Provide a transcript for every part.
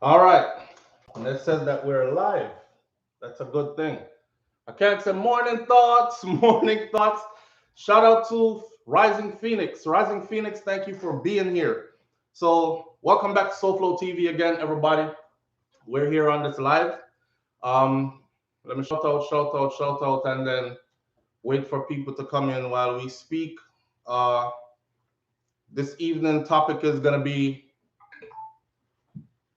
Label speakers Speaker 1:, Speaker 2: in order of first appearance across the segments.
Speaker 1: All right. And it says that we're live. That's a good thing. I can't say morning thoughts, morning thoughts. Shout out to Rising Phoenix. Rising Phoenix, thank you for being here. So, welcome back to SouFLoTV TV again, everybody. We're here on this live. Um, Let me shout out, and then wait for people to come in while we speak. Uh, this evening topic is going to be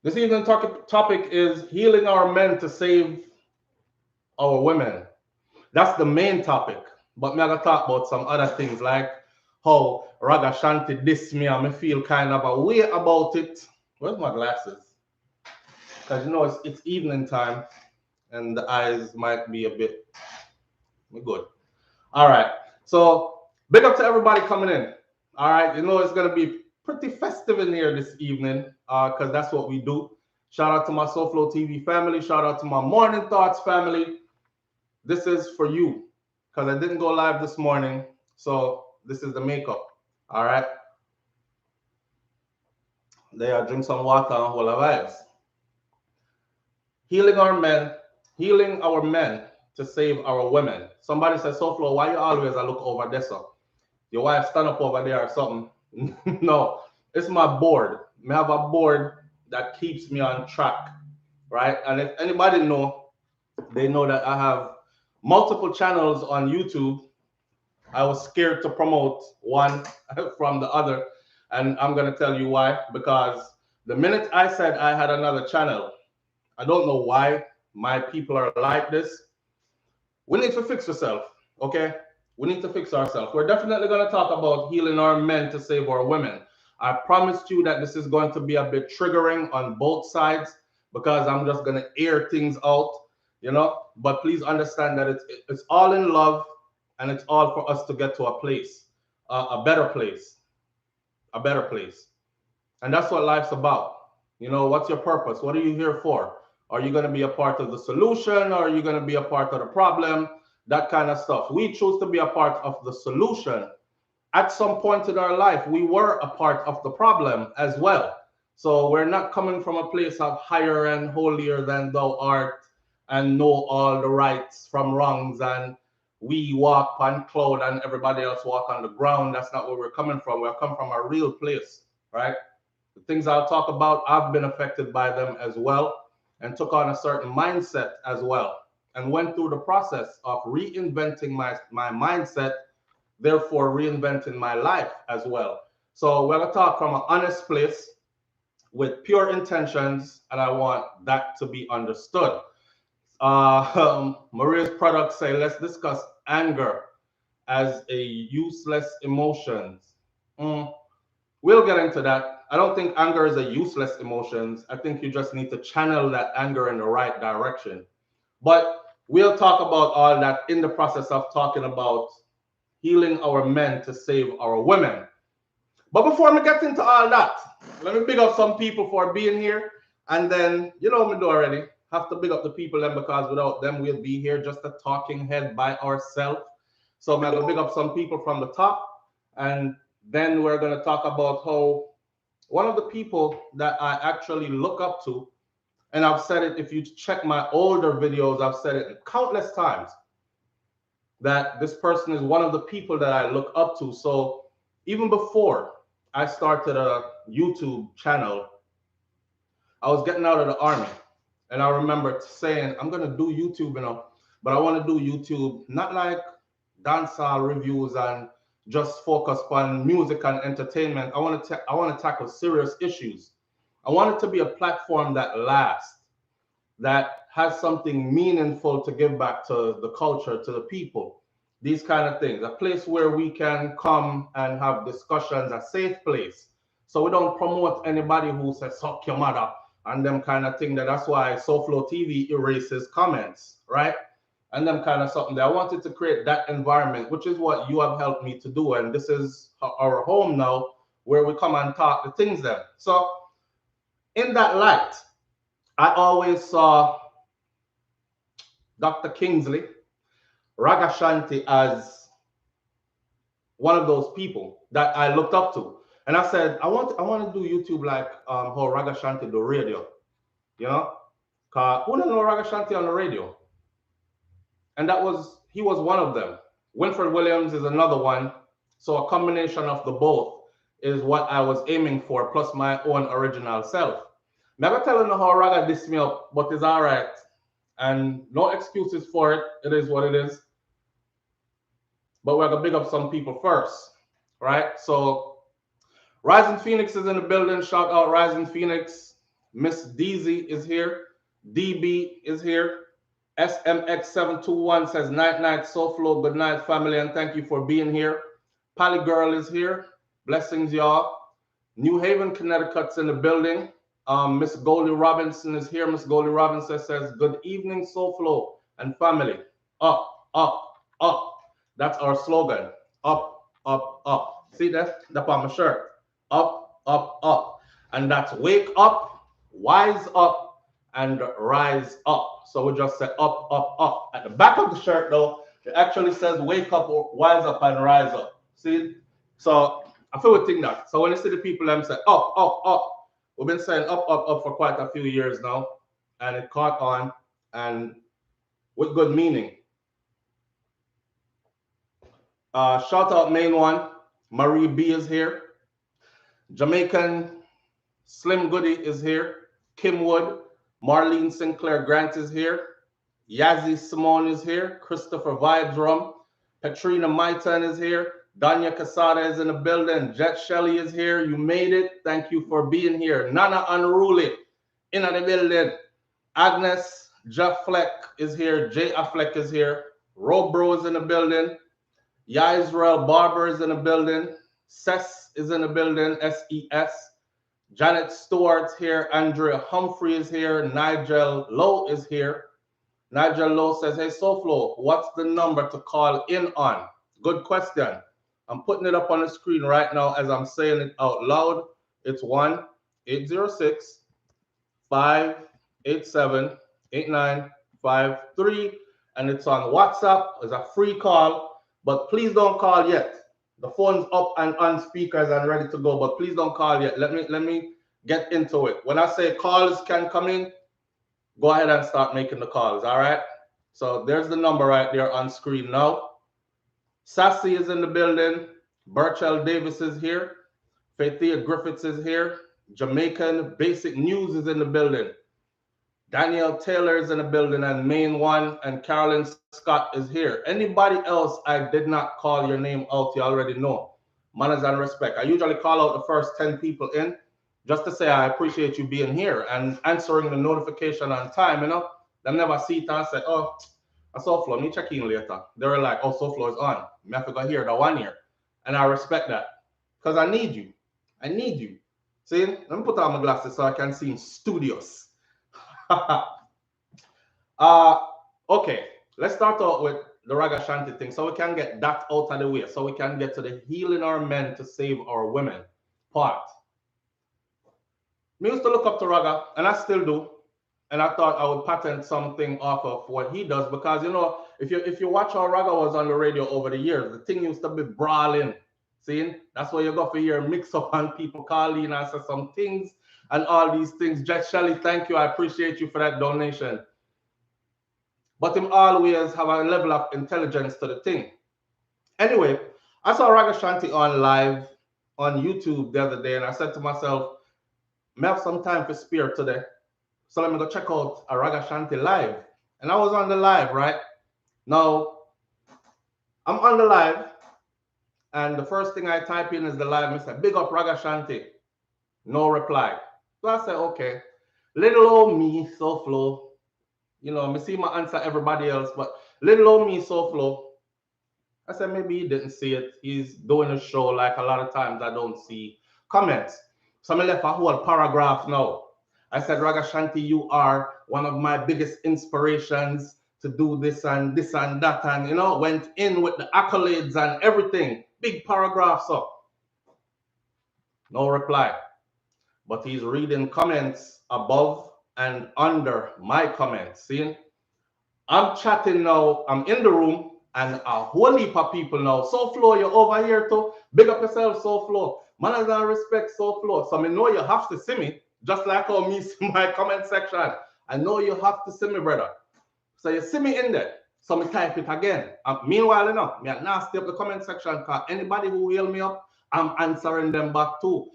Speaker 1: this evening topic is healing our men to save our women. That's the main topic. But me I gonna talk about some other things like how Ragga Shanty diss me and me feel kind of a way about it. Where's my glasses? Because you know it's evening time and the eyes might be a bit good. All right. So big up to everybody coming in. All right. You know it's gonna be pretty festive in here this evening, because that's what we do. Shout out to my SouFLoTV TV family. Shout out to my Morning Thoughts family. This is for you because I didn't go live this morning. So this is the makeup. All right. There, drink some water and whole of vibes. Healing our men, healing our men to save our women. Somebody says, SouFLo, why you always I look over there? So your wife stand up over there or something. No, it's my board. I have a board that keeps me on track. Right. And if anybody know, they know that I have multiple channels on YouTube. I was scared to promote one from the other. And I'm going to tell you why. Because the minute I said I had another channel, I don't know why my people are like this. We need to fix ourselves. Okay? We need to fix ourselves. We're definitely going to talk about healing our men to save our women. I promised you that this is going to be a bit triggering on both sides because I'm just going to air things out, you know. But please understand that it's all in love and it's all for us to get to a place, a better place, a better place. And that's what life's about. You know, what's your purpose? What are you here for? Are you going to be a part of the solution or are you going to be a part of the problem? That kind of stuff. We choose to be a part of the solution. At some point in our life, we were a part of the problem as well. So we're not coming from a place of higher and holier than thou art and know all the rights from wrongs and we walk on cloud and everybody else walk on the ground. That's not where we're coming from. We're coming from a real place, right? The things I'll talk about, I've been affected by them as well and took on a certain mindset as well and went through the process of reinventing my mindset, therefore reinventing my life as well. So we're going to talk from an honest place with pure intentions, and I want that to be understood. Maria's products say, let's discuss anger as a useless emotion. Mm, we'll get into that. I don't think anger is a useless emotion. I think you just need to channel that anger in the right direction. But we'll talk about all that in the process of talking about healing our men to save our women. But before we get into all that, let me big up some people for being here. And then, you know me do already, have to big up the people then because without them, we'll be here just a talking head by ourselves. So I'm going to big up some people from the top. And then we're going to talk about how one of the people that I actually look up to, and I've said it, if you check my older videos, I've said it countless times, that this person is one of the people that I look up to. So even before I started a YouTube channel, I was getting out of the army. And I remember saying, I'm going to do YouTube, you know, but I want to do YouTube not like dancehall reviews and just focus on music and entertainment. I want to tackle serious issues. I want it to be a platform that lasts, that has something meaningful to give back to the culture, to the people, these kind of things. A place where we can come and have discussions, a safe place. So we don't promote anybody who says, suck your mother, and them kind of thing. That's why SouFLoTV erases comments, right? And them kind of something that I wanted to create that environment, which is what you have helped me to do. And this is our home now where we come and talk the things there. So in that light, I always saw Dr. Kingsley, Ragga Shanty as one of those people that I looked up to. And I said, I want to do YouTube like how Ragga Shanty do radio. You know? Cause who don't know Ragga Shanty on the radio? And he was one of them. Winfred Williams is another one. So a combination of the both is what I was aiming for, plus my own original self. Never telling you how Ragga dissed me up, but it's all right. And no excuses for it. It is what it is. But we're going to big up some people first, right? So Rising Phoenix is in the building. Shout out Rising Phoenix. Miss DZ is here. DB is here. SMX721 says, night, night, SouFlo, good night, family, and thank you for being here. Pally Girl is here. Blessings, y'all. New Haven, Connecticut's in the building. Miss Goldie Robinson is here. Miss Goldie Robinson says, good evening, SouFlo and family. Up, up, up. That's our slogan. Up, up, up. See that? That's on my shirt. Up, up, up. And that's wake up, wise up, and rise up. So we just say up, up, up. At the back of the shirt, though, it actually says wake up, wise up, and rise up. See? So I feel we think that. So when you see the people, them say up, up, up. We've been saying up, up, up for quite a few years now. And it caught on, and with good meaning. Shout out main one. Marie B is here. Jamaican Slim Goody is here. Kim Wood. Marlene Sinclair Grant is here. Yazzie Simone is here. Christopher Vidrum. Katrina Maitan is here. Danya Casada is in the building. Jet Shelley is here. You made it. Thank you for being here. Nana Unruly in the building. Agnes Jeff Fleck is here. Jay Affleck is here. Robro is in the building. Ya Israel Barber is in the building. Sess is in the building. SES. Janet Stewart's here. Andrea Humphrey is here. Nigel Lowe is here. Nigel Lowe says, hey, SouFlo, what's the number to call in on? Good question. I'm putting it up on the screen right now as I'm saying it out loud. It's 1-806-587-8953. And it's on WhatsApp. It's a free call, but please don't call yet. The phone's up and on speakers and ready to go, but please don't call yet. Let me get into it. When I say calls can come in, go ahead and start making the calls, all right? So there's the number right there on screen now. Sassy is in the building. Burchell Davis is here. Faithia Griffiths is here. Jamaican Basic News is in the building. Danielle Taylor is in the building, and Main One and Carolyn Scott is here. Anybody else I did not call your name out, you already know. Manners and respect. I usually call out the first 10 people in just to say I appreciate you being here and answering the notification on time, you know. They never see it and say, oh, I SouFlo, let me check in later. They were like, oh, SouFlo is on. I have to go here the 1 year. And I respect that because I need you. I need you. See, let me put on my glasses so I can see in studios. Okay, let's start out with the Ragga Shanty thing so we can get that out of the way, so we can get to the healing our men to save our women part. Me used to look up to Ragga, and I still do, and I thought I would patent something off of what he does, because you know, if you watch how Ragga was on the radio over the years, the thing used to be brawling. See, that's why you go for your mix up and people calling and say some things and all these things. Jet Shelley, thank you. I appreciate you for that donation. But him always have a level of intelligence to the thing. Anyway, I saw Ragga Shanty on live on YouTube the other day, and I said to myself, I have some time for spare today, so let me go check out a Ragga Shanty live. And I was on the live, right? Now, I'm on the live, and the first thing I type in is the live. I said, big up Ragga Shanty. No reply. So I said, okay, little old me, SouFlo. You know, I see my answer everybody else, but little old me, SouFlo. I said, maybe he didn't see it. He's doing a show like a lot of times I don't see comments. So I left a whole paragraph now. I said, Ragga Shanty, you are one of my biggest inspirations to do this and that. And, you know, went in with the accolades and everything. Big paragraphs up. No reply. But he's reading comments above and under my comments. See? I'm chatting now. I'm in the room, and a whole heap of people now. SouFlo, you're over here too. Big up yourself, SouFlo. Manners and respect, SouFlo. So I know you have to see me. Just like how me see my comment section. I know you have to see me, brother. So you see me in there. So me type it again. Meanwhile, you know, me now stay up the comment section because anybody who will me up, I'm answering them back too.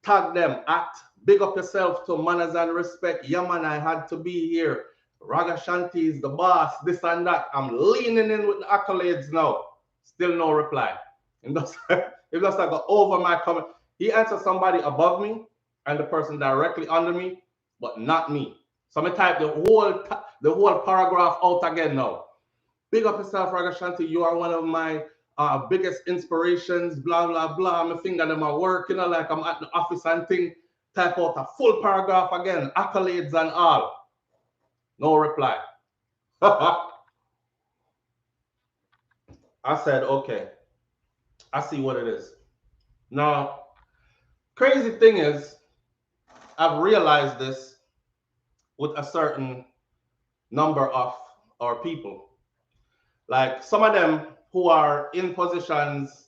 Speaker 1: Tag them at big up yourself to manners and respect. Yeah, man, I had to be here. Ragga Shanty is the boss, this and that. I'm leaning in with the accolades now. Still no reply. It just like go over my comment. He answered somebody above me and the person directly under me, but not me. So I type the whole paragraph out again now. Big up yourself, Ragga Shanty. You are one of my biggest inspirations, blah, blah, blah. My finger them are working, you know, like I'm at the office and thing. Type out a full paragraph again, accolades and all. No reply. I said, okay, I see what it is. Now, crazy thing is, I've realized this with a certain number of our people. Like some of them who are in positions,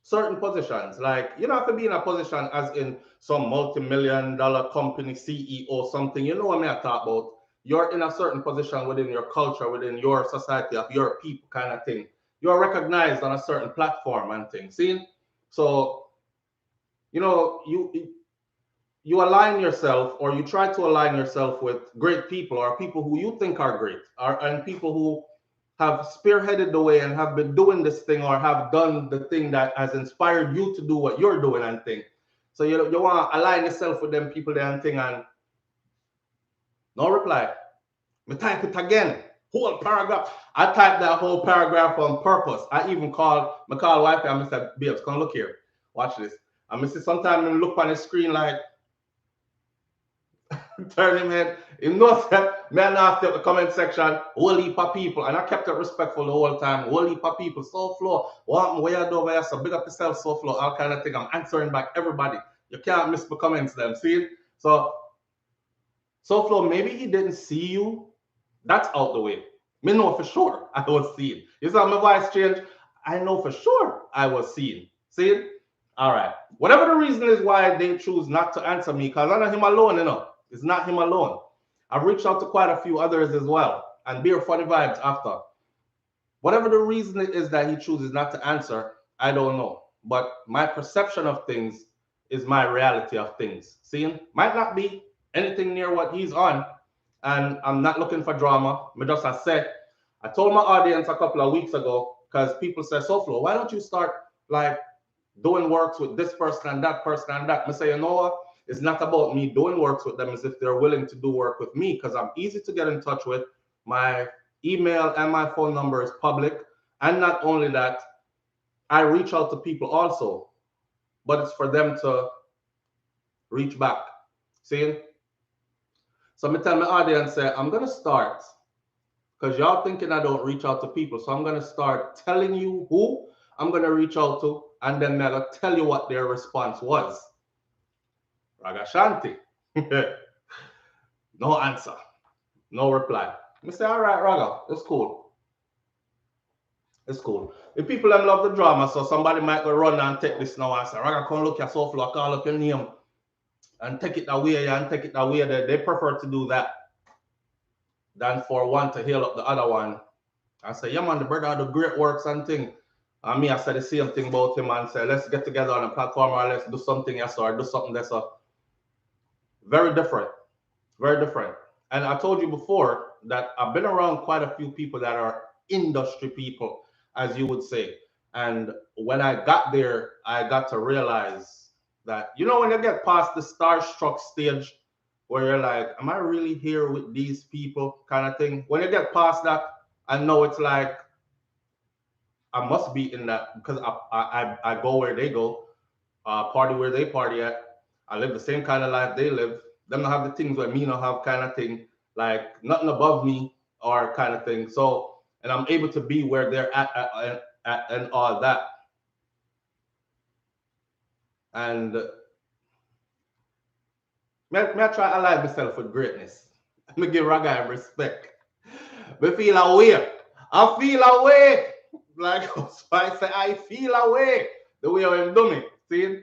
Speaker 1: certain positions, like you don't have to be in a position as in some multi-million-dollar company CEO something. You know what I talk about? You're in a certain position within your culture, within your society, of your people kind of thing. You're recognized on a certain platform and things. See? So, you know, you align yourself or you try to align yourself with great people or people who you think are great and people who have spearheaded the way and have been doing this thing or have done the thing that has inspired you to do what you're doing and thing. So you want to align yourself with them people there and thing and no reply. Me type it again. Whole paragraph. I typed that whole paragraph on purpose. I even called wife and I said, babes, come look here. Watch this. And I see sometimes I look on the screen like turn him head. You know that man after the comment section, whole heap of people, and I kept it respectful the whole time. Whole heap of people, SouFLo, what you do over here? So big up yourself, SouFLo, all kind of thing. I'm answering back everybody. You can't miss the comments them. See? So SouFLo, maybe he didn't see you. That's out the way. Me know for sure I was seen. You saw my voice change? I know for sure I was seen. See? All right. Whatever the reason is why they choose not to answer me, because I'm not him alone, you know. It's not him alone. I've reached out to quite a few others as well, and beer funny vibes after. Whatever the reason it is that he chooses not to answer, I don't know. But my perception of things is my reality of things. Seeing might not be anything near what he's on, and I'm not looking for drama. Me just I said, I told my audience a couple of weeks ago because people say, SouFLo, why don't you start like doing works with this person and that person and that? Me say, you know what? It's not about me doing works with them as if they're willing to do work with me because I'm easy to get in touch with. My email and my phone number is public. And not only that, I reach out to people also, but it's for them to reach back. See? So me tell my audience, say, I'm going to start because y'all thinking I don't reach out to people. So I'm going to start telling you who I'm going to reach out to, and then I'm going to tell you what their response was. Ragga Shanty. No answer. No reply. I say, all right, Ragga, it's cool. It's cool. If people them love the drama, so somebody might go run and take this now and say, Ragga, come look at SouFLo, call up your name and take it away and take it away. They prefer to do that than for one to heal up the other one. I say, yeah, man, the brother do great works and thing. And me, I said the same thing about him and say, let's get together on a platform or let's do something else or do something that's very different. Very different. And I told you before that I've been around quite a few people that are industry people, as you would say. And when I got there, I got to realize that, you know, when you get past the starstruck stage where you're like, am I really here with these people kind of thing? When you get past that, I know it's like, I must be in that because I go where they go, party where they party at. I live the same kind of life they live. Them not have the things where me not have kind of thing, like nothing above me or kind of thing. So, and I'm able to be where they're at and all that. And me I try to align myself with greatness. Me give Ragga respect. Me feel away. I feel away. Like I say, I feel away the way I'm doing it. See?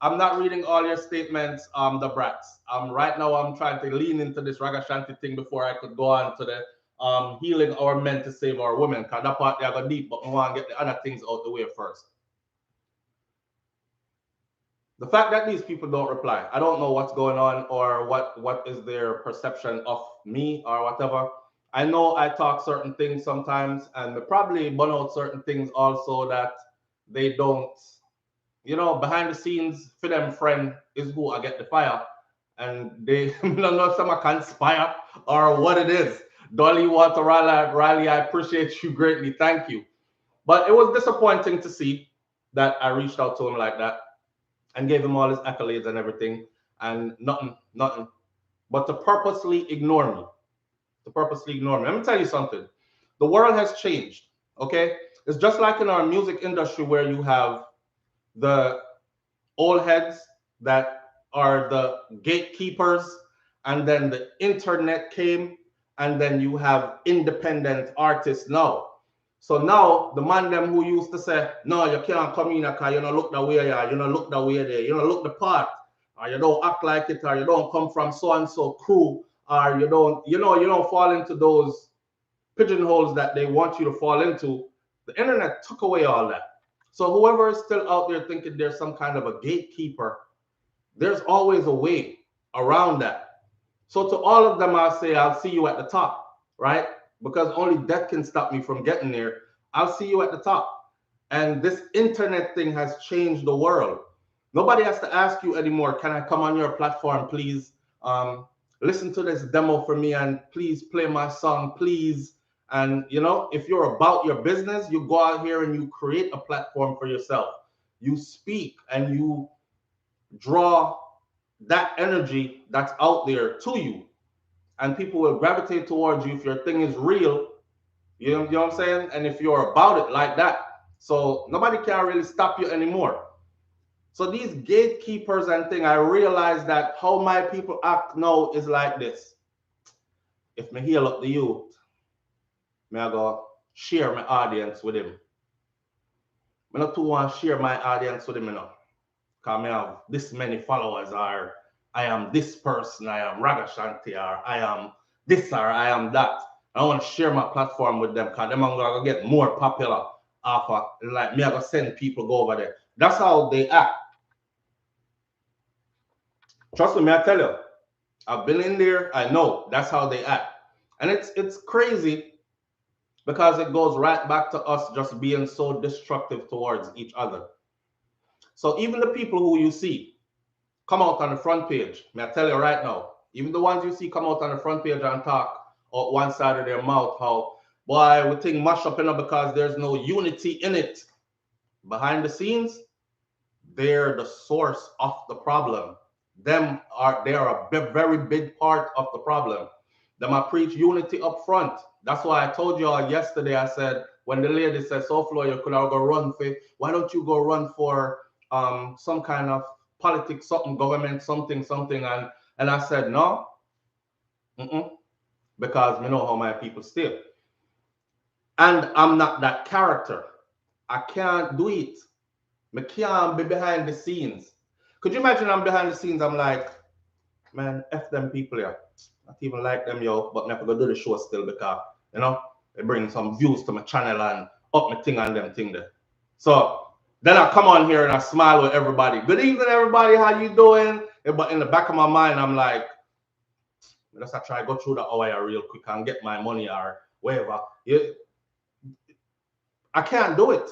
Speaker 1: I'm not reading all your statements, the brats. Right now I'm trying to lean into this Ragga Shanty thing before I could go on to the healing our men to save our women. Because that part they go deep, but I want to get the other things out the way first. The fact that these people don't reply, I don't know what's going on or what is their perception of me or whatever. I know I talk certain things sometimes, and they probably burn out certain things also that they don't, you know, behind the scenes for them friend is who I get the fire. And they don't know if someone conspire or what it is. Dolly Water Riley, I appreciate you greatly. Thank you. But it was disappointing to see that I reached out to him like that and gave him all his accolades and everything, and nothing. But to purposely ignore me. To purposely ignore me. Let me tell you something. The world has changed. Okay? It's just like in our music industry where you have the old heads that are the gatekeepers, and then the internet came, and then you have independent artists now. So now the man them who used to say, no, you can't come in because you don't look the way you are, you don't look the way there, you don't look the part, or you don't act like it, or you don't come from so and so crew, or you don't, you don't fall into those pigeonholes that they want you to fall into. The internet took away all that. So whoever is still out there thinking there's some kind of a gatekeeper, there's always a way around that. So to all of them, I'll say, I'll see you at the top, right? Because only death can stop me from getting there. I'll see you at the top. And this internet thing has changed the world. Nobody has to ask you anymore, can I come on your platform, please? Listen to this demo for me and please play my song, please. And, you know, if you're about your business, you go out here and you create a platform for yourself. You speak and you draw that energy that's out there to you. And people will gravitate towards you if your thing is real. You know what I'm saying? And if you're about it like that. So nobody can really stop you anymore. So these gatekeepers and thing, I realize that how my people act now is like this. If me heal up the youth, me I go share my audience with him. I not too want to share my audience with him, you know. Because I have this many followers, or I am this person, I am Ragga Shanty, or I am this, or I am that. I want to share my platform with them because them are going to get more popular after, like me, I going to send people go over there. That's how they act. Trust me, I tell you, I've been in there, I know that's how they act. And it's crazy because it goes right back to us just being so destructive towards each other. So even the people who you see come out on the front page, may I tell you right now, even the ones you see come out on the front page and talk out one side of their mouth, how, boy, we think mash up, you know, because there's no unity in it. Behind the scenes, they're the source of the problem. They are a very big part of the problem. Them I preach unity up front. That's why I told you all yesterday. I said when the lady said, SouFLo, you could go run for, why don't you go run for some kind of politics, something, government, something, and I said no, because you know how my people still. And I'm not that character. I can't do it. I can't be behind the scenes. Could you imagine I'm behind the scenes? I'm like, man, F them people here. Not even like them, yo, but I have to go do the show still because, you know, they bring some views to my channel and up my thing and them thing there. So then I come on here and I smile with everybody. Good evening, everybody. How you doing? But in the back of my mind, I'm like, let's try to go through the hour real quick and get my money or whatever. I can't do it.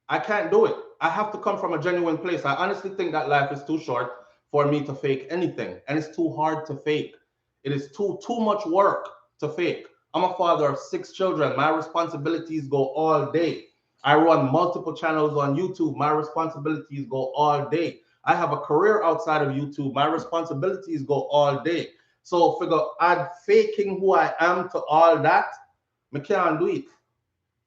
Speaker 1: I can't do it. I have to come from a genuine place. I honestly think that life is too short for me to fake anything. And it's too hard to fake. It is too much work to fake. I'm a father of 6 children. My responsibilities go all day. I run multiple channels on YouTube. My responsibilities go all day. I have a career outside of YouTube. My responsibilities go all day. So figure add faking who I am to all that, I can't do it.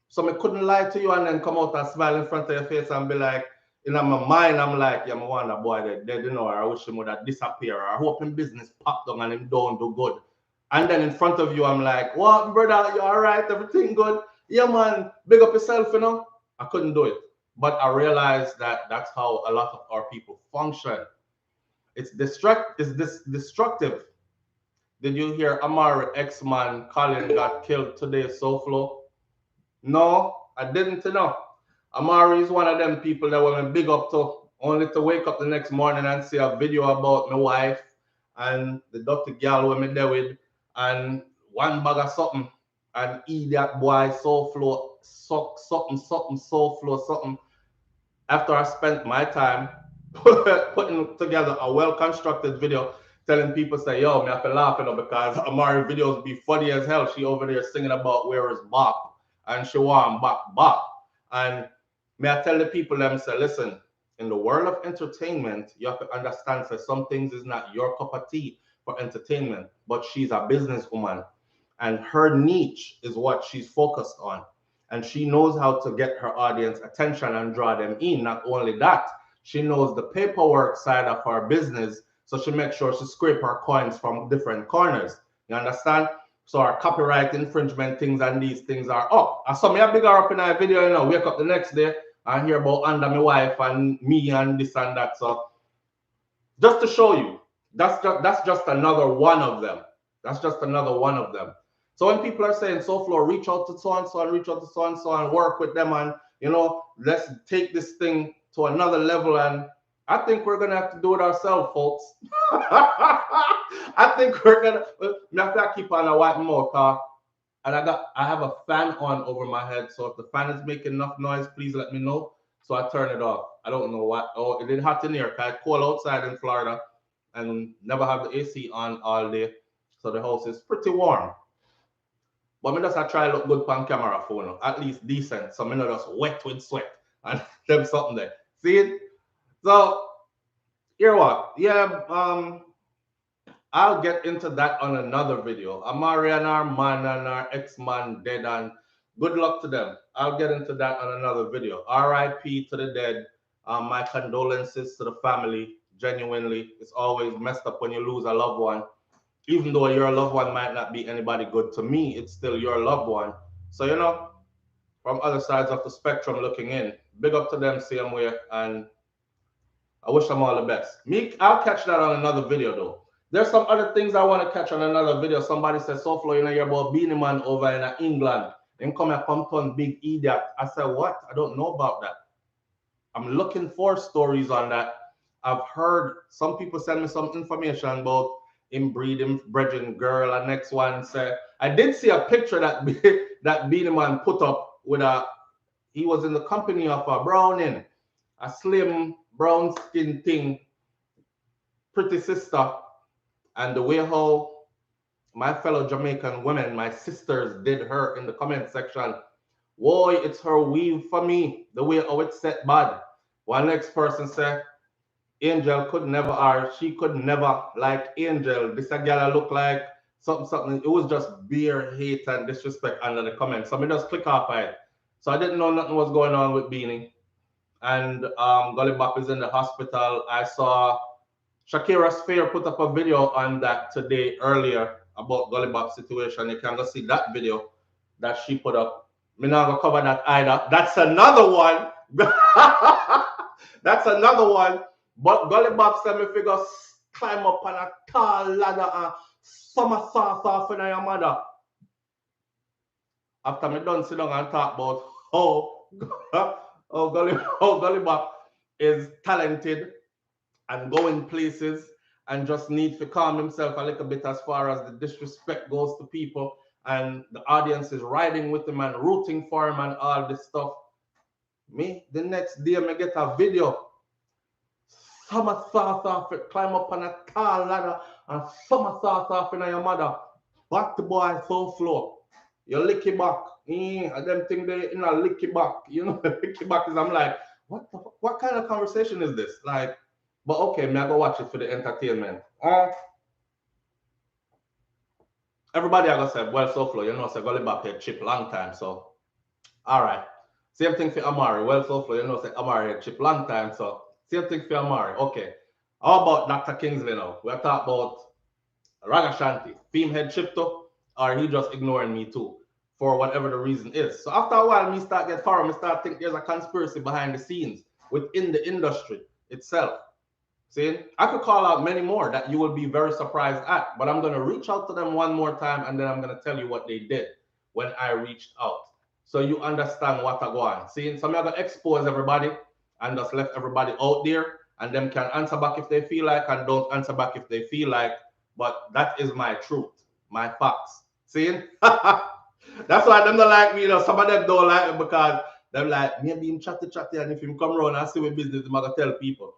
Speaker 1: So I couldn't lie to you and then come out and smile in front of your face and be like, in my mind, I'm like, yeah, I want that boy dead, you know, or I wish him would have disappeared, or I hope him business popped down and him don't do good. And then in front of you, I'm like, what, brother, you all right? Everything good? Yeah, man, big up yourself, you know? I couldn't do it. But I realized that that's how a lot of our people function. It's destructive. Did you hear Amari ex-man Colin got killed today, SouFLo? No, I didn't know. Amari is one of them people that women big up to, only to wake up the next morning and see a video about my wife and the dirty girl with me there with, and one bag of something, and eat that boy SouFLo, suck something, something, SouFLo, something. After I spent my time putting together a well-constructed video telling people, say, yo, me have to laugh, you know, because Amari videos be funny as hell. She over there singing about where is Bop, and she want Bop. And may I tell the people, them say, listen, in the world of entertainment, you have to understand that some things is not your cup of tea for entertainment, but she's a businesswoman, and her niche is what she's focused on. And she knows how to get her audience attention and draw them in. Not only that, she knows the paperwork side of her business, so she makes sure she scrape her coins from different corners. You understand? So our copyright infringement things and these things are up. I saw me a bigger up in a video, you know, wake up the next day and hear about under my wife and me and this and that. So just to show you, that's just another one of them. That's just another one of them. So when people are saying, SouFLo, reach out to so and so and reach out to so and so and work with them, and you know, let's take this thing to another level, and I think we're gonna have to do it ourselves, folks. I think we're gonna have to keep on a white mouth, and I have a fan on over my head, so if the fan is making enough noise, please let me know. So I turn it off. I don't know what. Oh, it did hot in here. It's cold outside in Florida, and never have the AC on all day, so the house is pretty warm. But me just I try look good on camera phone, at least decent, so me not just wet with sweat and them something there. See it? So here what? Yeah, I'll get into that on another video. Amari and our man and our ex-man dead, and good luck to them. I'll get into that on another video. RIP to the dead. My condolences to the family. Genuinely, it's always messed up when you lose a loved one. Even though your loved one might not be anybody good to me, it's still your loved one. So, you know, from other sides of the spectrum looking in, big up to them same way, and I wish them all the best. Me, I'll catch that on another video though. There's some other things I want to catch on another video. Somebody said, SouFLo, you know, you're about Beanie Man over in England. Then come and come to big idiot. I said, what? I don't know about that. I'm looking for stories on that. I've heard some people send me some information about him breeding brethren girl. And next one said, I did see a picture that that Beanie Man put up with he was in the company of a browning, a slim brown skin thing, pretty sister. And the way how my fellow Jamaican women, my sisters, did her in the comment section, whoa, it's her weave for me, the way how it's set bad. One next person said, Angel could never, or she could never like Angel. This a girl look like something. It was just beer hate and disrespect under the comments. So I just click off it. So I didn't know nothing was going on with Beanie. And Gully Bop is in the hospital. I saw Shakira Sphere put up a video on that today earlier about Gully Bop's situation. You can go see that video that she put up. Me not gonna cover that either. That's another one. That's another one. But Gully Bop said me figure climb up on a tall ladder and somersault off in your mother. After me done sit down and talk about how Gully Bop is talented and going places and just need to calm himself a little bit as far as the disrespect goes to people, and the audience is riding with him and rooting for him and all this stuff. Me, the next day, me get a video. Somersault off it, climb up on a tall ladder and somersault off in your mother. Back the boy SouFLo. You licky back. And them thing they in a licky back. You know, licky back is, I'm like, what kind of conversation is this? Like, but okay, me I go watch it for the entertainment. Everybody I go say, well, SouFLo, you know, say Gully Bop had chip long time, so all right. Same thing for Amari. Well, SouFLo, you know, say Amari had chip long time, so same thing for Amari. Okay. How about Dr. Kingsley now? We're talking about Ragga Shanty. Theme head chip too, or he just ignoring me too? for whatever the reason is. So after a while, me start get far, me start think there's a conspiracy behind the scenes within the industry itself. See, I could call out many more that you will be very surprised at, but I'm going to reach out to them one more time and then I'm going to tell you what they did when I reached out. So you understand what I go on. See, some are going to expose everybody and just left everybody out there and them can answer back if they feel like and don't answer back if they feel like. But that is my truth, my facts. See? That's why them don't like me, you know. Some of them don't like me because they're like, maybe him chatty, and if him come around and see my business, I'm gonna tell people.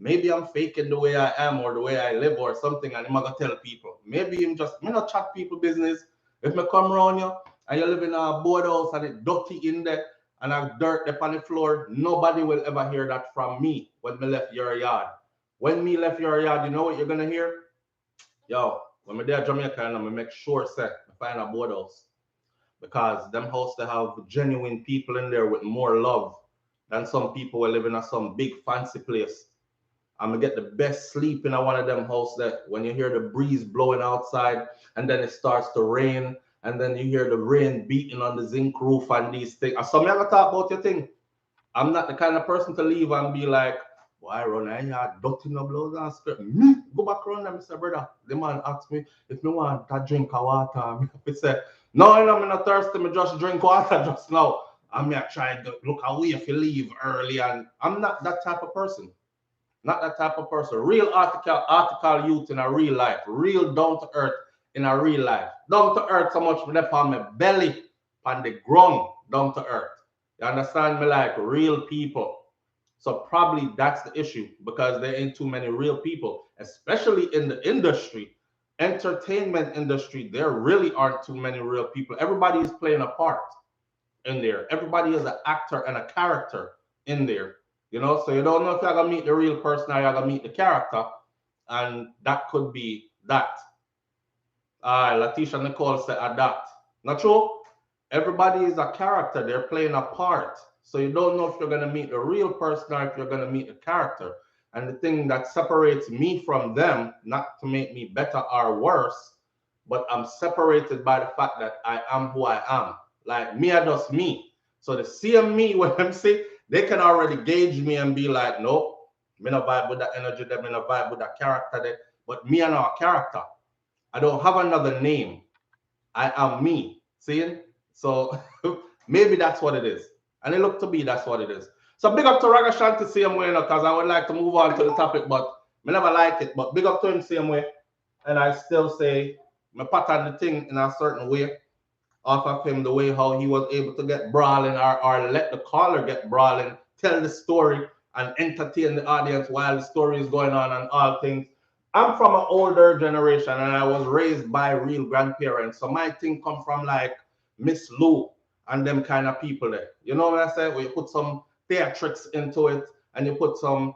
Speaker 1: Maybe I'm faking the way I am or the way I live or something, and I'm gonna tell people. Maybe him just me not chat people business. If me come around you and you live in a board house and it's dirty in there and I dirt up on the floor, nobody will ever hear that from me when me left your yard. When me left your yard, you know what you're gonna hear? Yo, when me there Jamaica, and I make sure say I find a board house. Because them house they have genuine people in there with more love than some people who live in some big fancy place. I'm gonna get the best sleep in one of them house that when you hear the breeze blowing outside and then it starts to rain and then you hear the rain beating on the zinc roof and these things. So me ever talk about your thing. I'm not the kind of person to leave and be like, why run I here, dirty no blows and skirt. Me go back around them, Mr. Brother. The man asked me if me want a drink of water. I say, no, I'm not thirsty, me just drink water just now. I'm here trying to look away if you leave early, and I'm not that type of person. Not that type of person. Real article youth in a real life. Real down to earth in a real life. Down to earth so much me on my belly on the ground down to earth. You understand me? Like real people. So probably that's the issue because there ain't too many real people, especially in the industry, entertainment industry. There really aren't too many real people. Everybody is playing a part in there. Everybody is an actor and a character in there. You know, so you don't know if you're gonna meet the real person or you're gonna meet the character, and that could be that. Latisha Nicole said adapt. Not true. Everybody is a character. They're playing a part. So you don't know if you're gonna meet the real person or if you're gonna meet the character. And the thing that separates me from them, not to make me better or worse, but I'm separated by the fact that I am who I am. Like me are just me. So the same me when them say they can already gauge me and be like, nope, me no vibe with that energy, them me no vibe with that character there. But me and our character. I don't have another name. I am me. See? So maybe that's what it is. And it looked to be that's what it is. So big up to Ragga Shanty same way, because I would like to move on to the topic, but I never like it. But big up to him same way. And I still say my pattern the thing in a certain way off of him, the way how he was able to get brawling or let the caller get brawling, tell the story and entertain the audience while the story is going on and all things. I'm from an older generation and I was raised by real grandparents. So my thing come from like Miss Lou and them kind of people there. You know what I say? Where you put some theatrics into it and you put some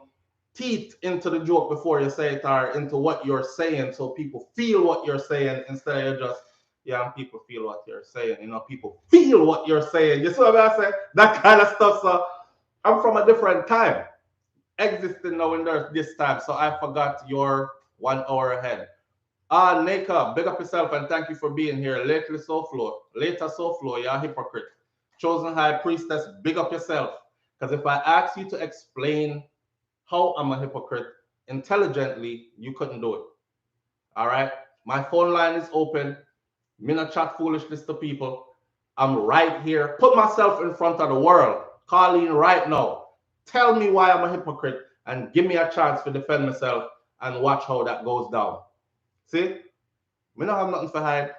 Speaker 1: teeth into the joke before you say it or into what you're saying so people feel what you're saying instead of just people feel what you're saying. You know, people feel what you're saying. You see what I say? That kind of stuff. So I'm from a different time, existing now in this time. So I forgot your 1 hour ahead. Naka, big up yourself and thank you for being here. Later SouFLo, you're a hypocrite. Chosen High Priestess, big up yourself. Because if I ask you to explain how I'm a hypocrite intelligently, you couldn't do it. All right? My phone line is open. Me not chat foolishness to people. I'm right here. Put myself in front of the world. Colleen, right now. Tell me why I'm a hypocrite and give me a chance to defend myself and watch how that goes down. See? We don't have nothing to hide.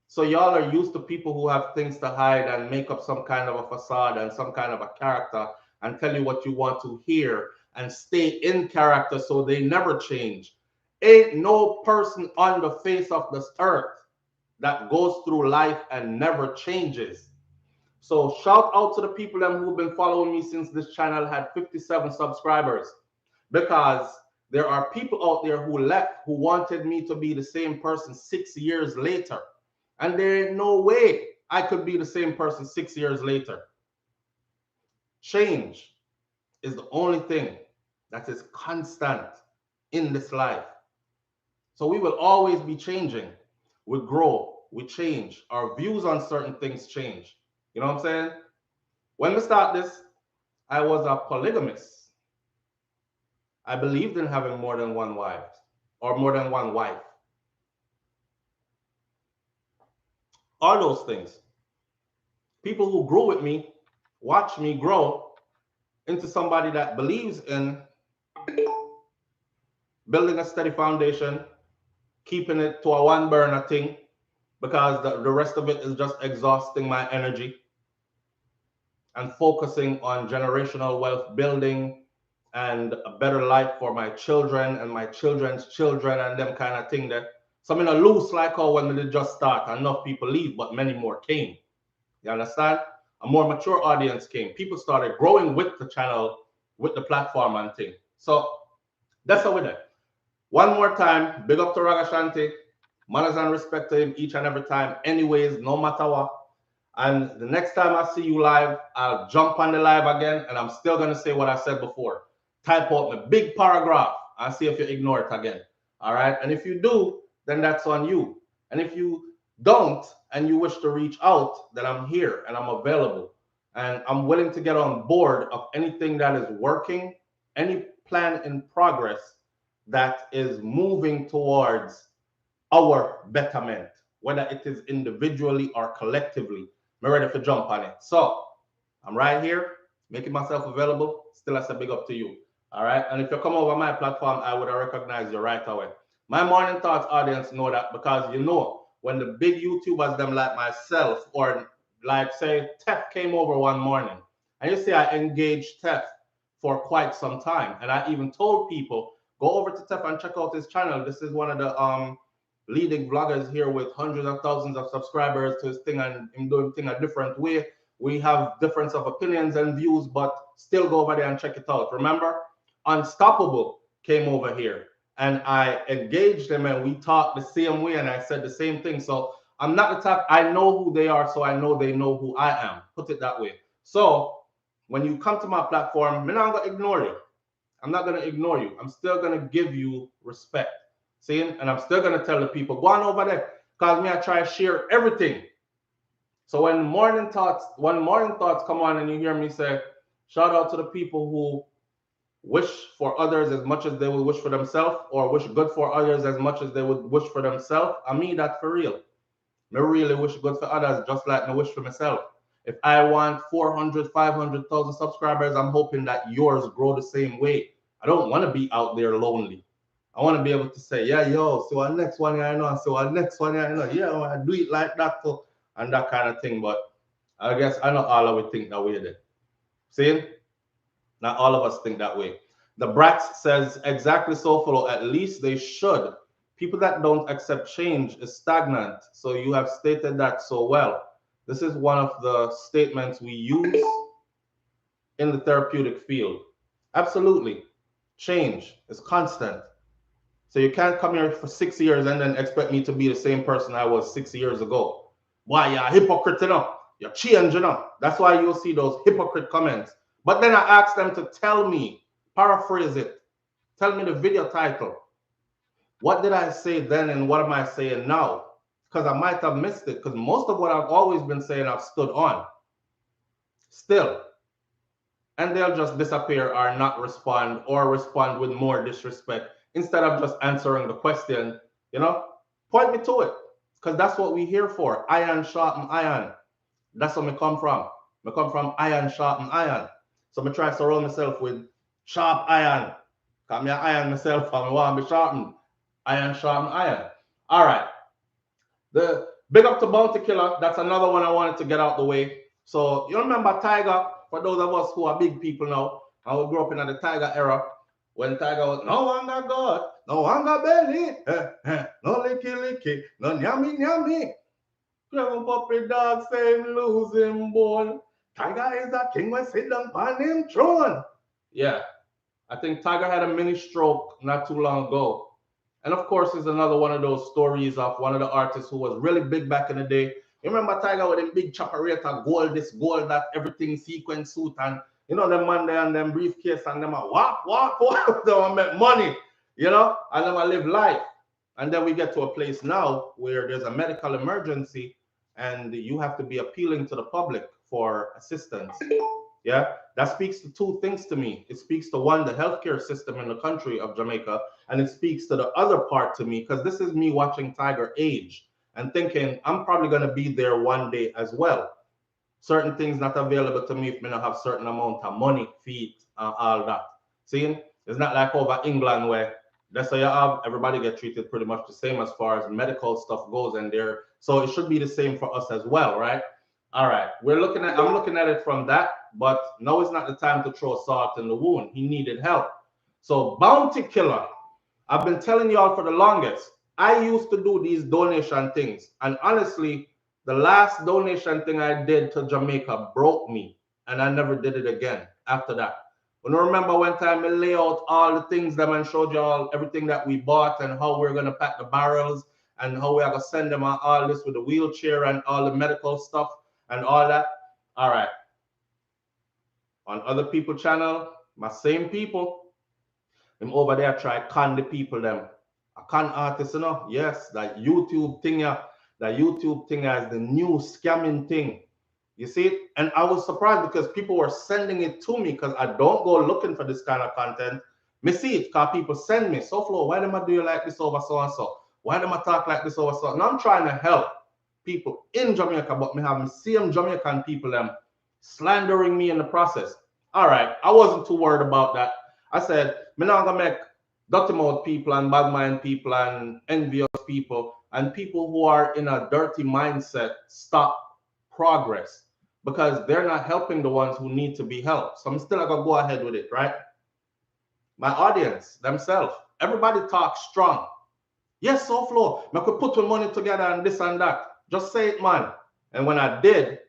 Speaker 1: So y'all are used to people who have things to hide and make up some kind of a facade and some kind of a character and tell you what you want to hear and stay in character so they never change. Ain't no person on the face of this earth that goes through life and never changes. So shout out to the people who've been following me since this channel had 57 subscribers, because there are people out there who left who wanted me to be the same person 6 years later. And there ain't no way I could be the same person 6 years later. Change is the only thing that is constant in this life. So we will always be changing. We grow, we change. Our views on certain things change. You know what I'm saying? When we start this, I was a polygamist. I believed in having more than one wife or more than one wife. All those things. People who grew with me watch me grow into somebody that believes in building a steady foundation, keeping it to a one burner thing, because the rest of it is just exhausting my energy, and focusing on generational wealth building and a better life for my children and my children's children and them kind of thing. That some in a loose like how when they just start, enough people leave, but many more came. You understand? A more mature audience came. People started growing with the channel, with the platform and thing. So that's how we did. One more time, big up to Ragga Shanty. Manners and respect to him each and every time. Anyways, no matter what. And the next time I see you live, I'll jump on the live again, and I'm still going to say what I said before. Type out my big paragraph and see if you ignore it again. All right? And if you do, then that's on you. And if you don't and you wish to reach out, then I'm here and I'm available. And I'm willing to get on board of anything that is working, any plan in progress that is moving towards our betterment, whether it is individually or collectively. I'm ready to jump on it. So I'm right here, making myself available. Still, I say big up to you. All right. And if you come over my platform, I would recognize you right away. My Morning Thoughts audience know that, because you know, when the big YouTubers, them like myself, or like say Tef came over one morning, and you see I engaged Tef for quite some time. And I even told people, go over to Tef and check out his channel. This is one of the leading vloggers here with hundreds of thousands of subscribers to his thing, and him doing thing a different way. We have difference of opinions and views, but still go over there and check it out. Remember, Unstoppable came over here and I engaged them and we talked the same way and I said the same thing. So I'm not the type, I know who they are, so I know they know who I am. Put it that way. So when you come to my platform, I'm not going to ignore you. I'm not going to ignore you. I'm still going to give you respect. See? And I'm still going to tell the people, go on over there, because me, I try to share everything. So when morning thoughts come on and you hear me say, shout out to the people who wish for others as much as they would wish for themselves, or wish good for others as much as they would wish for themselves, I mean that for real. I really wish good for others just like I wish for myself. If I want 400, 500,000 subscribers, I'm hoping that yours grow the same way. I don't want to be out there lonely. I want to be able to say, yeah, yo, so our next one, I know, so our next one, I know, yeah, I want to do it like that too, and that kind of thing. But I guess I know all of us think that way then. See? Not all of us think that way. The Brats says, exactly so, follow. At least they should. People that don't accept change is stagnant. So you have stated that so well. This is one of the statements we use in the therapeutic field. Absolutely. Change is constant. So you can't come here for 6 years and then expect me to be the same person I was 6 years ago. Why, you're a hypocrite enough. You're changing up. That's why you'll see those hypocrite comments. But then I asked them to tell me, paraphrase it. Tell me the video title. What did I say then and what am I saying now? Because I might have missed it. Because most of what I've always been saying, I've stood on. Still. And they'll just disappear or not respond, or respond with more disrespect instead of just answering the question. You know, point me to it. Because that's what we're here for. Iron sharpen iron. That's where I come from. I come from iron sharpen iron. So I try to surround myself with sharp iron. Because I iron myself and I want to be sharpened. Iron sharpen iron. All right. The big up to Bounty Killer. That's another one I wanted to get out the way. So you remember Tiger? For those of us who are big people now, I grew up in the Tiger era. When Tiger was, no one got God, no one got belly, no licky licky, no nyammy nyammy. Clever puppy dog same losing ball. Tiger is a king when sit down on him throne. Yeah, I think Tiger had a mini stroke not too long ago. And of course, it's another one of those stories of one of the artists who was really big back in the day. You remember Tiger with them big chopperata, gold this, gold that, everything sequin suit, and you know them man there and them briefcase and them walk, them make money, you know, and them live life. And then we get to a place now where there's a medical emergency and you have to be appealing to the public for assistance. Yeah, that speaks to two things to me. It speaks to one, the healthcare system in the country of Jamaica, and it speaks to the other part to me, because this is me watching Tiger age and thinking I'm probably going to be there one day as well. Certain things not available to me if me not have certain amount of money, feet, and all that. See, it's not like over England where that's how you have everybody get treated pretty much the same as far as medical stuff goes, and there. So it should be the same for us as well, right? All right, I'm looking at it from that, but now is not the time to throw salt in the wound. He needed help. So Bounty Killer, I've been telling y'all for the longest. I used to do these donation things, and honestly, the last donation thing I did to Jamaica broke me, and I never did it again after that. When I remember one time I lay out all the things that I showed y'all, everything that we bought and how we're gonna pack the barrels and how we are gonna send them all this with the wheelchair and all the medical stuff and all that. All right. On other people channel, my same people, them over there try con the people them. A con artist, you know? Yes, that YouTube thing, yeah. That YouTube thing is the new scamming thing. You see it? And I was surprised because people were sending it to me because I don't go looking for this kind of content. Me see it because people send me, SouFlo, why them I do you like this over so and so? Why them I talk like this over so? And I'm trying to help people in Jamaica, but me have same Jamaican people them slandering me in the process. All right, I wasn't too worried about that. I said, me not gonna make dirty mouth people and bad mind people and envious people and people who are in a dirty mindset stop progress because they're not helping the ones who need to be helped. So I'm still gonna go ahead with it, right? My audience themselves, everybody talks strong. Yes, SouFlo, I could put my money together and this and that. Just say it, man. And when I did,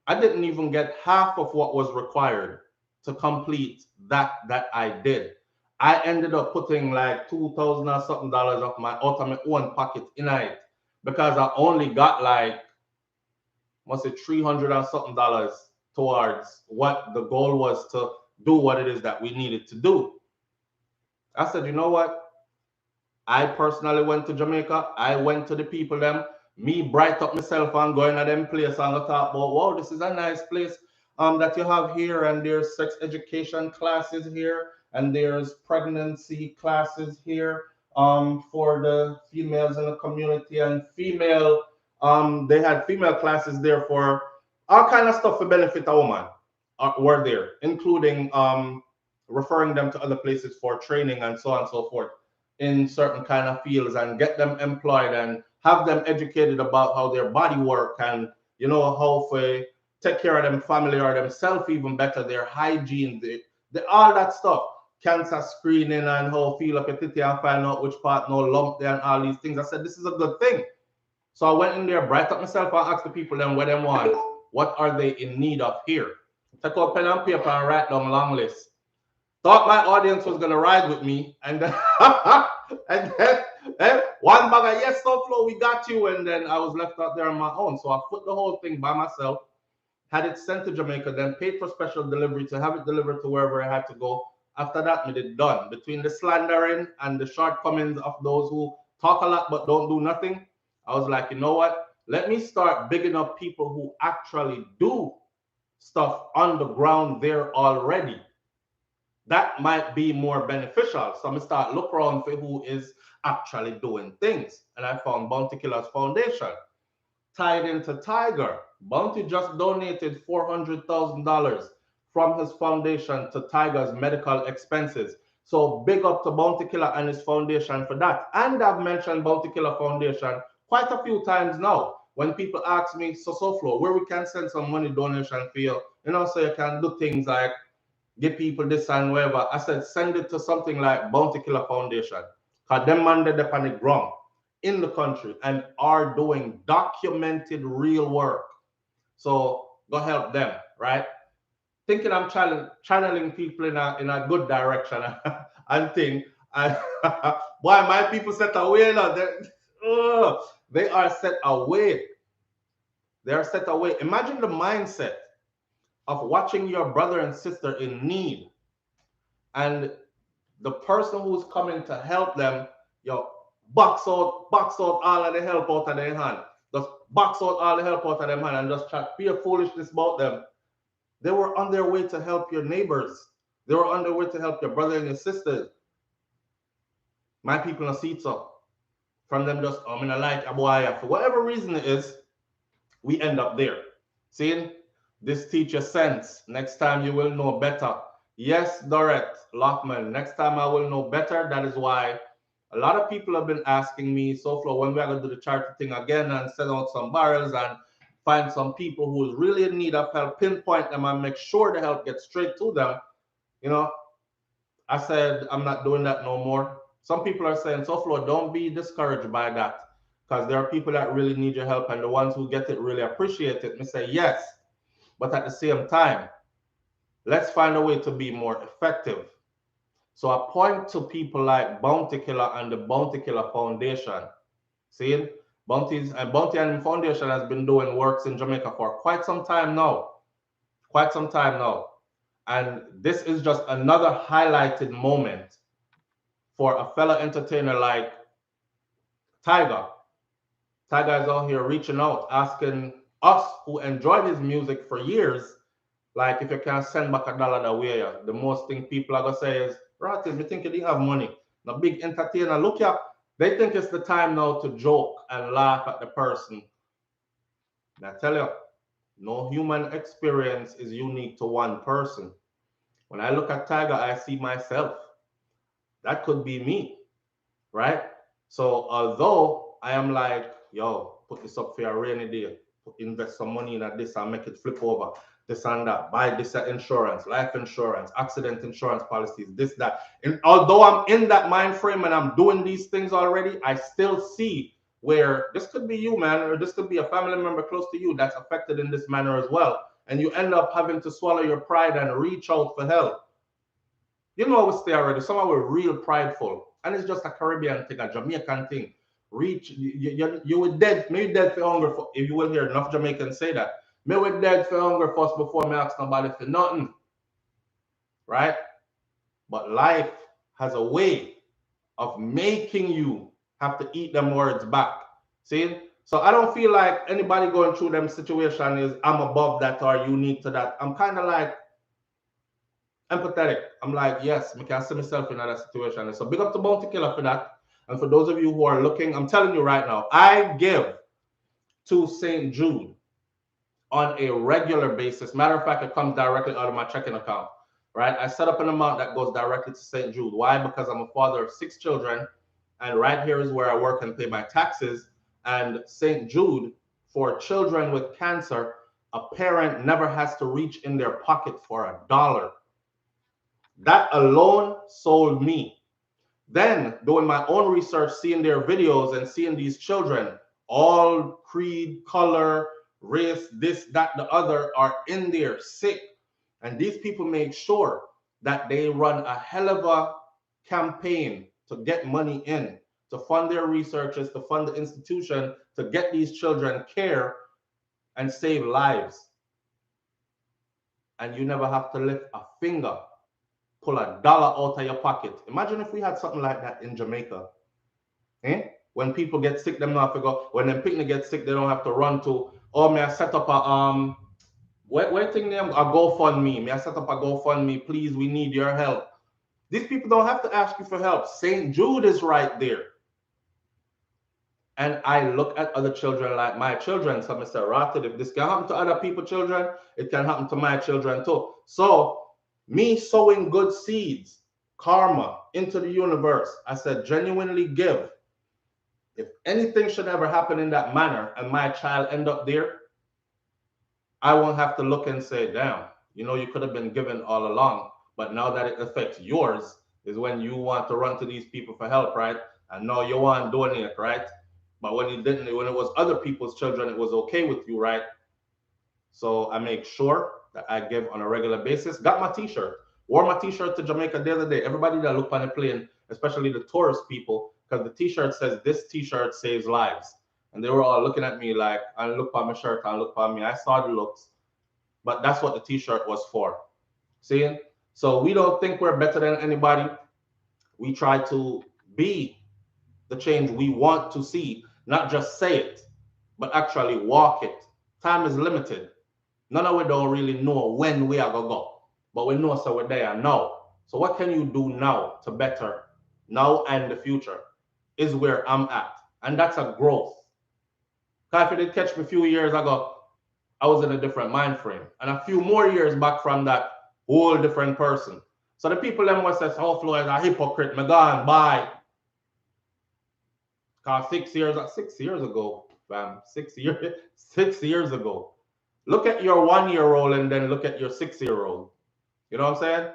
Speaker 1: I didn't even get half of what was required to complete that I did. I ended up putting like 2,000 or something dollars of my out of my own pocket in it because I only got like must say 300 or something dollars towards what the goal was to do what it is that we needed to do. I said, you know what? I personally went to Jamaica. I went to the people them. Me bright up myself and going to them place and talk about, wow, this is a nice place that you have here, and there's sex education classes here, and there's pregnancy classes here for the females in the community, and female they had female classes there for all kind of stuff to benefit a woman were there, including referring them to other places for training and so on and so forth in certain kind of fields, and get them employed and have them educated about how their body work and how to take care of them family or themselves even better, their hygiene, all that stuff, cancer screening and how feel up your titty and find out which part no lump there and all these things. I said this is a good thing. So I went in there, bright up myself and asked the people then what they want, what are they in need of here. Take out pen and paper and write down a long list. Thought my audience was gonna ride with me, and then and then one bag of yes, SouFlo, we got you, and then I was left out there on my own. So I put the whole thing by myself, had it sent to Jamaica, then paid for special delivery to have it delivered to wherever I had to go. After that, me did done. Between the slandering and the shortcomings of those who talk a lot but don't do nothing, I was like, you know what? Let me start bigging up people who actually do stuff on the ground there already. That might be more beneficial. So I'm start look around for who is actually doing things. And I found Bounty Killers Foundation. Tied into Tiger. Bounty just donated $400,000 from his foundation to Tiger's medical expenses. So big up to Bounty Killer and his foundation for that. And I've mentioned Bounty Killer Foundation quite a few times now. When people ask me, so SouFlo, where we can send some money donation for you, so you can do things like give people this and whatever. I said, send it to something like Bounty Killer Foundation. Because them man they're on the ground in the country and are doing documented real work. So go help them, right? Thinking I'm channeling people in a good direction and think, and why my people set away now? They are set away. They are set away. Imagine the mindset of watching your brother and sister in need, and the person who's coming to help them, box out all of the help out of their hand. Just box out all the help out of them hand and just chat pure foolishness about them. They were on their way to help your neighbors. They were on their way to help your brother and your sisters. My people in see it up. From them just, I'm in a like a boy. For whatever reason it is, we end up there. Seeing? This teaches sense. Next time you will know better. Yes, Dorette Lockman, next time I will know better. That is why a lot of people have been asking me, SouFlo, when we are going to do the charity thing again and send out some barrels and find some people who is really in need of help, pinpoint them and make sure the help gets straight to them. You know, I said, I'm not doing that no more. Some people are saying, SouFlo, don't be discouraged by that because there are people that really need your help and the ones who get it really appreciate it. Me say, yes, but at the same time, let's find a way to be more effective. So I point to people like Bounty Killer and the Bounty Killer Foundation. See, Bounty and Foundation has been doing works in Jamaica for quite some time now. Quite some time now. And this is just another highlighted moment for a fellow entertainer like Tiger. Tiger is out here reaching out, asking us who enjoyed his music for years, like if you can send back $1 that way, the most thing people are gonna say is, Ratty, you think you didn't have money. The big entertainer, look here, they think it's the time now to joke and laugh at the person. And I tell you, no human experience is unique to one person. When I look at Tiger, I see myself. That could be me, right? So although I am like, yo, put this up for a rainy day, invest some money in this and make it flip over, this and that, buy this insurance, life insurance, accident insurance policies, this, that. And although I'm in that mind frame and I'm doing these things already, I still see where this could be you, man, or this could be a family member close to you that's affected in this manner as well. And you end up having to swallow your pride and reach out for help. You know, we stay already. Some are real prideful. And it's just a Caribbean thing, a Jamaican thing. Reach, you were dead, maybe dead for hunger, for, if you will hear enough Jamaicans say that. Me were dead for hunger first before me ask nobody for nothing. Right? But life has a way of making you have to eat them words back. See? So I don't feel like anybody going through them situation is I'm above that or unique to that. I'm kind of like empathetic. I'm like, yes, I can see myself in that situation. And so big up to Bounty Killer for that. And for those of you who are looking, I'm telling you right now, I give to St. Jude on a regular basis. Matter of fact, it comes directly out of my checking account, right? I set up an amount that goes directly to St. Jude. Why? Because I'm a father of 6 children. And right here is where I work and pay my taxes. And St. Jude, for children with cancer, a parent never has to reach in their pocket for $1. That alone sold me. Then doing my own research, seeing their videos and seeing these children, all creed, color, race, this, that, the other, are in there sick. And these people make sure that they run a hell of a campaign to get money in, to fund their researchers, to fund the institution, to get these children care and save lives. And you never have to lift a finger, pull $1 out of your pocket. Imagine if we had something like that in Jamaica. When people get sick, them not have to go. When them picnic get sick, they don't have to run to, oh, may I set up a what thing name? A GoFundMe. May I set up a GoFundMe? Please, we need your help. These people don't have to ask you for help. St. Jude is right there. And I look at other children like my children. So Mr. Rotted, if this can happen to other people's children, it can happen to my children too. So me sowing good seeds, karma into the universe, I said, genuinely give. If anything should ever happen in that manner and my child end up there, I won't have to look and say, damn, you know, you could have been given all along. But now that it affects yours is when you want to run to these people for help, right? And now you want to donate, right? But when you didn't, when it was other people's children, it was okay with you, right? So I make sure that I give on a regular basis. Got my t-shirt. Wore my t-shirt to Jamaica the other day. Everybody that looked on the plane, especially the tourist people, because the t-shirt says, this t-shirt saves lives. And they were all looking at me like, I look on my shirt, I look on me. I saw the looks. But that's what the t-shirt was for. See? So we don't think we're better than anybody. We try to be the change we want to see, not just say it, but actually walk it. Time is limited. None of we don't really know when we are gonna go, but we know so we're there now. So what can you do now to better now and the future is where I'm at, and that's a growth. Because if you did catch me a few years ago, I was in a different mind frame, and a few more years back from that, whole different person. So the people them was say SouFlo is a hypocrite. Me gone bye. Cause 6 years ago, fam, 6 years, 6 years ago. Look at your 1-year-old and then look at your 6-year-old. You know what I'm saying?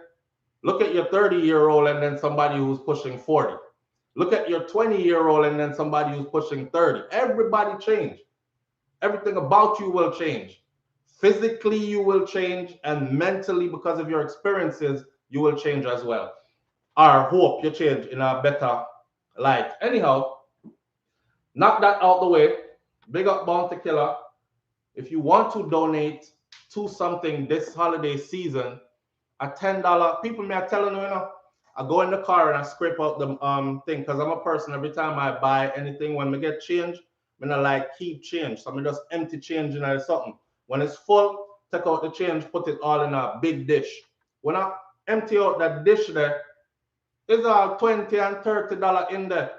Speaker 1: Look at your 30-year-old and then somebody who's pushing 40. Look at your 20-year-old and then somebody who's pushing 30. Everybody change. Everything about you will change. Physically, you will change, and mentally, because of your experiences, you will change as well. Or hope you change in a better light. Anyhow, knock that out the way. Big up Bounty Killer. If you want to donate to something this holiday season, a $10, people may are telling you, I go in the car and I scrape out the thing, because I'm a person, every time I buy anything, when I get change, I don't like keep change. So I just empty change in something. When it's full, take out the change, put it all in a big dish. When I empty out that dish there, it's all $20 and $30 in there.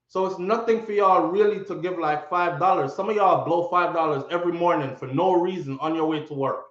Speaker 1: So it's nothing for y'all really to give like $5. Some of y'all blow $5 every morning for no reason on your way to work.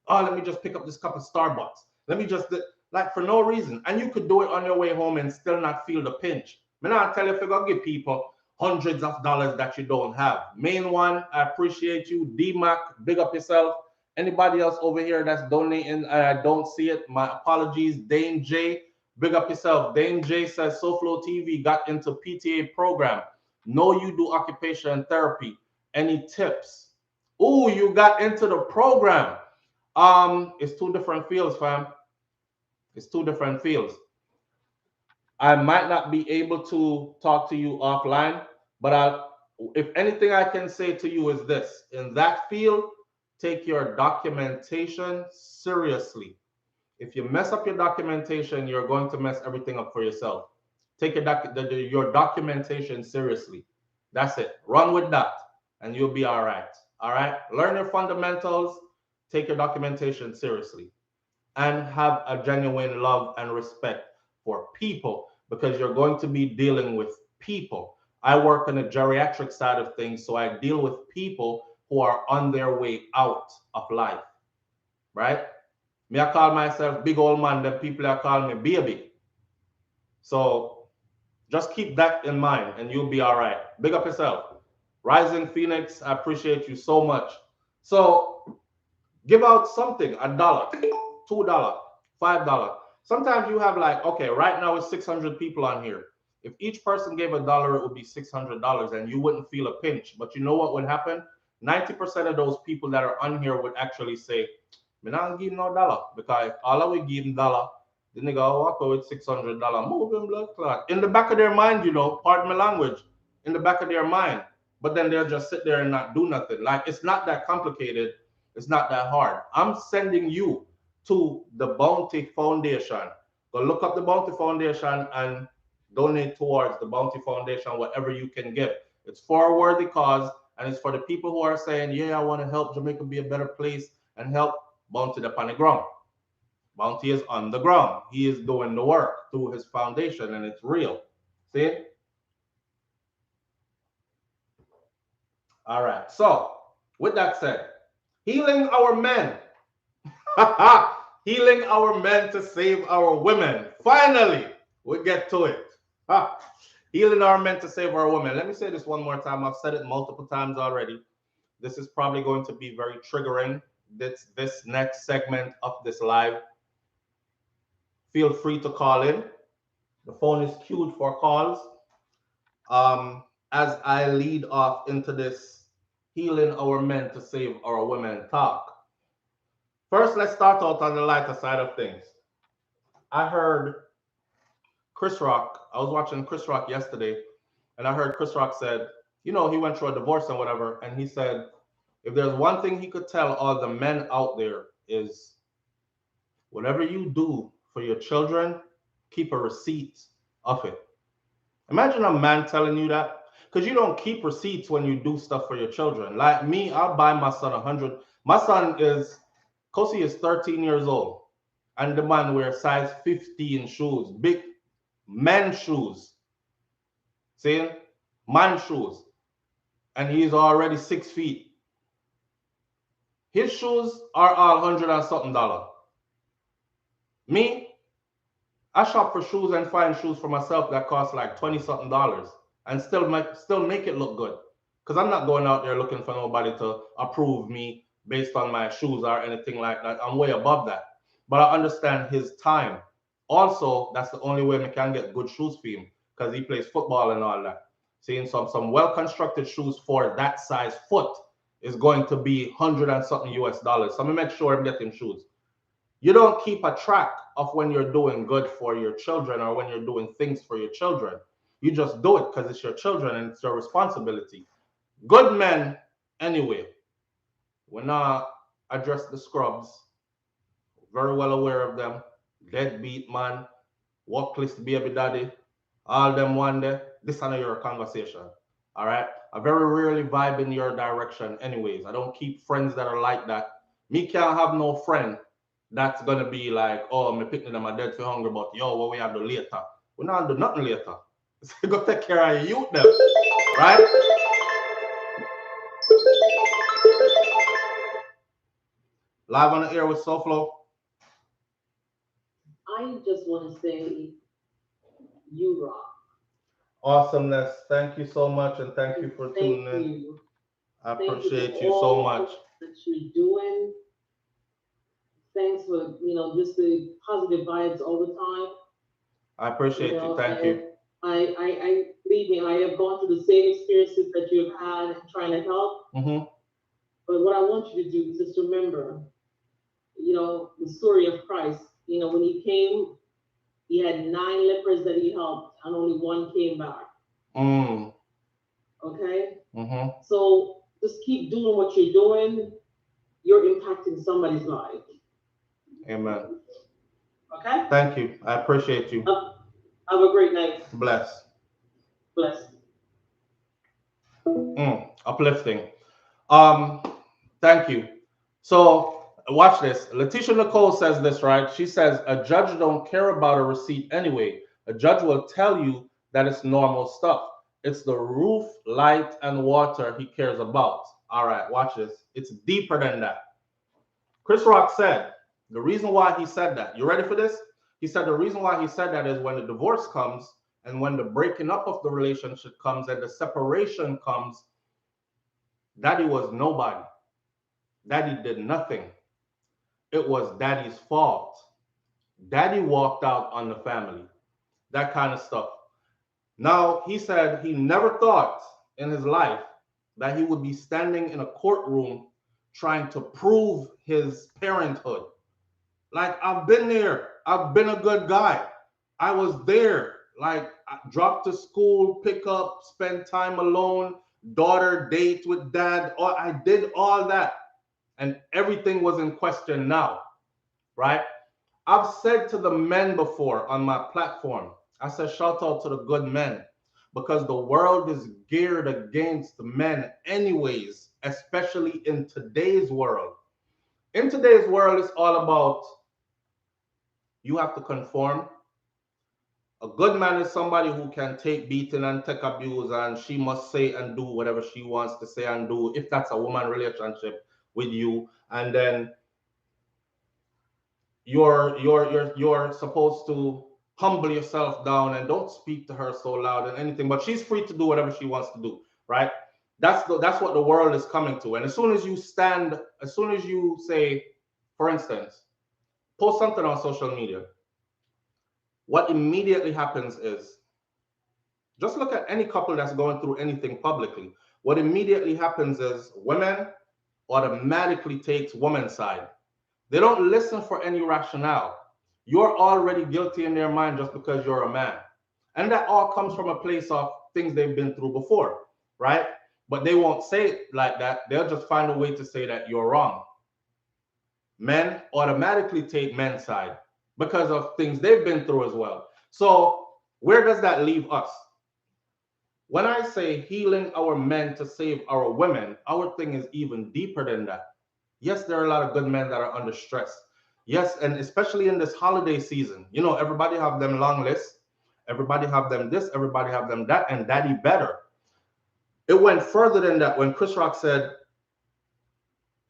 Speaker 1: Oh, let me just pick up this cup of Starbucks. Let me just, like, for no reason. And you could do it on your way home and still not feel the pinch. I mean, I'll tell you, if you're going to give people hundreds of dollars that you don't have. Main one, I appreciate you. D-Mac, big up yourself. Anybody else over here that's donating and I don't see it, my apologies. Dane J, big up yourself. Dane J says SouFLoTV got into PTA program. Know you do occupation therapy. Any tips? Oh, you got into the program. It's two different fields, fam. It's two different fields. I might not be able to talk to you offline, but if anything I can say to you is this: in that field, take your documentation seriously. If you mess up your documentation, you're going to mess everything up for yourself. Take your documentation seriously. That's it. Run with that, and you'll be all right. All right. Learn your fundamentals. Take your documentation seriously, and have a genuine love and respect for people, because you're going to be dealing with people. I work on the geriatric side of things, so I deal with people who are on their way out of life, right? Me, I call myself big old man, then people are calling me baby. So just keep that in mind and you'll be all right. Big up yourself. Rising Phoenix, I appreciate you so much. So give out something, $1, $2, $5. Sometimes you have like, okay, right now it's 600 people on here. If each person gave $1, it would be $600 and you wouldn't feel a pinch. But you know what would happen? 90% of those people that are on here would actually say, me not give no dollar, because if all I will give him dollar, the nigga walk away with $600. Move him blood clot. In the back of their mind, pardon my language, in the back of their mind. But then they'll just sit there and not do nothing. Like, it's not that complicated. It's not that hard. I'm sending you to the Bounty Foundation. Go look up the Bounty Foundation and donate towards the Bounty Foundation, whatever you can give. It's for a worthy cause, and it's for the people who are saying, yeah, I want to help Jamaica be a better place and help Bounty up on the ground. Bounty is on the ground. He is doing the work through his foundation, and it's real. See? All right. So, with that said, healing our men. Healing our men to save our women. Finally, we get to it. Healing our men to save our women. Let me say this one more time. I've said it multiple times already. This is probably going to be very triggering. This next segment of this live. Feel free to call in. The phone is queued for calls. As I lead off into this healing our men to save our women talk. First, let's start out on the lighter side of things. I heard Chris Rock. I was watching Chris Rock yesterday, and I heard Chris Rock said, he went through a divorce and whatever, and he said, if there's one thing he could tell all the men out there is, whatever you do for your children, keep a receipt of it. Imagine a man telling you that. Because you don't keep receipts when you do stuff for your children. Like me, I'll buy my son 100. My son is, Kosi is 13 years old. And the man wears size 15 shoes, big men shoes. See? Man shoes. And he's already 6 feet. His shoes are all 100 and something dollar. Me, I shop for shoes and find shoes for myself that cost like 20 something dollars and still make it look good. Because I'm not going out there looking for nobody to approve me based on my shoes or anything like that. I'm way above that. But I understand his time. Also, that's the only way we can get good shoes for him because he plays football and all that. Seeing some well constructed shoes for that size foot is going to be 100 and something US dollars. So I'm gonna make sure I'm getting shoes. You don't keep a track of when you're doing good for your children or when you're doing things for your children. You just do it because it's your children and it's your responsibility. Good men, anyway, when I address the scrubs, very well aware of them, deadbeat man, workless baby daddy, all them one day, this is not your conversation. All right. I very rarely vibe in your direction, anyways. I don't keep friends that are like that. Me can't have no friend that's gonna be like, oh, me picking them a dead for hungry, but yo, what we have to do later? We not do nothing later. So go take care of your youth them, right? Live on the air with SouFLo.
Speaker 2: I just want to say you rock.
Speaker 1: Awesomeness. Thank you so much, and thank you for tuning
Speaker 2: Thank
Speaker 1: in.
Speaker 2: you.
Speaker 1: I
Speaker 2: Thank you for
Speaker 1: appreciate you so
Speaker 2: all
Speaker 1: much.
Speaker 2: that you're doing. Thanks for, just the positive vibes all the time.
Speaker 1: I appreciate you. Thank
Speaker 2: And
Speaker 1: you.
Speaker 2: I believe me, I have gone through the same experiences that you've had in trying to help.
Speaker 1: Mm-hmm.
Speaker 2: But what I want you to do is just remember, the story of Christ. When he came, he had 9 lepers that he helped, and only one came back.
Speaker 1: Mm.
Speaker 2: Okay?
Speaker 1: Mm-hmm.
Speaker 2: So just keep doing what you're doing. You're impacting somebody's life.
Speaker 1: Amen.
Speaker 2: Okay?
Speaker 1: Thank you. I appreciate you.
Speaker 2: Have a great night.
Speaker 1: Bless.
Speaker 2: Bless.
Speaker 1: Uplifting. Um, Thank you. So watch this. Letitia Nicole says this, right? She says a judge don't care about a receipt anyway. A judge will tell you that it's normal stuff. It's the roof, light, and water he cares about. All right, watch this. It's deeper than that. Chris Rock said the reason why he said that. You ready for this? He said the reason why he said that is when the divorce comes and when the breaking up of the relationship comes and the separation comes, daddy was nobody. Daddy did nothing. It was daddy's fault. Daddy walked out on the family. That kind of stuff. Now, he said he never thought in his life that he would be standing in a courtroom trying to prove his parenthood. Like, I've been there. I've been a good guy. I was there. Like, I dropped to school, pick up, spend time alone, daughter, date with dad. I did all that. And everything was in question now, right? I've said to the men before on my platform, I said, shout out to the good men because the world is geared against men, anyways, especially in today's world. In today's world, it's all about you have to conform. A good man is somebody who can take beating and take abuse, and she must say and do whatever she wants to say and do if that's a woman relationship with you. And then you're supposed to humble yourself down and don't speak to her so loud and anything, but she's free to do whatever she wants to do, right? That's what the world is coming to. And as soon as you stand, as soon as you say, for instance, post something on social media, what immediately happens is just look at any couple that's going through anything publicly. What immediately happens is women automatically takes woman's side. They don't listen for any rationale. You're already guilty in their mind just because you're a man. And that all comes from a place of things they've been through before, right? But they won't say it like that. They'll just find a way to say that you're wrong. Men automatically take men's side because of things they've been through as well. So, where does that leave us? When I say healing our men to save our women, our thing is even deeper than that. Yes, there are a lot of good men that are under stress. Yes, and especially in this holiday season, you know, everybody have them long lists. Everybody have them this, everybody have them that, and daddy better. It went further than that when Chris Rock said,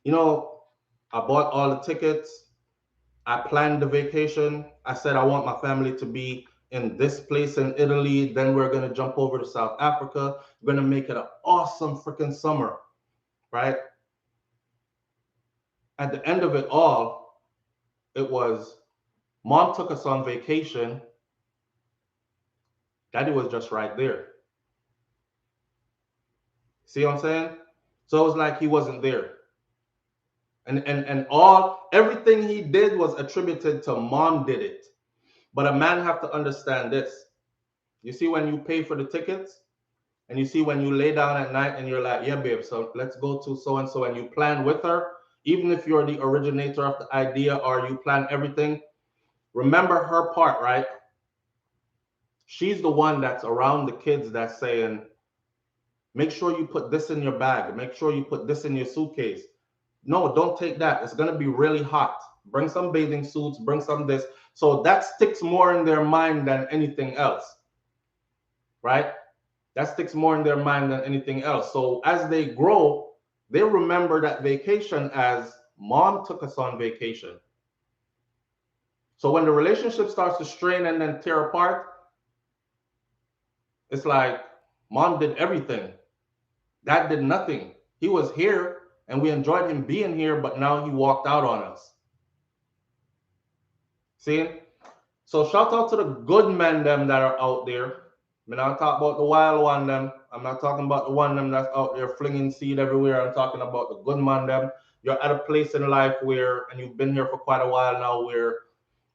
Speaker 1: you know, I bought all the tickets, I planned the vacation. I said I want my family to be in this place in Italy. Then we're gonna jump over to South Africa. We're gonna make it an awesome freaking summer, right? At the end of it all, it was mom took us on vacation. Daddy was just right there. See what I'm saying? So it was like he wasn't there. And all everything he did was attributed to mom did it. But a man have to understand this. You see, when you pay for the tickets, and you see when you lay down at night and you're like, yeah, babe, so let's go to so and so, and you plan with her, even if you're the originator of the idea or you plan everything, remember her part, right? She's the one that's around the kids that's saying, make sure you put this in your bag, make sure you put this in your suitcase. No, don't take that. It's going to be really hot. Bring some bathing suits, bring some this. So that sticks more in their mind than anything else, right? That sticks more in their mind than anything else. So as they grow, they remember that vacation as mom took us on vacation. So when the relationship starts to strain and then tear apart, it's like mom did everything. Dad did nothing. He was here and we enjoyed him being here, but now he walked out on us. See? So shout out to the good men them that are out there. I'm not talking about the wild one them. I'm not talking about the one them that's out there flinging seed everywhere. I'm talking about the good man them. You're at a place in life where, and you've been here for quite a while now, where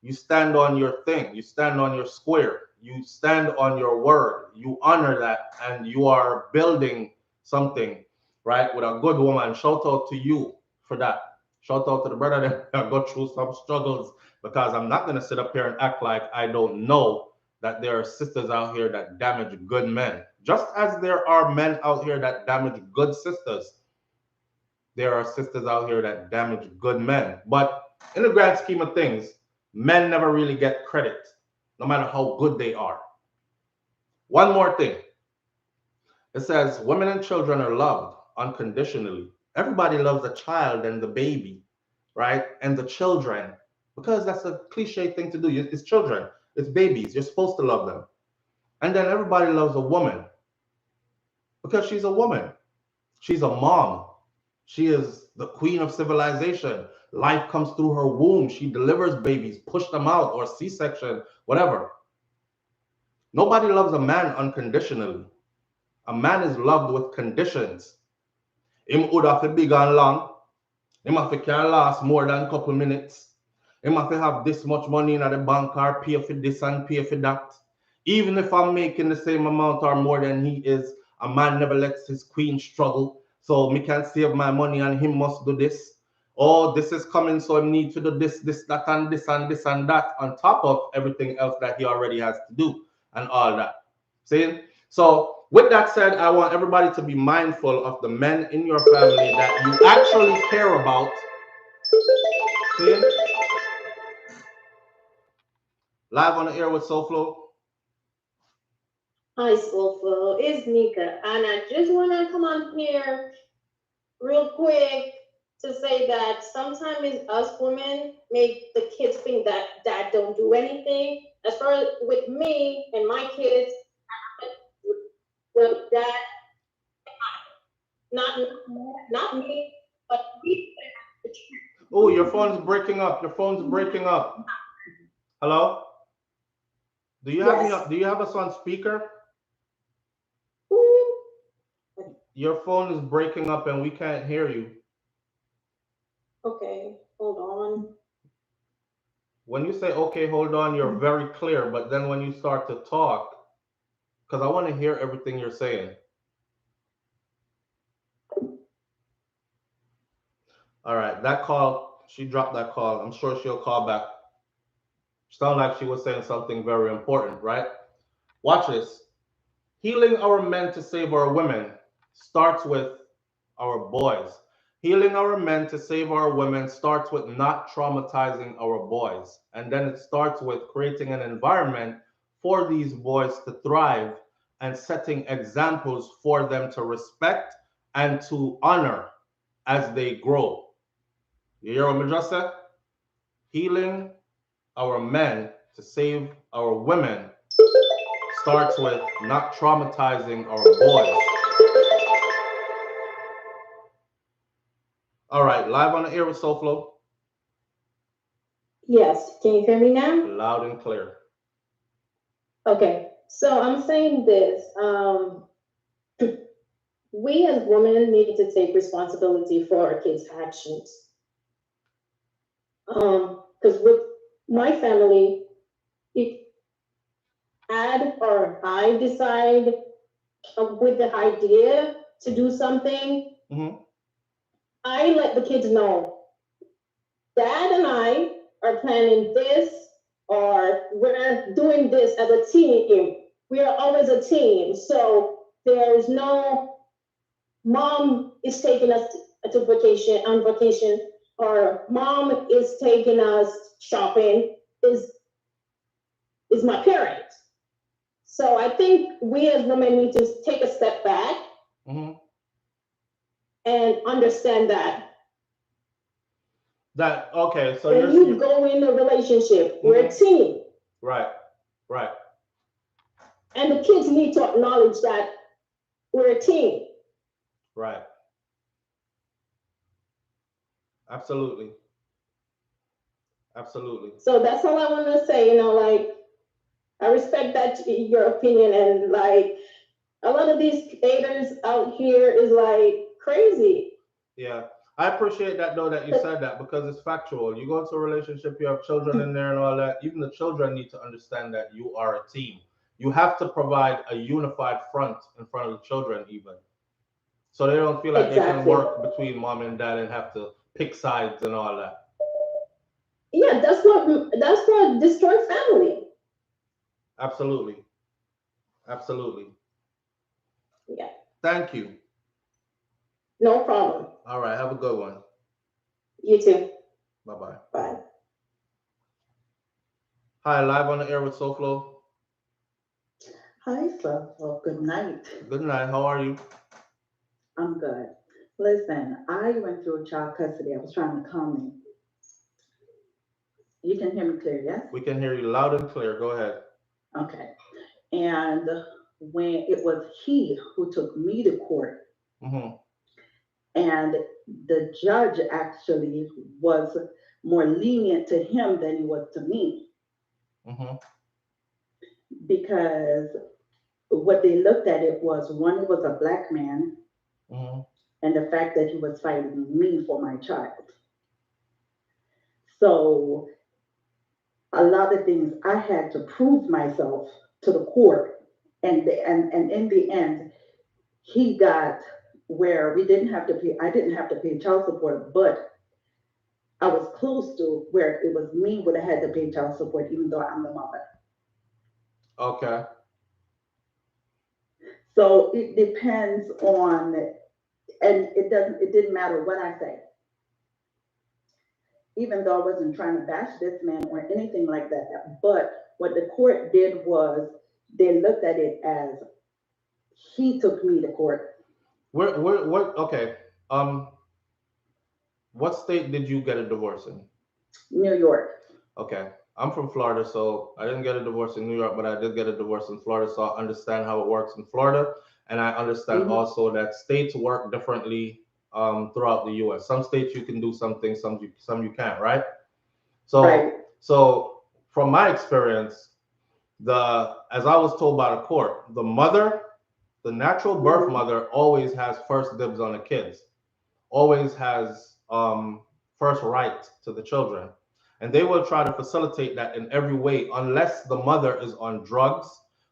Speaker 1: you stand on your thing, you stand on your square, you stand on your word, you honor that, and you are building something, right? With a good woman. Shout out to you for that. Shout out to the brother that got through some struggles, because I'm not going to sit up here and act like I don't know that there are sisters out here that damage good men. Just as there are men out here that damage good sisters, there are sisters out here that damage good men. But in the grand scheme of things, men never really get credit, no matter how good they are. One more thing. It says women and children are loved unconditionally. Everybody loves a child and the baby, right? And the children, because that's a cliche thing to do. It's children, it's babies. You're supposed to love them. And then everybody loves a woman because she's a woman. She's a mom. She is the queen of civilization. Life comes through her womb. She delivers babies, push them out, or C-section, whatever. Nobody loves a man unconditionally. A man is loved with conditions. Him would have to big and long. Him have to can last more than a couple minutes. Him have to have this much money in the bank or pay for this and pay for that. Even if I'm making the same amount or more than he is, a man never lets his queen struggle. So me can save my money and him must do this. Oh, this is coming, so I need to do this, this, that, and this, and this, and that, on top of everything else that he already has to do, and all that. See? So, with that said, I want everybody to be mindful of the men in your family that you actually care about. See? Live on the air with SouFlo.
Speaker 2: Hi, SouFlo. It's Nika, and I just want to come on here real quick to say that sometimes us women make the kids think that dad don't do anything. As far as with me and my kids, well, dad, not not me, but we.
Speaker 1: Oh, your phone's breaking up. Your phone's breaking up. Hello? Do you have me? Do you have us on speaker? Your phone is breaking up and we can't hear you.
Speaker 2: Okay, hold on.
Speaker 1: When you say okay, hold on, you're very clear. But then when you start to talk, because I want to hear everything you're saying. All right, that call, she dropped that call. I'm sure she'll call back. Sound like she was saying something very important, right? Watch this. Healing our men to save our women starts with our boys. Healing our men to save our women starts with not traumatizing our boys. And then it starts with creating an environment for these boys to thrive and setting examples for them to respect and to honor as they grow. You hear what I just said? Healing our men to save our women starts with not traumatizing our boys. All right, live on the air with SouFlo.
Speaker 2: Yes, can you hear me now?
Speaker 1: Loud and clear.
Speaker 2: Okay, so I'm saying this. We as women need to take responsibility for our kids' actions. Because with my family, if I decide with the idea to do something, I let the kids know, Dad and I are planning this, or we're doing this as a team. We are always a team. So there's no mom is taking us to vacation, or mom is taking us shopping, is my parent. So I think we as women need to take a step back and understand that.
Speaker 1: Okay, so
Speaker 2: when you go in a relationship, we're a team.
Speaker 1: Right, right.
Speaker 2: And the kids need to acknowledge that we're a team.
Speaker 1: Right. Absolutely. Absolutely.
Speaker 2: So that's all I want to say. Like, I respect that your opinion, and like a lot of these haters out here is like crazy.
Speaker 1: Yeah. I appreciate that though that you said that, because it's factual. You go into a relationship, you have children in there and all that. Even the children need to understand that you are a team. You have to provide a unified front in front of the children, even. So they don't feel like they can work between mom and dad and have to pick sides and all that.
Speaker 2: Yeah, that's what destroys family.
Speaker 1: Absolutely. Absolutely.
Speaker 2: Yeah.
Speaker 1: Thank you.
Speaker 2: No problem.
Speaker 1: All right. Have a good one.
Speaker 2: You too.
Speaker 1: Bye-bye.
Speaker 2: Bye.
Speaker 1: Hi, live on the air with SouFlo.
Speaker 3: Hi, SouFlo. Good night.
Speaker 1: Good night. How are you?
Speaker 3: I'm good. Listen, I went through child custody. I was trying to comment. You can hear me clear, yes?
Speaker 1: We can hear you loud and clear. Go ahead.
Speaker 3: Okay. And when it was he who took me to court, and the judge actually was more lenient to him than he was to me. Because what they looked at it was, one, it was a black man, and the fact that he was fighting me for my child. So a lot of things I had to prove myself to the court, and in the end, he got where we didn't have to pay. I didn't have to pay child support, but I was close to where it was me would have had to pay child support, even though I'm the mother.
Speaker 1: Okay.
Speaker 3: So it depends on, and it didn't matter what I say. Even though I wasn't trying to bash this man or anything like that. But what the court did was they looked at it as he took me to court.
Speaker 1: Okay. What state did you get a divorce in?
Speaker 3: New York.
Speaker 1: Okay. I'm from Florida, so I didn't get a divorce in New York, but I did get a divorce in Florida, so I understand how it works in Florida. And I understand also that states work differently throughout the U.S. Some states you can do something, some you can't, right? So, so from my experience, as I was told by the court, the mother, the natural birth mother, always has first dibs on the kids, always has first right to the children. And they will try to facilitate that in every way, unless the mother is on drugs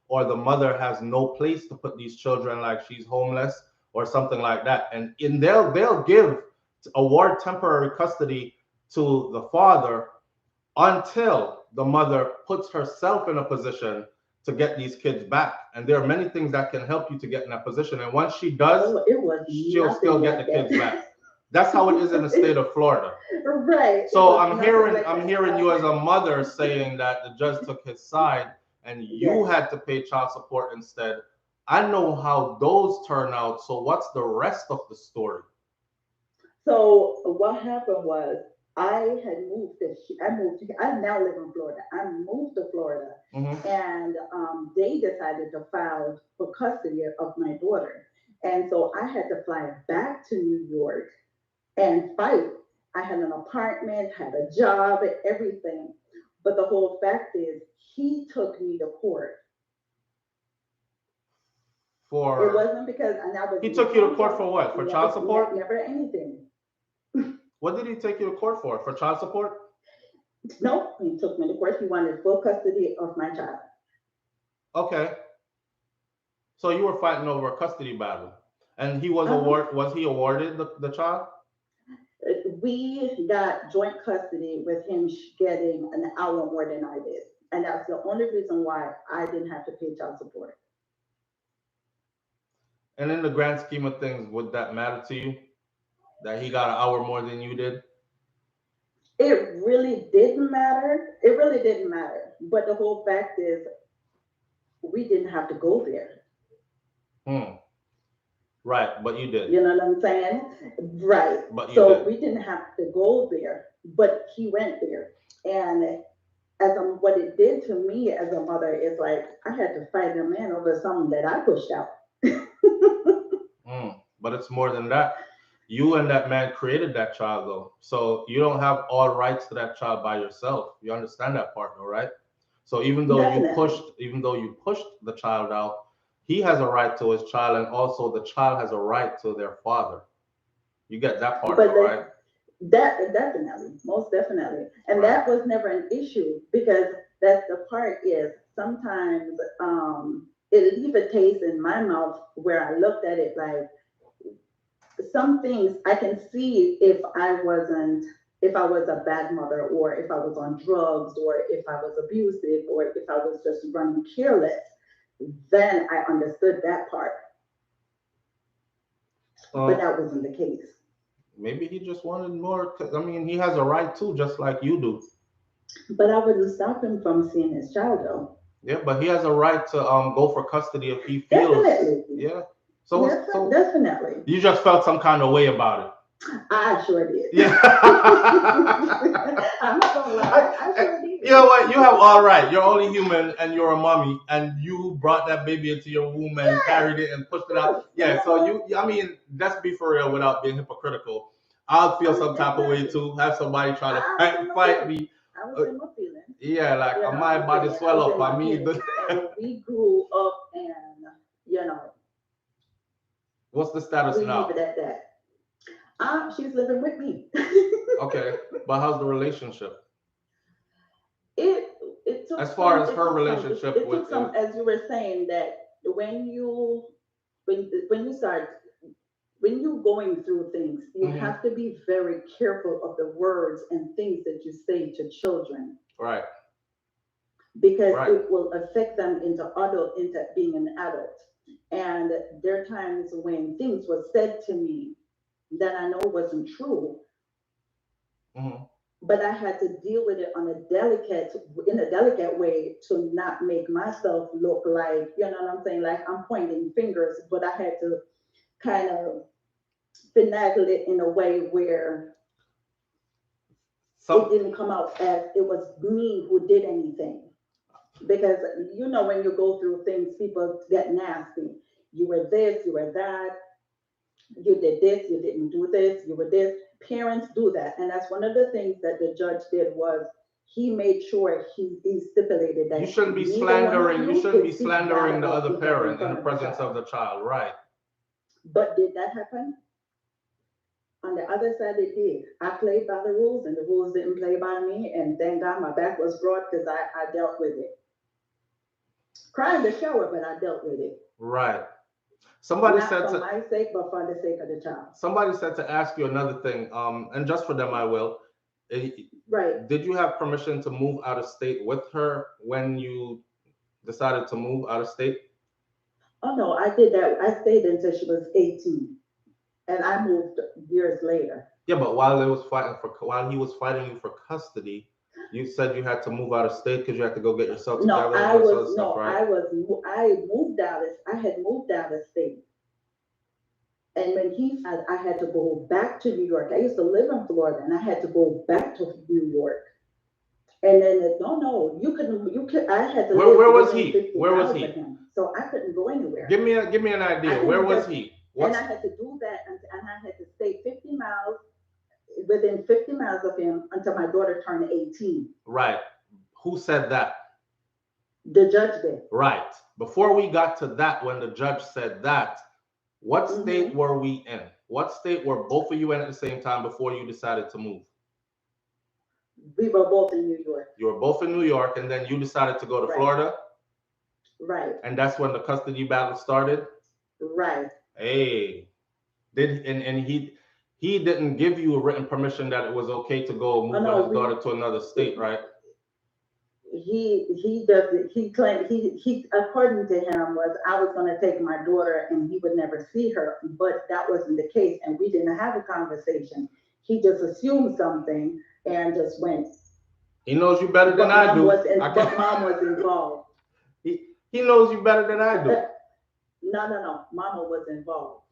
Speaker 1: or the mother has no place to put these children, like she's homeless or something like that. And they'll award temporary custody to the father until the mother puts herself in a position to get these kids back. And there are many things that can help you to get in that position. And once she does, she'll still get the kids back. That's how it is in the state of Florida.
Speaker 3: Right.
Speaker 1: So I'm hearing you as a mother saying that the judge took his side and you had to pay child support instead. I know how those turn out. So what's the rest of the story?
Speaker 3: So what happened was I now live in Florida. I moved to Florida, and they decided to file for custody of my daughter. And so I had to fly back to New York and fight. I had an apartment, had a job, and everything. But the whole fact is, he took me to court. It wasn't because
Speaker 1: he took you to court for what? For child support?
Speaker 3: Never anything.
Speaker 1: What did he take you to court for? For child support?
Speaker 3: No, he took me to court. He wanted full custody of my child.
Speaker 1: Okay. So you were fighting over a custody battle, and he was awarded the child?
Speaker 3: We got joint custody with him getting an hour more than I did, and that's the only reason why I didn't have to pay child support.
Speaker 1: And in the grand scheme of things, would that matter to you? That he got an hour more than you did?
Speaker 3: It really didn't matter. It really didn't matter. But the whole fact is, we didn't have to go there.
Speaker 1: Right, but you did.
Speaker 3: You know what I'm saying? Right.
Speaker 1: But
Speaker 3: we didn't have to go there, but he went there. And what it did to me as a mother is like, I had to fight a man over something that I pushed out.
Speaker 1: But it's more than that. You and that man created that child, though. So you don't have all rights to that child by yourself. You understand that part, though, right? So even though you pushed the child out, he has a right to his child, and also the child has a right to their father. You get that part, right?
Speaker 3: That definitely, most definitely. And that was never an issue, because that's the part is sometimes it leaves a taste in my mouth where I looked at it like, some things I can see if I was a bad mother, or if I was on drugs, or if I was abusive, or if I was just running careless, then I understood that part. But that wasn't the case.
Speaker 1: Maybe he just wanted more. I mean, he has a right too, just like you do.
Speaker 3: But I wouldn't stop him from seeing his child, though.
Speaker 1: Yeah, but he has a right to go for custody if he feels.
Speaker 3: Definitely.
Speaker 1: Yeah.
Speaker 3: So definitely.
Speaker 1: You just felt some kind of way about it.
Speaker 3: I sure did.
Speaker 1: Yeah.
Speaker 3: I'm not gonna lie. I sure did.
Speaker 1: You know what? You have all right. You're only human, and you're a mommy, and you brought that baby into your womb and carried it and pushed it out. Yeah. So I mean, let's be for real without being hypocritical. I'll feel some type of way too. Have somebody try to fight me.
Speaker 3: I was in my feelings.
Speaker 1: Yeah, like my body swell up. I mean,
Speaker 3: we grew up, and
Speaker 1: What's the status now?
Speaker 3: Leave it at that. She's living with me.
Speaker 1: Okay, but how's the relationship?
Speaker 3: It took
Speaker 1: as far as her relationship with
Speaker 3: some, as you were saying, that when you're going through things, you have to be very careful of the words and things that you say to children.
Speaker 1: Right.
Speaker 3: Because it will affect them into being an adult. And there are times when things were said to me that I know wasn't true. But I had to deal with it in a delicate way to not make myself look like, you know what I'm saying, like I'm pointing fingers, but I had to kind of finagle it in a way where it didn't come out as it was me who did anything. Because when you go through things, people get nasty. You were this, you were that, you did this, you didn't do this, you were this. Parents do that. And that's one of the things that the judge did was he made sure he stipulated that
Speaker 1: you shouldn't be slandering the other parent in the presence of the child, right?
Speaker 3: But did that happen? On the other side, it did. I played by the rules, and the rules didn't play by me. And thank God my back was broad, because I dealt with it. Cried in the shower, but I dealt with it.
Speaker 1: Right. Somebody said
Speaker 3: not for my sake, but for the sake of the child.
Speaker 1: Somebody said to ask you another thing, and just for them, I will.
Speaker 3: Right.
Speaker 1: Did you have permission to move out of state with her when decided to move out of state?
Speaker 3: Oh no, I did that. I stayed until she was 18, and I moved years later.
Speaker 1: Yeah, but while he was fighting you for custody, you said you had to move out of state because you had to go get yourself
Speaker 3: No,
Speaker 1: together and
Speaker 3: I
Speaker 1: all this other
Speaker 3: was
Speaker 1: stuff,
Speaker 3: no,
Speaker 1: right?
Speaker 3: I moved out of. I had moved out of state, and when I had to go back to New York. I used to live in Florida, and I had to go back to New York. And then no, you couldn't. You could. I had to live
Speaker 1: Where was
Speaker 3: within
Speaker 1: he?
Speaker 3: 50
Speaker 1: Where was
Speaker 3: miles of
Speaker 1: he?
Speaker 3: him, so I couldn't go anywhere.
Speaker 1: Give me an idea. Where was he?
Speaker 3: And I had to do that, and I had to stay 50 miles within 50 miles of him until my daughter turned 18.
Speaker 1: Right. Who said that?
Speaker 3: The judge did.
Speaker 1: Right. Before we got to that, when the judge said that, what
Speaker 3: Mm-hmm.
Speaker 1: state were we in? What state were both of you in at the same time before you decided to move?
Speaker 3: We were both in New York.
Speaker 1: You were both in New York, and then you decided to go to
Speaker 3: Right.
Speaker 1: Florida?
Speaker 3: Right.
Speaker 1: And that's when the custody battle started?
Speaker 3: Right.
Speaker 1: Hey. He didn't give you a written permission that it was okay to go move with his daughter to another state, right?
Speaker 3: He does it. He claimed he according to him was I was going to take my daughter and he would never see her, but that wasn't the case, and we didn't have a conversation. He just assumed something and just went.
Speaker 1: He knows you better than I do.
Speaker 3: But mom was involved.
Speaker 1: He knows you better than I do.
Speaker 3: No. Mama was involved.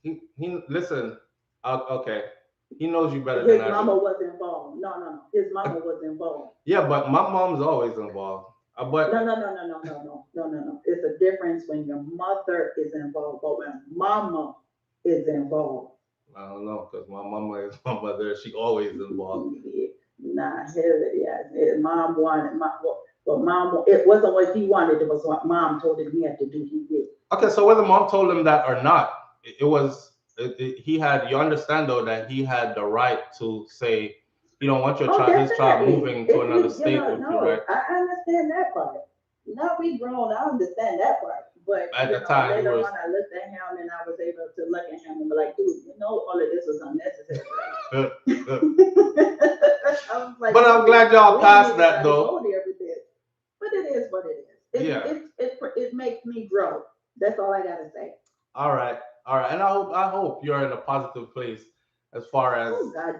Speaker 1: He listen. Okay. He knows you better than I do.
Speaker 3: His mama was involved. No. His mama was involved.
Speaker 1: Yeah, but my mom's always involved. But
Speaker 3: No. It's a difference when your mother is involved, but when mama is involved.
Speaker 1: I don't know, because my mama is my mother. She always involved.
Speaker 3: Nah, his mom wanted mom. It wasn't what he wanted. It was what mom told him he had to do. He did.
Speaker 1: Okay, so whether mom told him that or not, he had. You understand though that he had the right to say you don't want his child moving to another state with you, right?
Speaker 3: I understand that part. Now we grown. I understand that part. But
Speaker 1: at the time,
Speaker 3: later on, I looked at him and I was able to look at him and be like, dude, all of this was unnecessary. I was like,
Speaker 1: but I'm glad y'all passed that though.
Speaker 3: But it is what it is. It makes me grow. That's all I gotta say.
Speaker 1: All right, and I hope you're in a positive place as far as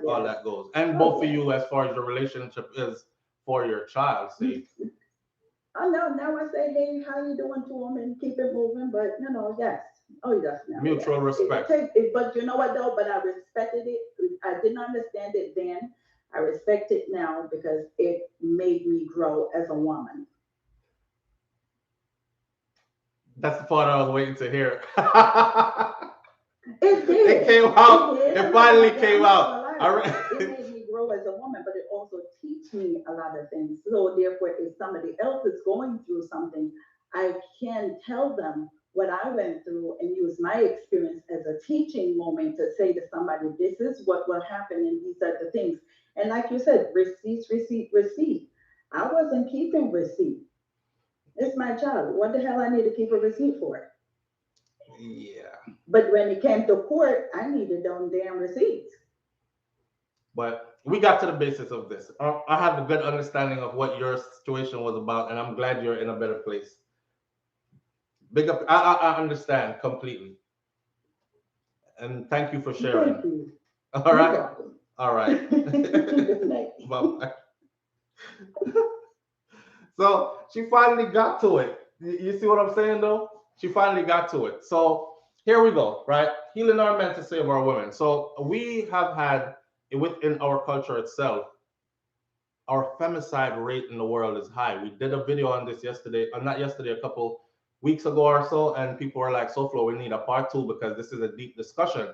Speaker 1: all that goes, and both of you as far as your relationship is for your child's sake.
Speaker 3: I know. Now I say, hey, how you doing to him and keep it moving. But yes. Oh, yes.
Speaker 1: Mutual respect.
Speaker 3: But you know what though? But I respected it. I didn't understand it then. I respect it now because it made me grow as a woman.
Speaker 1: That's the part I was waiting to hear.
Speaker 3: It did.
Speaker 1: It came out. It finally came out.
Speaker 3: It made me grow as a woman, but it also teach me a lot of things. So therefore, if somebody else is going through something, I can tell them what I went through and use my experience as a teaching moment to say to somebody, this is what will happen and these are the things. And like you said, receipts, receipt. I wasn't keeping receipt. It's my child. What the hell I need to keep a receipt for?
Speaker 1: Yeah.
Speaker 3: But when it came to court, I needed them damn receipts. But
Speaker 1: we got to the basis of this. I have a good understanding of what your situation was about, and I'm glad you're in a better place. Big up. I understand completely. And thank you for sharing.
Speaker 3: Thank you.
Speaker 1: All right. All right.
Speaker 3: Good night.
Speaker 1: Bye-bye. So she finally got to it. You see what I'm saying, though? She finally got to it. So here we go, right? Healing our men to save our women. So we have had, within our culture itself, our femicide rate in the world is high. We did a video on this yesterday, not yesterday, a couple weeks ago or so, and people were like, SouFlo, we need a part 2 because this is a deep discussion.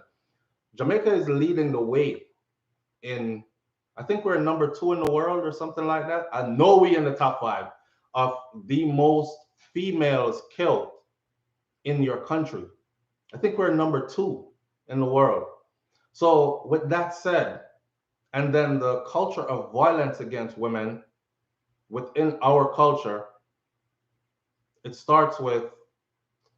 Speaker 1: Jamaica is leading the way in, I think we're number 2 in the world or something like that. I know we in the top 5 of the most females killed in your country. I think we're number 2 in the world. So with that said, and then the culture of violence against women within our culture, it starts with,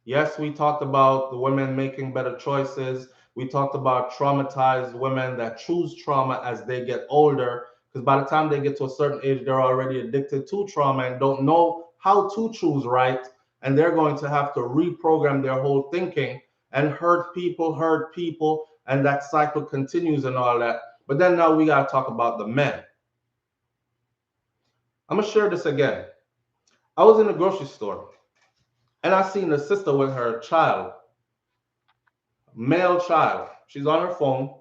Speaker 1: yes, we talked about the women making better choices. We talked about traumatized women that choose trauma as they get older, because by the time they get to a certain age, they're already addicted to trauma and don't know how to choose right, and they're going to have to reprogram their whole thinking and hurt people, and that cycle continues and all that. But then now we got to talk about the men. I'm going to share this again. I was in the grocery store and I seen a sister with her child, male child. She's on her phone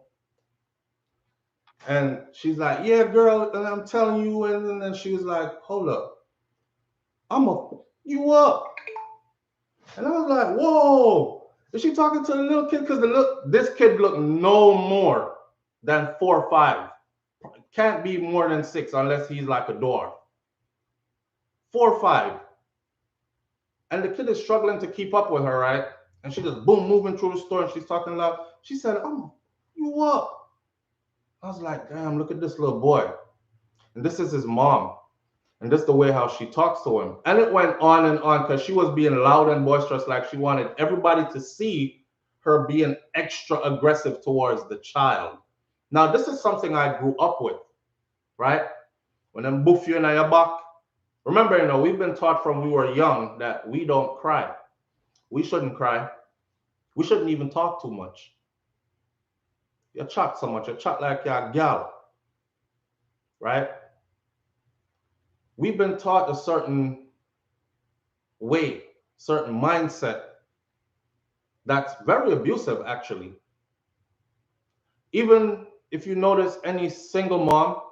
Speaker 1: and she's like, yeah, girl, and I'm telling you. And then she was like, hold up, I'm going to you up. And I was like, whoa, is she talking to the little kid? Because this kid looked no more than 4 or 5. Can't be more than 6 unless he's like a dwarf. 4 or 5. And the kid is struggling to keep up with her, right? And she just boom, moving through the store and she's talking loud. She said, oh, you up? I was like, damn, look at this little boy. And this is his mom. And this is the way how she talks to him. And it went on and on because she was being loud and boisterous, like she wanted everybody to see her being extra aggressive towards the child. Now, this is something I grew up with, right? When them boof you in your back. Remember, you know, we've been taught from we were young that we don't cry. We shouldn't cry. We shouldn't even talk too much. You chat so much. You chat like you're a gal, right? We've been taught a certain way, certain mindset that's very abusive, actually. Even if you notice any single mom,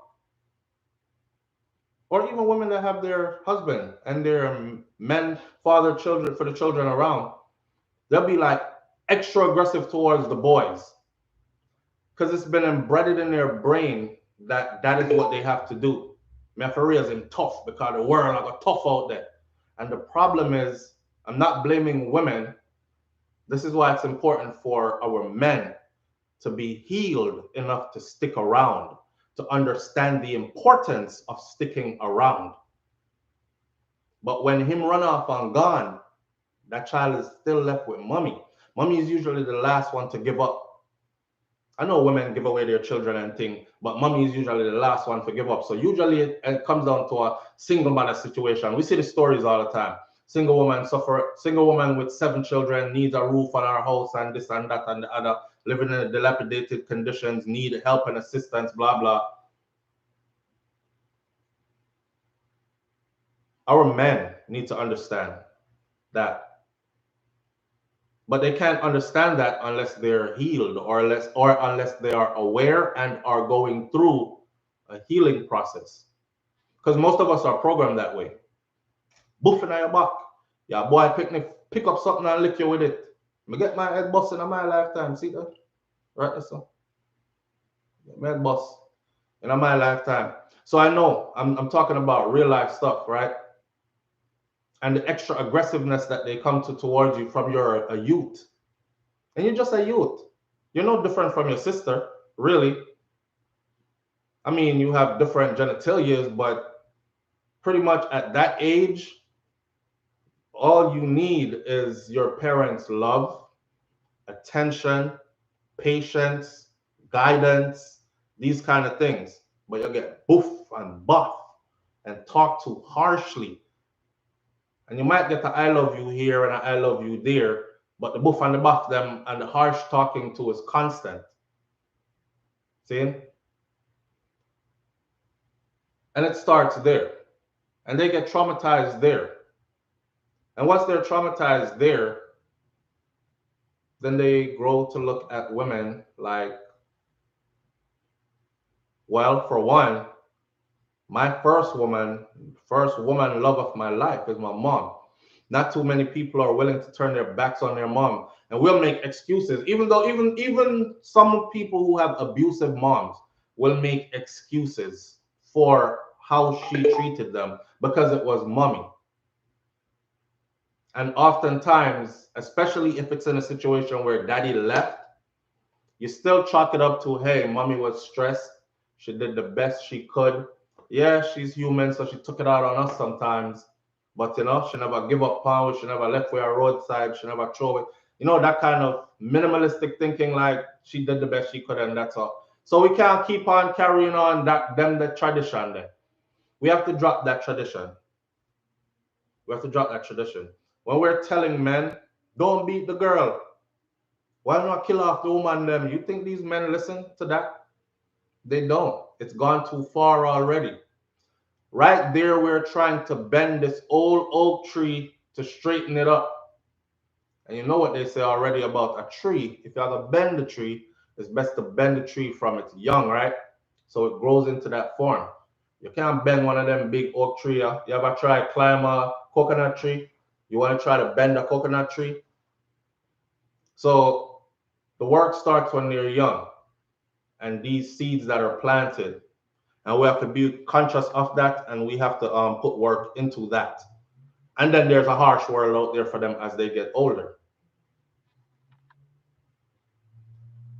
Speaker 1: or even women that have their husband and their men father children for the children around, they'll be like extra aggressive towards the boys because it's been embedded in their brain that that is what they have to do. Referees in tough because the world like a tough out there. And the problem is, I'm not blaming women. This is why it's important for our men to be healed enough to stick around, to understand the importance of sticking around. But when him run off and gone, that child is still left with mommy. Mommy is usually the last one to give up. I know women give away their children and things, but mommy is usually the last one to give up. So usually it comes down to a single mother situation. We see the stories all the time. Single woman with 7 children needs a roof on her house and this and that and the other, living in dilapidated conditions, need help and assistance, blah, blah. Our men need to understand that. But they can't understand that unless they're healed or unless they are aware and are going through a healing process. Because most of us are programmed that way. Buffing on your back. Yeah, boy, pick up something and lick you with it. I get my head busting in my lifetime. See that? Right there, so. Get my head bust in my lifetime. So I know I'm talking about real life stuff, right? And the extra aggressiveness that they come towards you from you're a youth. And you're just a youth. You're no different from your sister, really. I mean, you have different genitalias, but pretty much at that age, all you need is your parents' love, attention, patience, guidance, these kind of things. But you'll get boof and buff and talk too harshly. And you might get the I love you here and I love you there, but the boof and the buff them and the harsh talking to is constant. See? And it starts there. And they get traumatized there. And once they're traumatized there, then they grow to look at women like, well, for one, my first woman love of my life is my mom. Not too many people are willing to turn their backs on their mom, and will make excuses. Even though even some people who have abusive moms will make excuses for how she treated them because it was mommy. And oftentimes, especially if it's in a situation where daddy left, you still chalk it up to, hey, mommy was stressed. She did the best she could. Yeah, she's human, so she took it out on us sometimes. But, you know, she never give up power. She never left where our roadside. She never throw it. You know, that kind of minimalistic thinking, like she did the best she could and that's all. So we can't keep on carrying on the tradition there. We have to drop that tradition. We have to drop that tradition. When we're telling men, don't beat the girl, why not kill off the woman them? You think these men listen to that? They don't. It's gone too far already. Right there, we're trying to bend this old oak tree to straighten it up. And you know what they say already about a tree. If you have to bend the tree, it's best to bend the tree from its young, right? So it grows into that form. You can't bend one of them big oak tree. You ever try climb a coconut tree? You want to try to bend a coconut tree? So the work starts when they're young, and these seeds that are planted, and we have to be conscious of that, and we have to put work into that. And then there's a harsh world out there for them as they get older.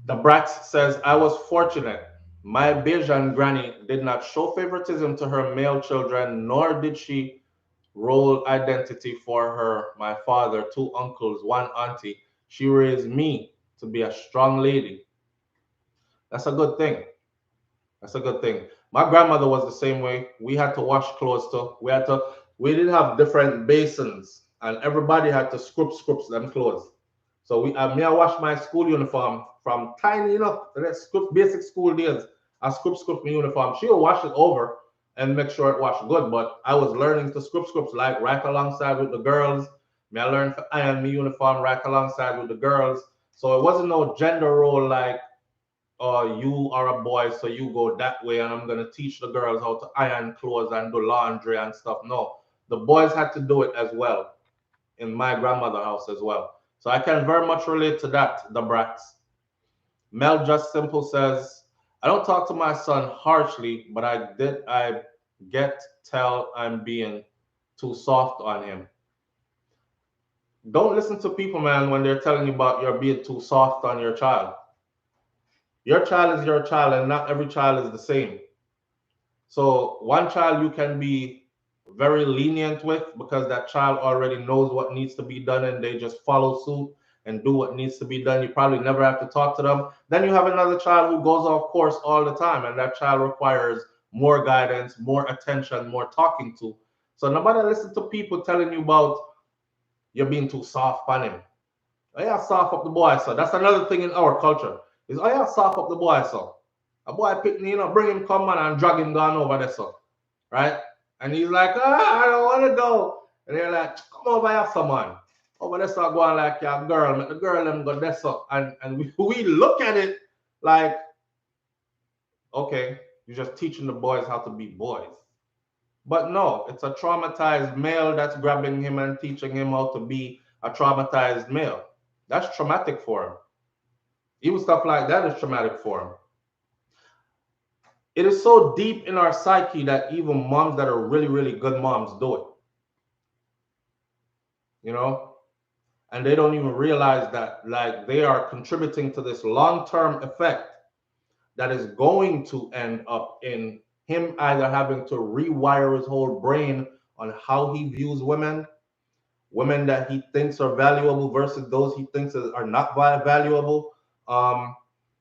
Speaker 1: The Brat says, I was fortunate. My Bajan granny did not show favoritism to her male children, nor did she role identity for her, my father, two uncles, one auntie. She raised me to be a strong lady. That's a good thing. That's a good thing. My grandmother was the same way. We had to wash clothes too. We did have different basins, and everybody had to script them clothes. So I wash my school uniform from tiny enough, basic school days. I script my uniform. She would wash it over and make sure it washed good. But I was learning to script like right alongside with the girls. I learned to iron my uniform right alongside with the girls. So it wasn't no gender role like, you are a boy, so you go that way, and I'm gonna teach the girls how to iron clothes and do laundry and stuff. No, the boys had to do it as well in my grandmother's house as well. So I can very much relate to that, the Brats. Mel Just Simple says, I don't talk to my son harshly, but I get tell I'm being too soft on him. Don't listen to people, man, when they're telling you about you're being too soft on your child. Your child is your child, and not every child is the same. So one child you can be very lenient with because that child already knows what needs to be done and they just follow suit and do what needs to be done. You probably never have to talk to them. Then you have another child who goes off course all the time, and that child requires more guidance, more attention, more talking to. So nobody listen to people telling you about you're being too soft on him. Oh yeah, soft up the boy. So that's another thing in our culture. Is oh yeah, soft up the boy. So a boy pick me, bring him come on and drag him down over there, so right? And he's like, I don't want to go. And they're like, come over here, someone. Over there, so go on like your girl, make the girl them go there, so and we look at it like, okay, you're just teaching the boys how to be boys. But no, it's a traumatized male that's grabbing him and teaching him how to be a traumatized male. That's traumatic for him. Even stuff like that is traumatic for him. It is so deep in our psyche that even moms that are really, really good moms do it. And they don't even realize that, like, they are contributing to this long-term effect that is going to end up in him either having to rewire his whole brain on how he views women that he thinks are valuable versus those he thinks are not valuable,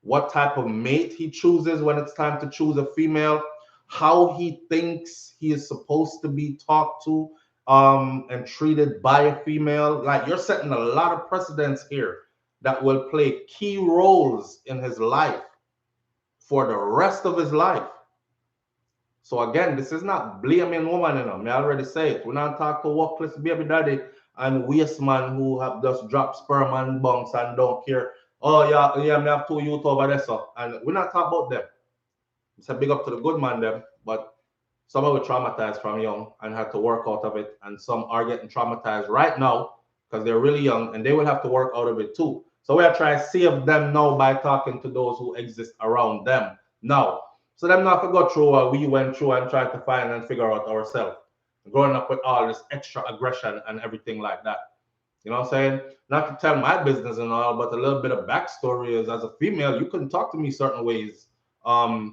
Speaker 1: what type of mate he chooses when it's time to choose a female, how he thinks he is supposed to be talked to and treated by a female. Like, you're setting a lot of precedents here that will play key roles in his life for the rest of his life. So again, this is not blaming woman, I already say it. We're not talking to workless baby daddy and waste man who have just dropped sperm and bunks and don't care. Oh yeah, me have two youth over there, so. And we're not talking about them. It's a big up to the good man them, but some of it traumatized from young and had to work out of it, and some are getting traumatized right now because they're really young and they will have to work out of it too. So we are trying to save them now by talking to those who exist around them now. So them not to go through what we went through and try to find and figure out ourselves. Growing up with all this extra aggression and everything like that. You know what I'm saying? Not to tell my business and all, but a little bit of backstory is, as a female, you couldn't talk to me certain ways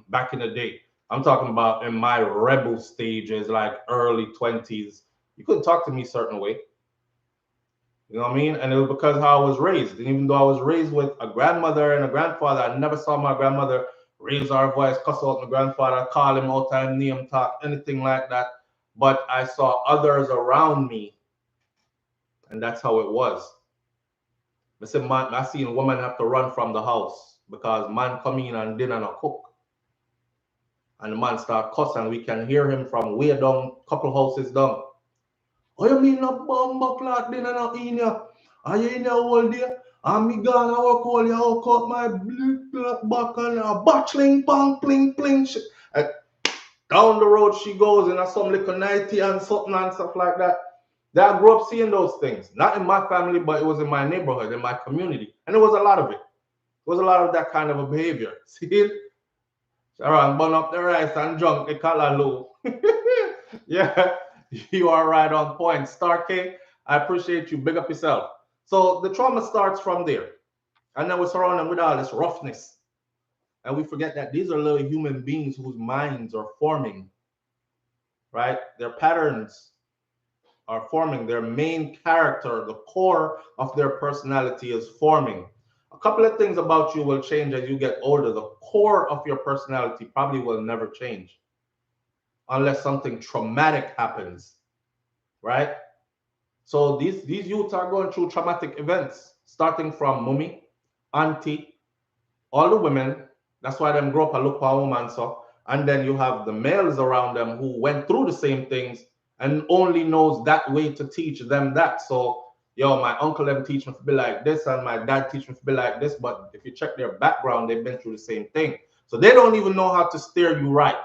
Speaker 1: back in the day. I'm talking about in my rebel stages, like early 20s. You couldn't talk to me certain way. You know what I mean? And it was because how I was raised. And even though I was raised with a grandmother and a grandfather, I never saw my grandmother raise our voice, cuss out my grandfather, call him all time, name talk, anything like that. But I saw others around me And that's how it was. I said, man, I seen women have to run from the house because man come in and dinner not cook. And the man start cussing. We can hear him from way down, couple houses down. Oh, you mean no bomb clock dinner not in ya? Are you in your whole day? And me gone I work all you out cut my back and a batchling, pang, pling, pling. And down the road she goes in a some little nighty and something and stuff like that. I grew up seeing those things. Not in my family, but it was in my neighborhood, in my community. And there was a lot of it. There was a lot of that kind of a behavior. See it? Sharon, burn up the rice and drunk the callaloo. Yeah, you are right on point. Star K, I appreciate you. Big up yourself. So the trauma starts from there. And then we're surrounded with all this roughness. And we forget that these are little human beings whose minds are forming, right? Their patterns are forming. Their main character, the core of their personality is forming. A couple of things about you will change as you get older. The core of your personality probably will never change unless something traumatic happens, right? So these youths are going through traumatic events, starting from mummy, auntie, all the women. That's why them grow up a look for a woman, so. And then you have the males around them who went through the same things and only knows that way to teach them that. So, yo, my uncle them teach me to be like this, and my dad teach me to be like this. But if you check their background, they've been through the same thing. So they don't even know how to steer you right.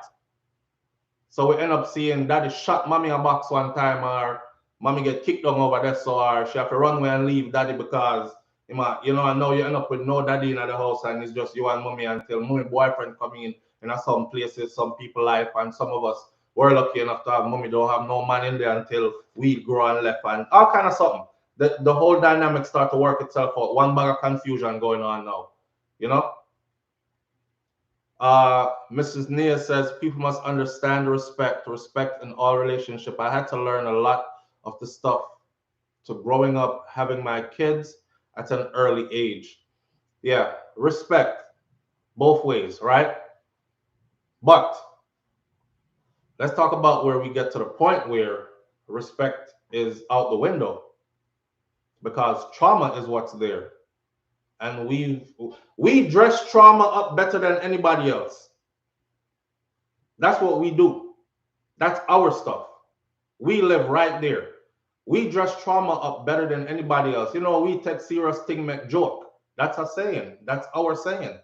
Speaker 1: So we end up seeing daddy shot mommy a box one time, or mommy get kicked down over there, so or she have to run away and leave daddy because you know, I know you end up with no daddy in the house and it's just you and mommy until mommy boyfriend come in some places, some people life, and some of us were lucky enough to have mommy don't have no man in there until we grow and left and all kind of something. The whole dynamic start to work itself out. One bag of confusion going on now, you know. Mrs. Nia says people must understand respect in all relationship. I had to learn a lot of the stuff to growing up, having my kids at an early age. Yeah, respect both ways, right? But let's talk about where we get to the point where respect is out the window, because trauma is what's there. And we dress trauma up better than anybody else. That's what we do. That's our stuff. We live right there. We dress trauma up better than anybody else. You know, we take serious thing, make joke. That's a saying. That's our saying.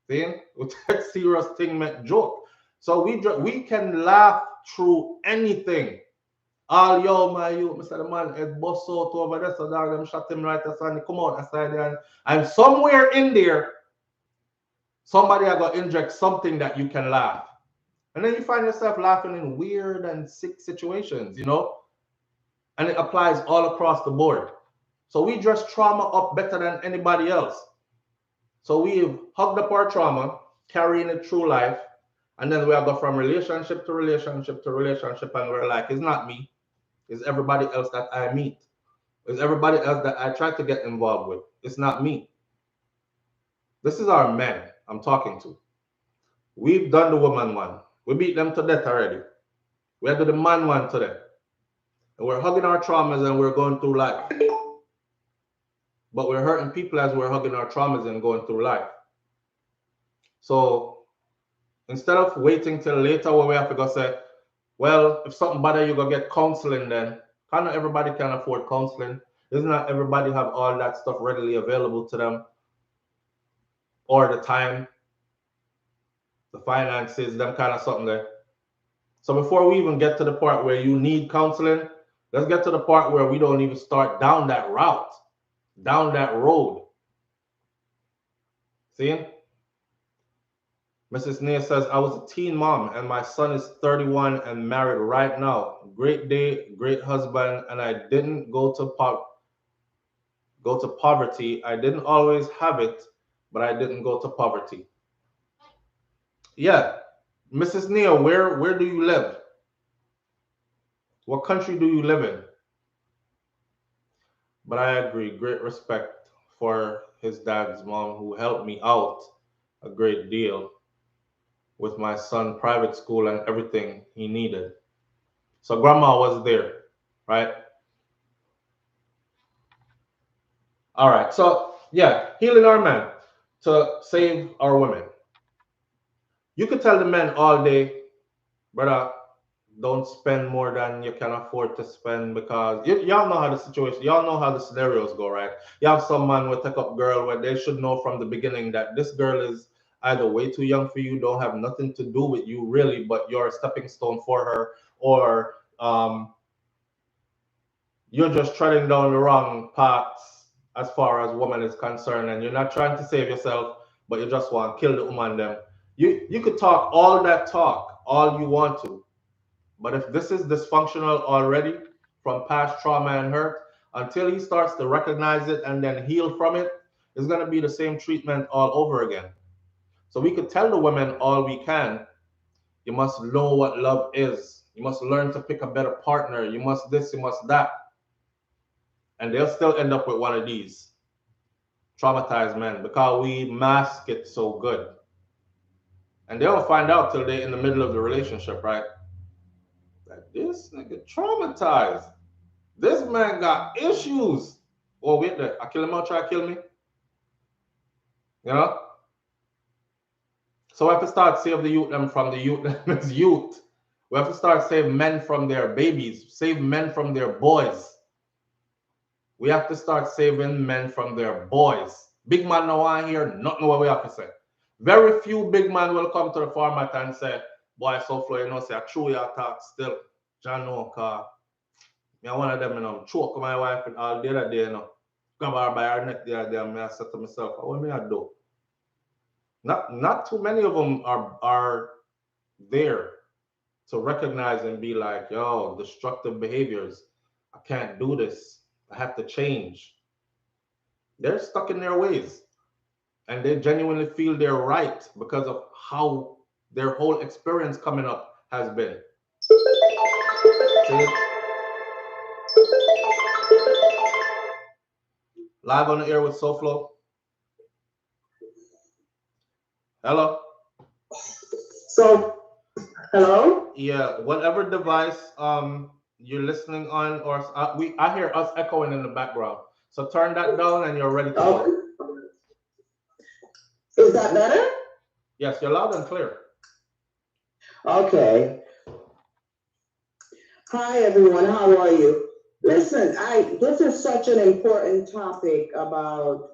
Speaker 1: See? We take serious thing, make joke. So we can laugh through anything. All yo, my you, Mr. The man, it bust out over there, so dog, them shot him right aside, come out aside there, and somewhere in there, somebody are gonna inject something that you can laugh. And then you find yourself laughing in weird and sick situations, you know? And it applies all across the board. So we dress trauma up better than anybody else. So we've hugged up our trauma, carrying it through life, and then we go from relationship to relationship to relationship, and we're like, it's not me, it's everybody else that I meet. It's everybody else that I try to get involved with. It's not me. This is our men I'm talking to. We've done the woman one. We beat them to death already. We had to do the man one today. And we're hugging our traumas and we're going through life. But we're hurting people as we're hugging our traumas and going through life. So instead of waiting till later where we have to go say, well, if something bad, you go get counseling then. Kind of everybody can afford counseling. Doesn't not everybody have all that stuff readily available to them, or the time, the finances, them kind of something there. So before we even get to the part where you need counseling, let's get to the part where we don't even start down that route, down that road. See? Mrs. Nia says, I was a teen mom and my son is 31 and married right now. Great day, great husband, and I didn't go to poverty. I didn't always have it, but I didn't go to poverty. Yeah. Mrs. Nia, where do you live? What country do you live in? But I agree, great respect for his dad's mom who helped me out a great deal with my son, private school and everything he needed. So grandma was there, right? All right. So yeah, healing our men to save our women. You could tell the men all day, brother, don't spend more than you can afford to spend because y'all know how the situation, y'all know how the scenarios go, right? You have some man will take up girl where they should know from the beginning that this girl is either way too young for you, don't have nothing to do with you really, but you're a stepping stone for her, or you're just treading down the wrong paths as far as woman is concerned, and you're not trying to save yourself, but you just want to kill the woman. Them, you could talk all that talk all you want to, but if this is dysfunctional already from past trauma and hurt, until he starts to recognize it and then heal from it, it's going to be the same treatment all over again. So we could tell the women all we can. You must know what love is. You must learn to pick a better partner. You must this, you must that. And they'll still end up with one of these traumatized men because we mask it so good. And they don't find out till they're in the middle of the relationship, right? Like this nigga traumatized. This man got issues. Oh, wait there. I kill him out, try to kill me. You know? So we have to start save the youth them from the youth them as youth. We have to start save men from their babies, save men from their boys. We have to start saving men from their boys. Big man no one here, nothing what we have to say. Very few big man will come to the format and say, boy, SouFlo, you know, say, I true your talk still. John no car. Me one of them, you know, choke my wife and all the other day, you know. Grab her by her neck the other day, and I said to myself, what me I do? Not too many of them are there to recognize and be like, yo, destructive behaviors. I can't do this. I have to change. They're stuck in their ways. And they genuinely feel they're right because of how their whole experience coming up has been. See? Live on the air with SouFlo. Hello?
Speaker 3: So, hello?
Speaker 1: Yeah, whatever device you're listening on, or I hear us echoing in the background. So turn that down and you're ready to go.
Speaker 3: Is that better?
Speaker 1: Yes, you're loud and clear.
Speaker 3: Okay. Hi everyone, how are you? Listen, this is such an important topic about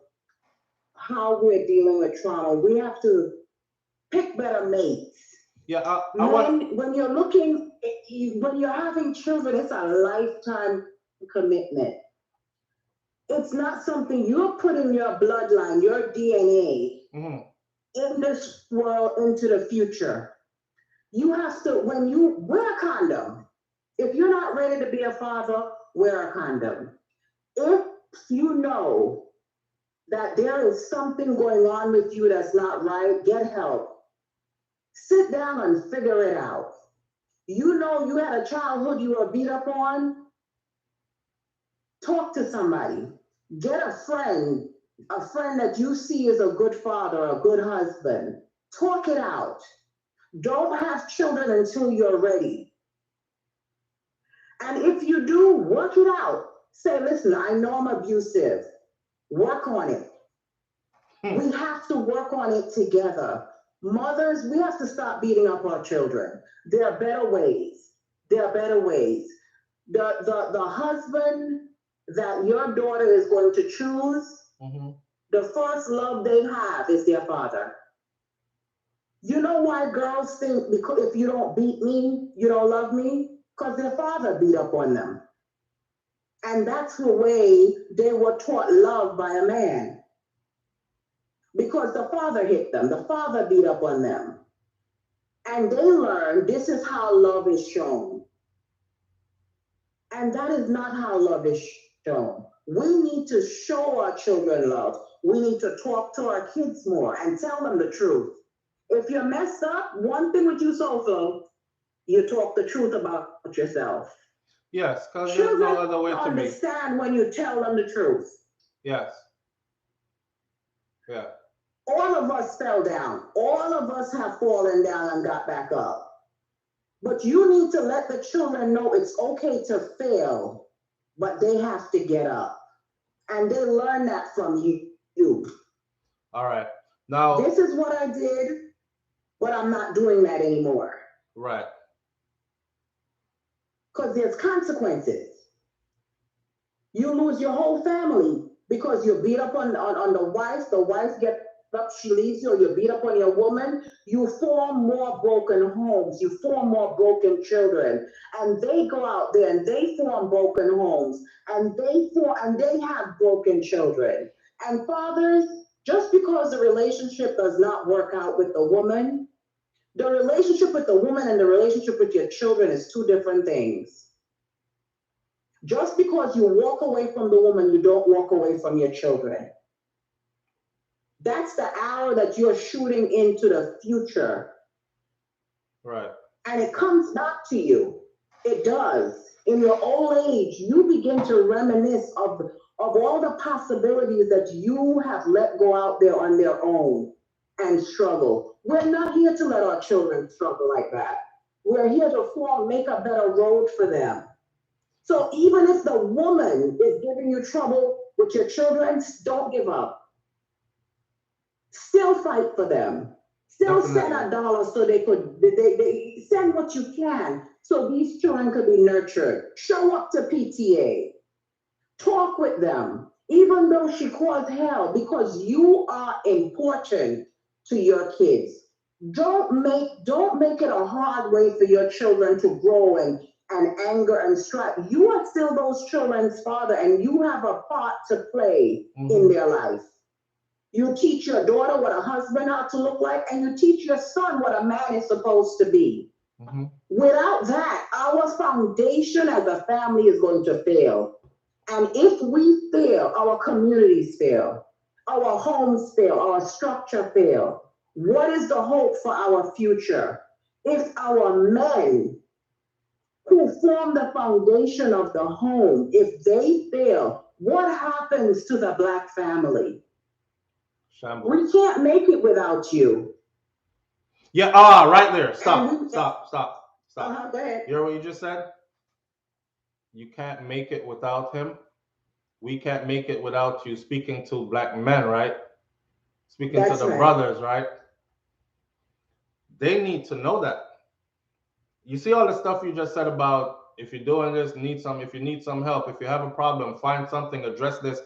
Speaker 3: how we're dealing with trauma. We have to pick better mates.
Speaker 1: Yeah,
Speaker 3: when you're looking, when you're having children, it's a lifetime commitment. It's not something you're putting your bloodline, your DNA in this world into the future. You have to, when you wear a condom, if you're not ready to be a father, wear a condom. If you know that there is something going on with you that's not right, get help. Sit down and figure it out. You know you had a childhood you were beat up on, talk to somebody. Get a friend that you see as a good father, a good husband. Talk it out. Don't have children until you're ready. And if you do, work it out. Say, listen, I know I'm abusive. Work on it. We have to work on it together. Mothers, we have to stop beating up our children. There are better ways. There are better ways. The husband that your daughter is going to choose, the first love they have is their father. You know why girls think because if you don't beat me, you don't love me? Because their father beat up on them. And that's the way they were taught love by a man. Because the father hit them, the father beat up on them. And they learn this is how love is shown. And that is not how love is shown. We need to show our children love. We need to talk to our kids more and tell them the truth. If you're messed up, one thing with you, SouFlo, you talk the truth about yourself.
Speaker 1: Yes, because there's no other way to be.
Speaker 3: Understand when you tell them the truth.
Speaker 1: Yes. Yeah.
Speaker 3: All of us fell down. All of us have fallen down and got back up. But you need to let the children know it's okay to fail, but they have to get up.
Speaker 4: and they learn that from you.
Speaker 1: All right. Now,
Speaker 4: This is what I did, but I'm not doing that anymore.
Speaker 1: right.
Speaker 4: Because there's consequences. You lose your whole family because you beat up on the wife gets up, she leaves you, or you beat up on your woman. You form more broken homes, you form more broken children, and they go out there and they form broken homes, and they have broken children. And fathers, just because the relationship does not work out with the woman, the relationship with the woman and the relationship with your children is two different things. Just because you walk away from the woman, you don't walk away from your children. That's the arrow that you're shooting into the future.
Speaker 1: Right.
Speaker 4: And it comes back to you. It does. In your old age, you begin to reminisce of all the possibilities that you have let go out there on their own and struggle. We're not here to let our children struggle like that. We're here to make a better road for them. So even if the woman is giving you trouble with your children, don't give up. Still fight for them. Still send a dollar so they send what you can so these children could be nurtured. Show up to PTA. Talk with them, even though she caused hell, because you are important to your kids. Don't make it a hard way for your children to grow and anger and strife. You are still those children's father, and you have a part to play in their life. You teach your daughter what a husband ought to look like, and you teach your son what a man is supposed to be. Without that, our foundation as a family is going to fail. And if we fail, our communities fail, our homes fail, our structure fail. What is the hope for our future? If our men who form the foundation of the home, if they fail, what happens to the Black family?
Speaker 1: Shambles.
Speaker 4: We can't make it without you.
Speaker 1: Yeah, right there. Stop.
Speaker 4: Go ahead.
Speaker 1: You hear what you just said? You can't make it without him. We can't make it without you. Speaking to Black men, right? Speaking to the brothers, right? They need to know that. You see all the stuff you just said about if you're doing this, if you need some help, if you have a problem, find something, address this.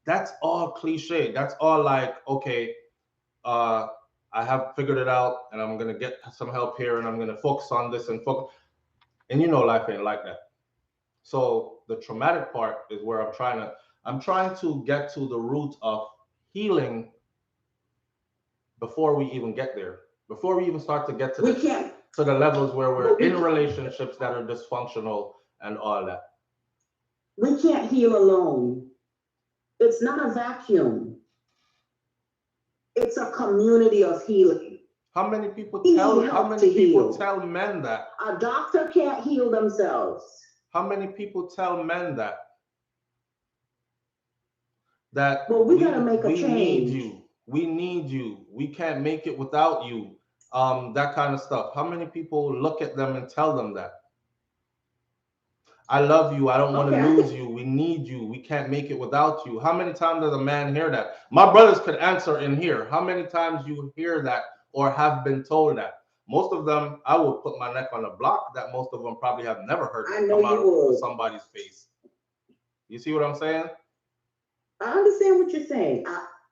Speaker 1: That's all cliche. That's all like, okay, I have figured it out and I'm going to get some help here and I'm going to focus on this and focus. And you know, life ain't like that. So the traumatic part is where I'm trying to get to the root of healing before we even get there, before we even start to get to the levels where we're in relationships that are dysfunctional and all that.
Speaker 4: We can't heal alone. It's not a vacuum. It's a community of healing.
Speaker 1: How many people tell men that?
Speaker 4: A doctor can't heal themselves.
Speaker 1: How many people tell men that?
Speaker 4: Well, we gotta make a change.
Speaker 1: We need you. We can't make it without you. That kind of stuff. How many people look at them and tell them that? I love you. I don't want to lose you. We need you. We can't make it without you. How many times does a man hear that? My brothers could answer in here. How many times you hear that or have been told that? Most of them, I will put my neck on a block that most of them probably have never heard it come out of somebody's face. You see what I'm saying?
Speaker 4: I understand what you're saying.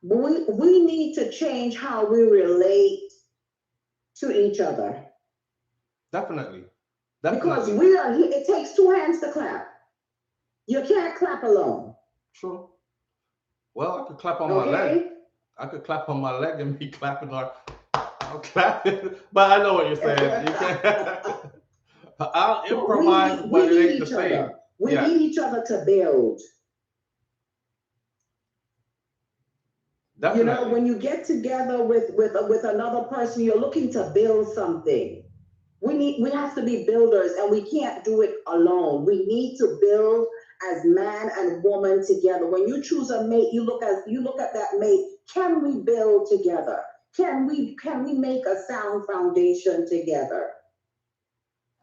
Speaker 4: We need to change how we relate to each other.
Speaker 1: Definitely.
Speaker 4: Because we are here, it takes two hands to clap. You can't clap alone.
Speaker 1: True. Well, I could clap on my leg. I could clap on my leg and be clapping I'm clapping. But I know what you're saying. You can't. I'll improvise, but it ain't the same.
Speaker 4: We need each other to build. Definitely. You know, when you get together with another person, you're looking to build something. We have to be builders, and we can't do it alone. We need to build as man and woman together. When you choose a mate, you look at that mate. Can we build together? Can we make a sound foundation together?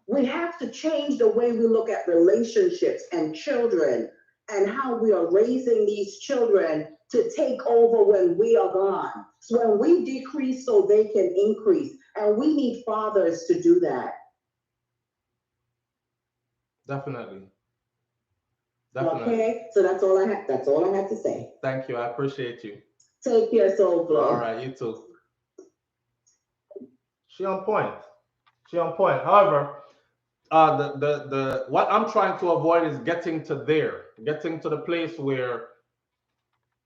Speaker 4: We have to change the way we look at relationships and children and how we are raising these children to take over when we are gone. So when we decrease so they can increase. And we need fathers to do that.
Speaker 1: Definitely.
Speaker 4: Okay, so that's all I had to say.
Speaker 1: Thank you. I appreciate you.
Speaker 4: Take care, SouFLo.
Speaker 1: All right, you too. She on point. She on point. However, the what I'm trying to avoid is getting to the place where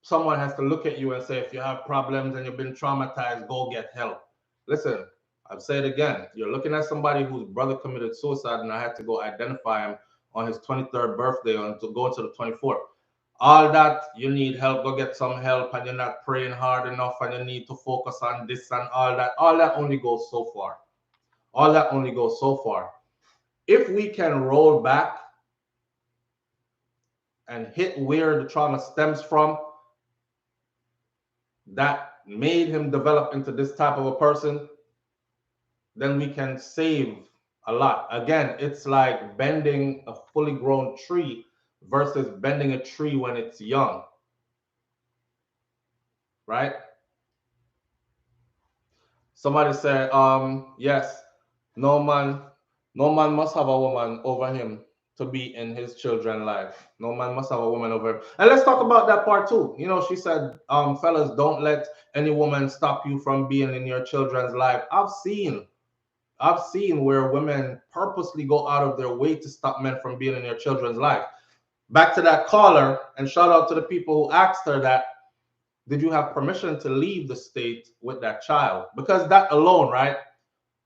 Speaker 1: someone has to look at you and say, if you have problems and you've been traumatized, go get help. Listen, I've said it again. You're looking at somebody whose brother committed suicide, and I had to go identify him on his 23rd birthday and to go into the 24th. All that, you need help, go get some help, and you're not praying hard enough, and you need to focus on this and all that. All that only goes so far. All that only goes so far. If we can roll back and hit where the trauma stems from, that made him develop into this type of a person, then we can save a lot. Again, it's like bending a fully grown tree versus bending a tree when it's young, right? Somebody said, yes, no man must have a woman over him to be in his children's life. No man must have a woman over him. And let's talk about that part too. You know, she said, fellas, don't let any woman stop you from being in your children's life. I've seen where women purposely go out of their way to stop men from being in their children's life. Back to that caller, and shout out to the people who asked her that, did you have permission to leave the state with that child? Because that alone, right?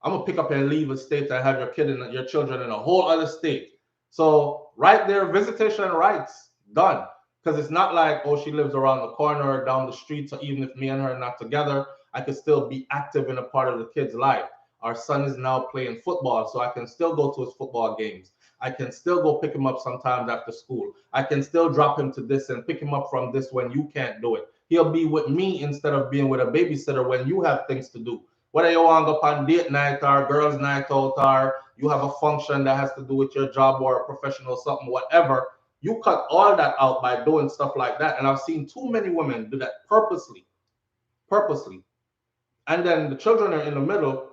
Speaker 1: I'm gonna pick up and leave a state and have your kid and your children in a whole other state. So right there, visitation rights done. Because it's not like, oh, she lives around the corner or down the street. So even if me and her are not together, I could still be active in a part of the kid's life. Our son is now playing football, so I can still go to his football games. I can still go pick him up sometimes after school. I can still drop him to this and pick him up from this when you can't do it. He'll be with me instead of being with a babysitter when you have things to do. Whether you want to go on date night or girls' night out, or you have a function that has to do with your job or a professional something, whatever, you cut all that out by doing stuff like that. And I've seen too many women do that purposely. And then the children are in the middle,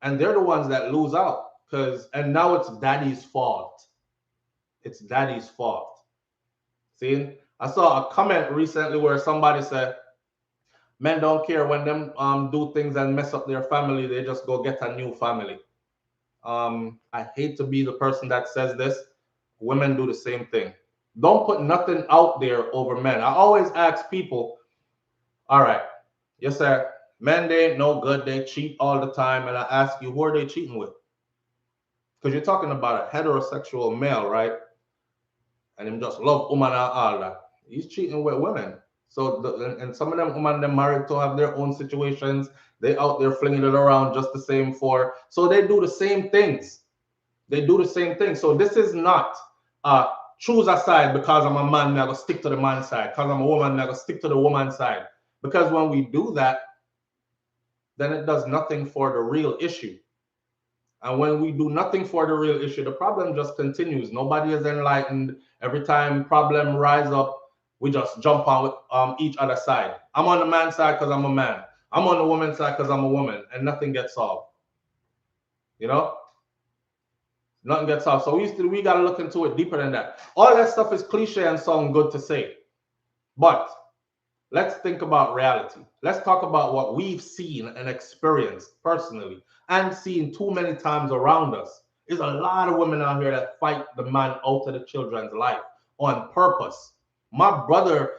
Speaker 1: and they're the ones that lose out. And now it's daddy's fault. It's daddy's fault. See, I saw a comment recently where somebody said, men don't care when them do things and mess up their family, they just go get a new family. I hate to be the person that says this. Women do the same thing. Don't put nothing out there over men. I always ask people, all right, yes, sir, men, they ain't no good, they cheat all the time. And I ask you, who are they cheating with? Because you're talking about a heterosexual male, right? And him just love woman and all that. He's cheating with women. So, and some of them women, they're married to have their own situations. They out there flinging it around just the same for. So they do the same things. So this is not choose a side because I'm a man, I'm going to stick to the man's side. Because I'm a woman, I'm going to stick to the woman's side. Because when we do that, then it does nothing for the real issue. And when we do nothing for the real issue, the problem just continues. Nobody is enlightened. Every time problem rise up, we just jump on each other's side. I'm on the man's side because I'm a man. I'm on the woman's side because I'm a woman, and nothing gets solved. You know? Nothing gets solved. So we got to look into it deeper than that. All that stuff is cliche and sound good to say. But let's think about reality. Let's talk about what we've seen and experienced personally and seen too many times around us. There's a lot of women out here that fight the man out of the children's life on purpose. My brother,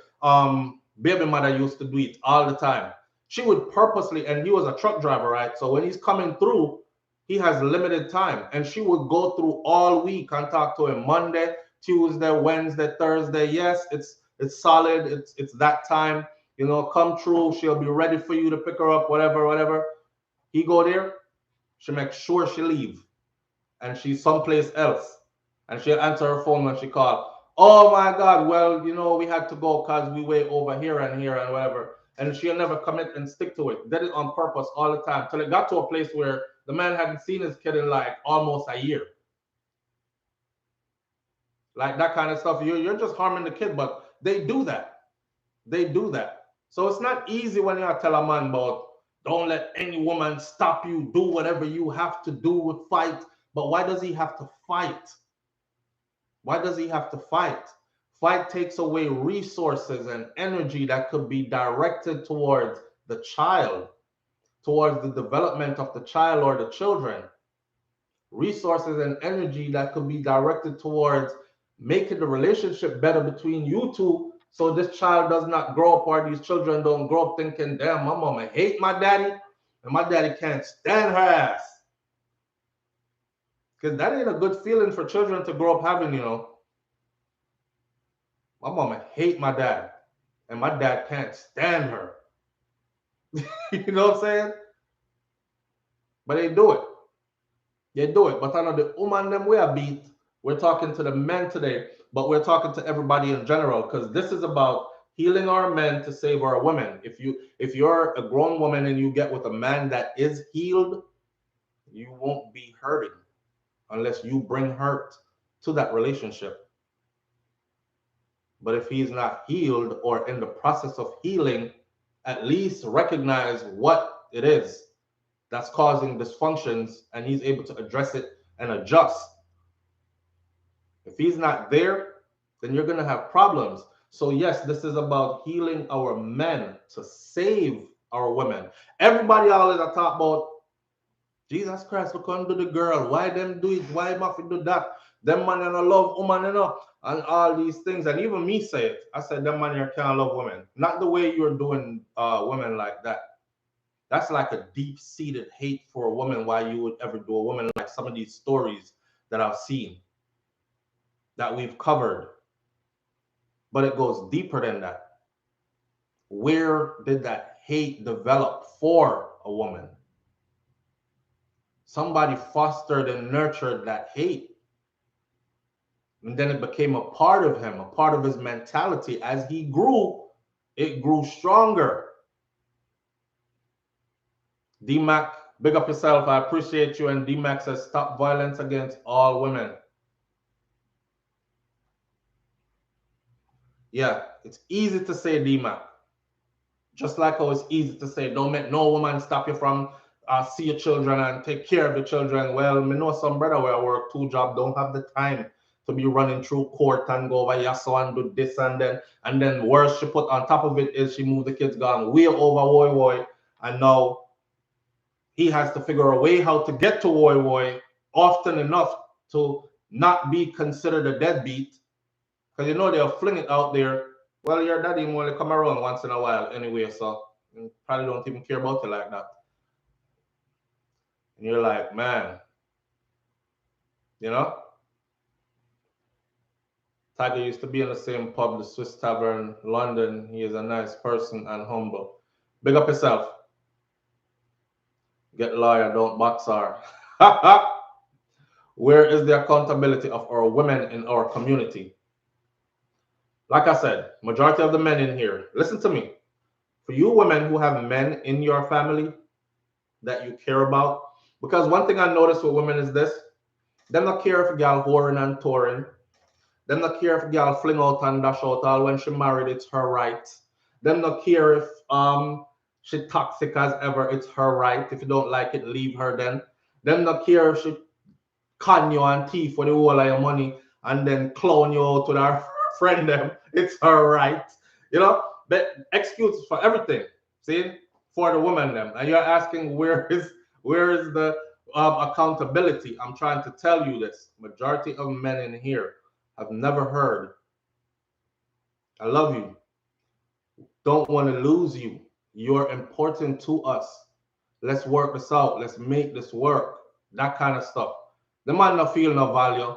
Speaker 1: baby mother used to do it all the time. She would purposely, and he was a truck driver, right? So when he's coming through, he has limited time. And she would go through all week and talk to him Monday, Tuesday, Wednesday, Thursday. Yes, it's solid. It's that time. You know, come through. She'll be ready for you to pick her up, whatever. He go there. She makes sure she leave. And she's someplace else. And she'll answer her phone when she calls. Oh my God, well, you know, we had to go because we way over here and whatever. And she'll never commit and stick to it. Did it on purpose all the time. Till it got to a place where the man hadn't seen his kid in like almost a year. like that kind of stuff. You're just harming the kid, but they do that. They do that. So it's not easy when you tell a man about don't let any woman stop you, do whatever you have to do with fight. But why does he have to fight? Why does he have to fight? Fight takes away resources and energy that could be directed towards the child, towards the development of the child or the children. Resources and energy that could be directed towards making the relationship better between you two, so this child does not grow up, or these children don't grow up thinking, damn, my mama hate my daddy and my daddy can't stand her ass. Because that ain't a good feeling for children to grow up having, you know. My mama hate my dad and my dad can't stand her. You know what I'm saying? But they do it. They do it. But I know the woman them we are beat. We're talking to the men today, but we're talking to everybody in general, because this is about healing our men to save our women. If you're a grown woman and you get with a man that is healed, you won't be hurting unless you bring hurt to that relationship. But if he's not healed or in the process of healing, at least recognize what it is that's causing dysfunctions, and he's able to address it and adjust. If he's not there, then you're going to have problems. So yes, this is about healing our men to save our women. Everybody always talk about, Jesus Christ, look under the girl. Why them do it? Why am I do that? Them man and I love woman, you know, and all these things. And even me say it. I said, them man here can't love women. Not the way you're doing women like that. That's like a deep-seated hate for a woman. Why you would ever do a woman like some of these stories that I've seen, that we've covered. But it goes deeper than that. Where did that hate develop for a woman? Somebody fostered and nurtured that hate. And then it became a part of him, a part of his mentality. As he grew, it grew stronger. D-Mac, big up yourself. I appreciate you. And D-Mac says, stop violence against all women. Yeah, it's easy to say, D-Mac. Just like how it's easy to say, don't make no woman stop you from see your children and take care of the children. Well, me know some brother where I work 2 jobs, don't have the time to be running through court and go over yasso and do this and then worse she put on top of it is she moved the kids gone way over Woy Woy, and now he has to figure a way how to get to Woy Woy often enough to not be considered a deadbeat, because you know they'll fling it out there. Well, your daddy will only come around once in a while anyway, so you probably don't even care about you like that. And you're like, man, you know? Tiger used to be in the same pub, the Swiss Tavern, London. He is a nice person and humble. Big up yourself. Get lawyer, don't box her. Where is the accountability of our women in our community? Like I said, majority of the men in here, listen to me. For you women who have men in your family that you care about, because one thing I noticed with women is this, them not care if a girl whoring and touring. Them not care if a girl fling out and dash out, all when she married, it's her right. Them not care if she toxic as ever, it's her right. If you don't like it, leave her then. Them not care if she con you and thief for the whole of your money and then clown you out with her friend them, it's her right. You know, but excuses for everything. See, for the woman them. And you're asking where is the accountability? I'm trying to tell you this. Majority of men in here have never heard, I love you, don't want to lose you, you're important to us, let's work this out, let's make this work, that kind of stuff. The man don't feel no value.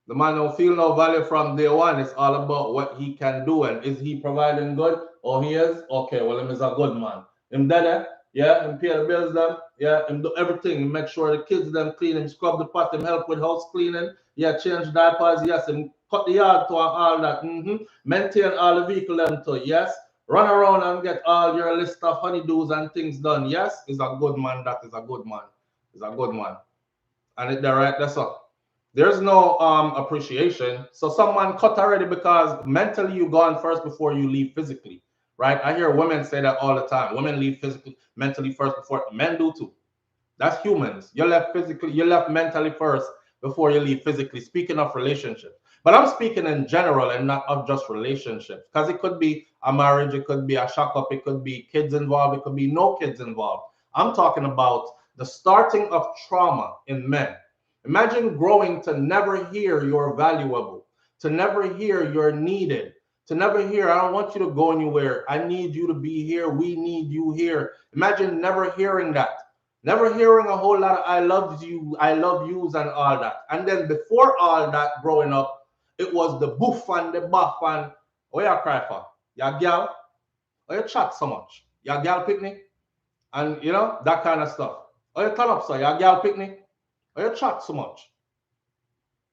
Speaker 1: The man don't feel no value from day one. It's all about what he can do, and is he providing good? Oh, he is? Okay, well, him is a good man. Him there, yeah, him pay the bills them, yeah, him do everything. Him make sure the kids them clean, him scrub the pot, him help with house cleaning, yeah, change diapers, yes, him cut the yard to all that, maintain all the vehicle them too, yes, run around and get all your list of honeydews and things done, yes, is a good man, that is a good man, is a good man. And it there right, that's all. There's no appreciation. So someone cut already because mentally you gone first before you leave physically, right? I hear women say that all the time. Women leave physically, mentally first before men do too. That's humans. You're left physically, you're left mentally first before you leave physically. Speaking of relationships, but I'm speaking in general and not of just relationships, because it could be a marriage, it could be a shock up, it could be kids involved, it could be no kids involved. I'm talking about the starting of trauma in men. Imagine growing to never hear you're valuable, to never hear you're needed, to never hear, I don't want you to go anywhere. I need you to be here. We need you here. Imagine never hearing that. Never hearing a whole lot of I love you, I love yous and all that. And then before all that growing up, it was the boof and the buff and oh you cry for? Your gal? Oh you chat so much? Your gal picnic? And you know, that kind of stuff. Oh you turn up so your gal picnic? Oh you chat so much.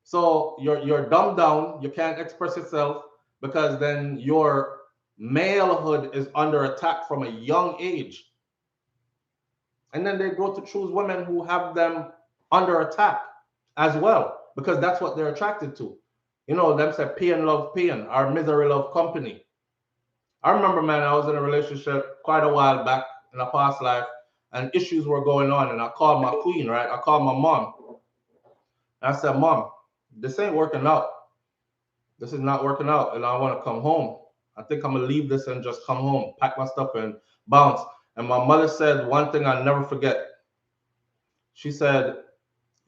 Speaker 1: So you're dumbed down, you can't express yourself because then your malehood is under attack from a young age. And then they grow to choose women who have them under attack as well, because that's what they're attracted to. You know, them say pain love pain, or misery love company. I remember, man, I was in a relationship quite a while back in a past life, and issues were going on, and I called my queen, right? I called my mom. And I said, Mom, this ain't working out. This is not working out, and I want to come home. I think I'm gonna leave this and just come home, pack my stuff and bounce. And my mother said one thing I'll never forget. She said,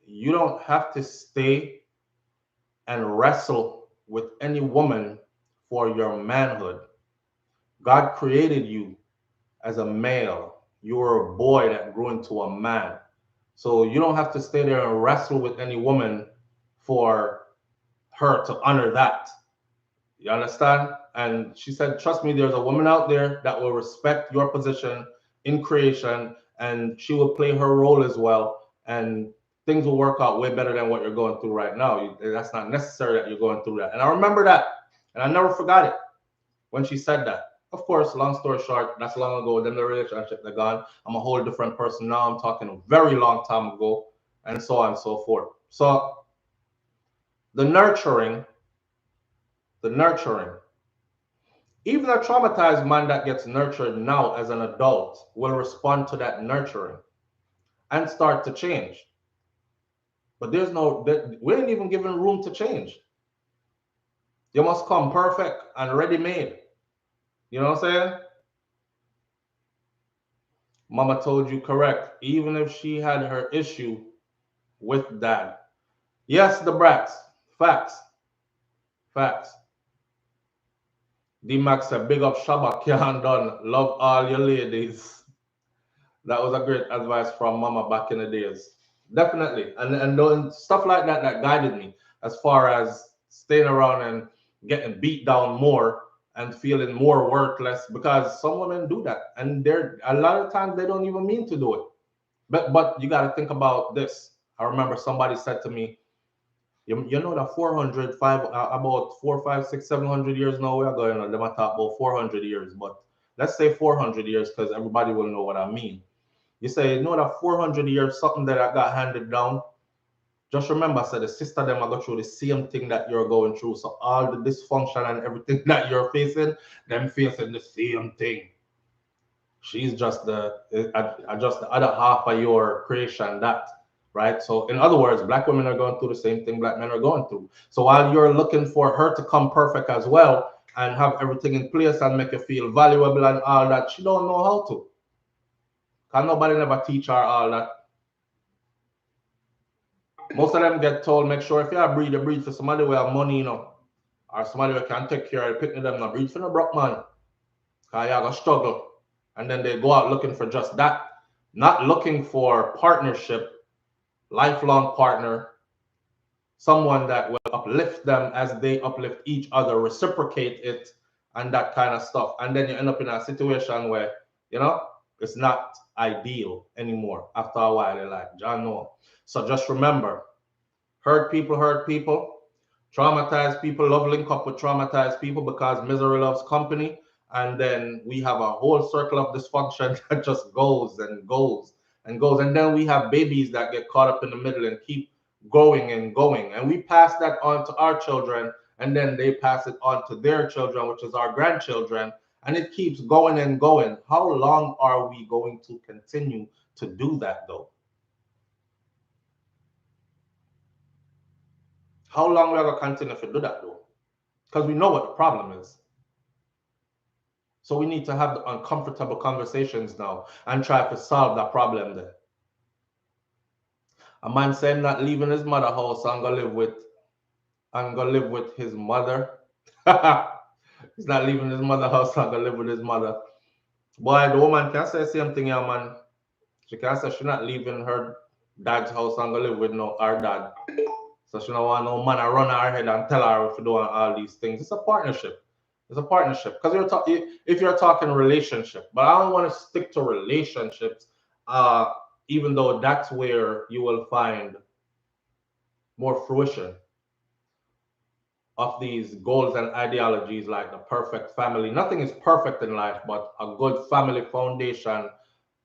Speaker 1: you don't have to stay and wrestle with any woman for your manhood. God created you as a male. You were a boy that grew into a man. So you don't have to stay there and wrestle with any woman for her to honor that. You understand? And she said, trust me, there's a woman out there that will respect your position in creation, and she will play her role as well. And things will work out way better than what you're going through right now. That's not necessary that you're going through that. And I remember that. And I never forgot it when she said that. Of course, long story short, that's long ago. Then the relationship they're gone. I'm a whole different person now. I'm talking a very long time ago, and so on and so forth. So the nurturing, even a traumatized man that gets nurtured now as an adult will respond to that nurturing and start to change. But there's no, we ain't even given room to change. You must come perfect and ready-made. You know what I'm saying? Mama told you correct, even if she had her issue with dad. Yes, the brats. Facts. Facts. D-Max said, big up Shabba, can't done. Love all your ladies. That was a great advice from Mama back in the days. Definitely. And doing stuff like that that guided me as far as staying around and getting beat down more and feeling more worthless, because some women do that. And they're a lot of times they don't even mean to do it. But you got to think about this. I remember somebody said to me, you know that 400, about 4, 5, 6, 700 years now we are going on. They might talk about 400 years, but let's say 400 years because everybody will know what I mean. You say, you know that 400 years, something that I got handed down. Just remember, I said the sister them are going through the same thing that you're going through. So all the dysfunction and everything that you're facing, them facing the same thing. She's just the other half of your creation, that. Right? So in other words, black women are going through the same thing black men are going through. So while you're looking for her to come perfect as well and have everything in place and make you feel valuable and all that, she don't know how to. Because nobody never teach her all that. Most of them get told, make sure if you breed for somebody with have money, you know, or somebody who can take care of picking them, not breed for no broke man. Because you're going to struggle. And then they go out looking for just that, not looking for partnership, lifelong partner, someone that will uplift them as they uplift each other, reciprocate it, and that kind of stuff. And then you end up in a situation where, you know, it's not ideal anymore. After a while, they're like, John, no. So just remember, hurt people, traumatized people love link up with traumatized people because misery loves company. And then we have a whole circle of dysfunction that just goes and goes and goes. And then we have babies that get caught up in the middle and keep going and going. And we pass that on to our children, and then they pass it on to their children, which is our grandchildren. And it keeps going and going. How long are we going to continue to do that, though? How long we are going to continue to do that, though? Because we know what the problem is. So we need to have the uncomfortable conversations now and try to solve that problem there. A man saying not leaving his mother house and go live with his mother. He's not leaving his mother house and go live with his mother. Boy, the woman can say the same thing, yeah, man. She can say she's not leaving her dad's house and go live with her dad. So she don't want no man to run her head and tell her if you doing all these things. It's a partnership. It's a partnership. Because if you're talking relationship, but I don't want to stick to relationships, even though that's where you will find more fruition of these goals and ideologies, like the perfect family. Nothing is perfect in life, but a good family foundation,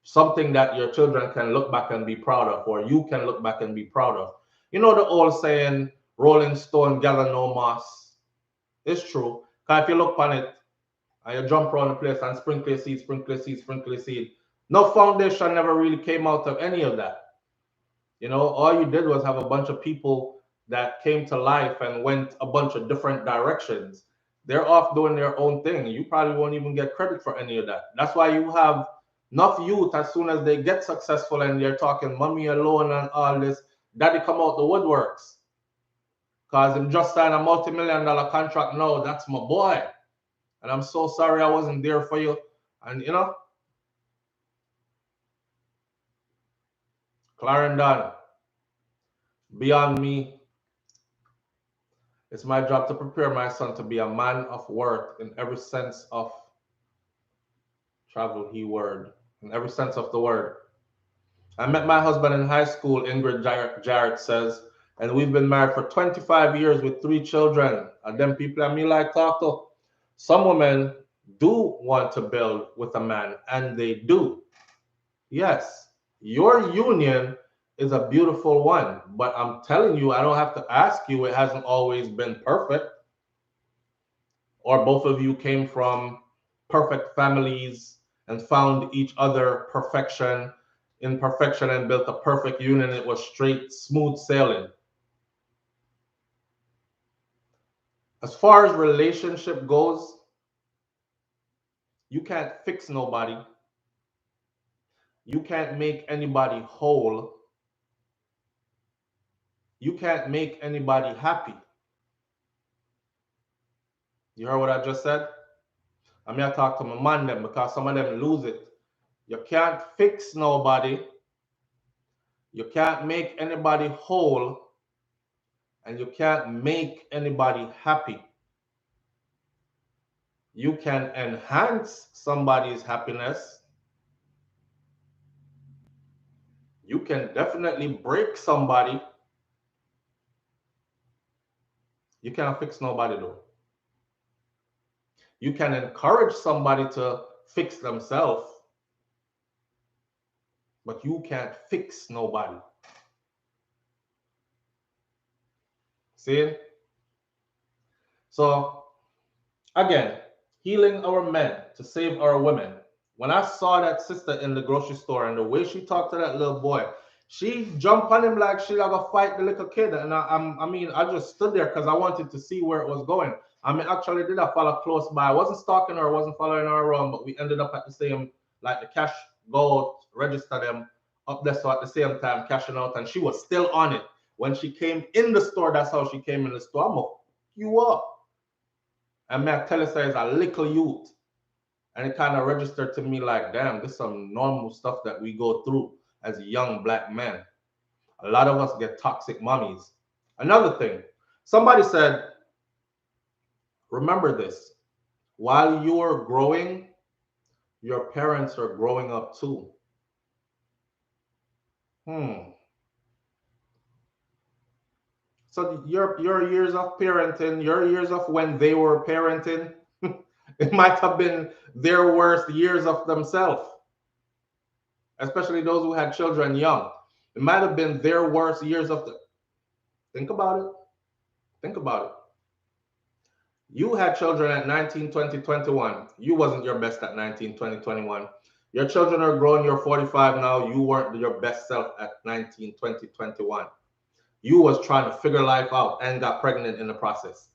Speaker 1: something that your children can look back and be proud of, or you can look back and be proud of. You know the old saying, rolling stone gather no moss. It's true. Because if you look on it and you jump around the place and sprinkle seed, sprinkle seed, sprinkle seed, no foundation never really came out of any of that. You know, all you did was have a bunch of people that came to life and went a bunch of different directions. They're off doing their own thing. You probably won't even get credit for any of that. That's why you have enough youth, as soon as they get successful and they're talking mommy alone and all this, daddy come out the woodworks. Because him just signed a multi-million-dollar contract. No, that's my boy. And I'm so sorry I wasn't there for you. And you know, Clarendon, beyond me, it's my job to prepare my son to be a man of worth in every sense of travel, in every sense of the word. I met my husband in high school, Ingrid Jarrett says, and we've been married for 25 years with 3 children. And them people I me like talk to. Some women do want to build with a man, and they do. Yes, your union is a beautiful one, but I'm telling you, I don't have to ask you, it hasn't always been perfect. Or both of you came from perfect families and found each other in perfection and built a perfect union. It was straight, smooth sailing. As far as relationship goes, you can't fix nobody. You can't make anybody whole. You can't make anybody happy. You heard what I just said? I'm here to talk to my man them, because some of them lose it. You can't fix nobody. You can't make anybody whole. And you can't make anybody happy. You can enhance somebody's happiness. You can definitely break somebody. You can't fix nobody though. You can encourage somebody to fix themselves, but you can't fix nobody. See? So, again, healing our men to save our women. When I saw that sister in the grocery store and the way she talked to that little boy, she jumped on him like she like a fight the little kid. And I just stood there because I wanted to see where it was going. I mean, actually did I follow close by. I wasn't stalking her, I wasn't following her around, but we ended up at the same, like the cash go register them up there. So at the same time, cashing out, and she was still on it. When she came in the store, that's how she came in the store. I'm gonna fuck you up. And may I tell you, it's a little youth. And it kind of registered to me like, damn, this is some normal stuff that we go through as young black men. A lot of us get toxic mommies. Another thing, somebody said, remember this, while you're growing, your parents are growing up too. So your years of parenting, your years of when they were parenting, it might have been their worst years of themselves, especially those who had children young. It might have been their worst years of Think about it. Think about it. You had children at 19, 20, 21. You wasn't your best at 19, 20, 21. Your children are grown. You're 45 now. You weren't your best self at 19, 20, 21. You was trying to figure life out and got pregnant in the process.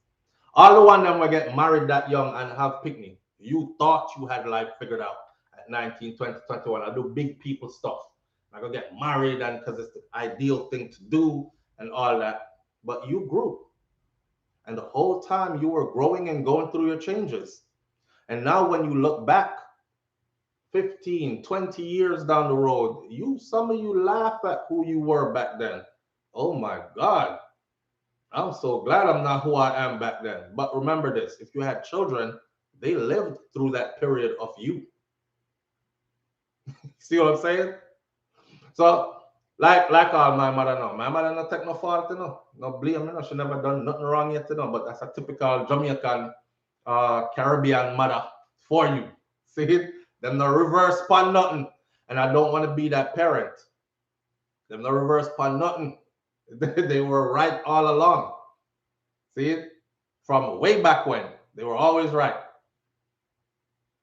Speaker 1: All the one them will get married that young and have picnic. You thought you had life figured out at 19, 20, 21. I do big people stuff. I go get married and because it's the ideal thing to do and all that. But you grew. And the whole time you were growing and going through your changes. And now when you look back 15, 20 years down the road, some of you laugh at who you were back then. Oh my God. I'm so glad I'm not who I am back then. But remember this, if you had children, they lived through that period of you. See what I'm saying? So, like all my mother know. My mother not take no fault, you know. No blame, you know. She never done nothing wrong yet, you know. But that's a typical Jamaican, Caribbean mother for you. See it? Them no reverse pan nothing. And I don't want to be that parent. Them no reverse pan nothing. They were right all along. See it? From way back when. They were always right.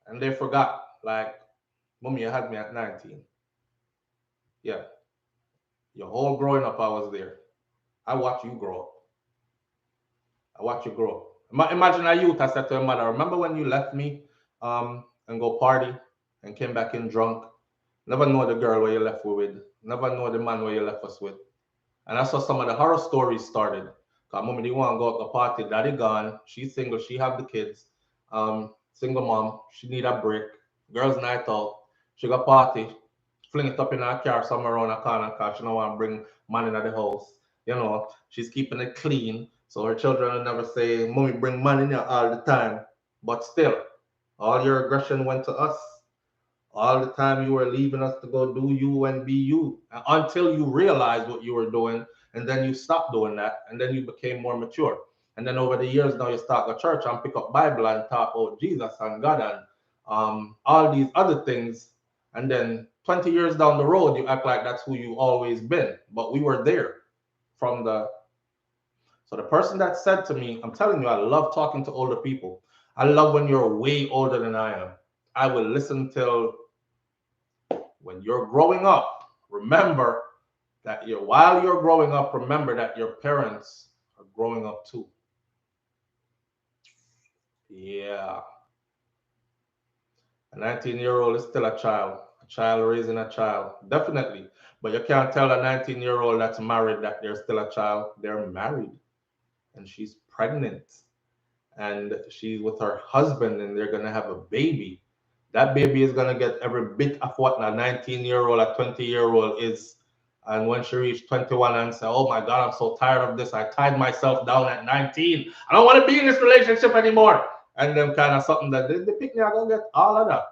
Speaker 1: And they forgot. Like, Mommy, you had me at 19. Yeah. Your whole growing up, I was there. I watched you grow up. I watched you grow up. Imagine a youth, I said to her mother, remember when you left me and go party and came back in drunk? Never know the girl where you left me with. Never know the man where you left us with. And that's how some of the horror stories started. Because mommy didn't want to go out to the party. Daddy gone. She's single. She have the kids. Single mom. She need a break. Girls night out. She got party. Fling it up in her car somewhere around the corner because she don't want to bring man in the house. You know, she's keeping it clean. So her children will never say, Mommy, bring money in here all the time. But still, all your aggression went to us. All the time you were leaving us to go do you and be you until you realized what you were doing. And then you stopped doing that. And then you became more mature. And then over the years, now you start a church and pick up Bible and talk about Jesus and God and all these other things. And then 20 years down the road, you act like that's who you always been. But we were there from the. So the person that said to me, I'm telling you, I love talking to older people. I love when you're way older than I am. I will listen till when you're growing up, remember that while you're growing up, remember that your parents are growing up too. Yeah. A 19-year-old is still a child raising a child, definitely. But you can't tell a 19-year-old that's married that they're still a child. They're married and she's pregnant and she's with her husband and they're going to have a baby. That baby is going to get every bit of what a 19-year-old, a 20-year-old is. And when she reached 21 and say, oh my God, I'm so tired of this. I tied myself down at 19. I don't want to be in this relationship anymore. And then kind of something that they pick me, I'm going to get all of that.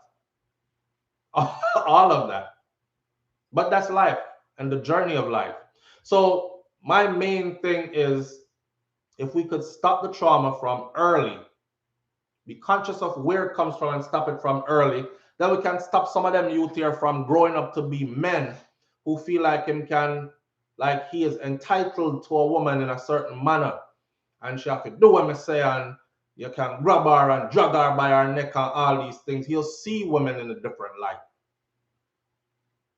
Speaker 1: All of that. But that's life and the journey of life. So my main thing is if we could stop the trauma from early, be conscious of where it comes from and stop it from early, then we can stop some of them youth here from growing up to be men who feel like he is entitled to a woman in a certain manner. And she have to do what I say, and you can grab her and drag her by her neck and all these things. He'll see women in a different light.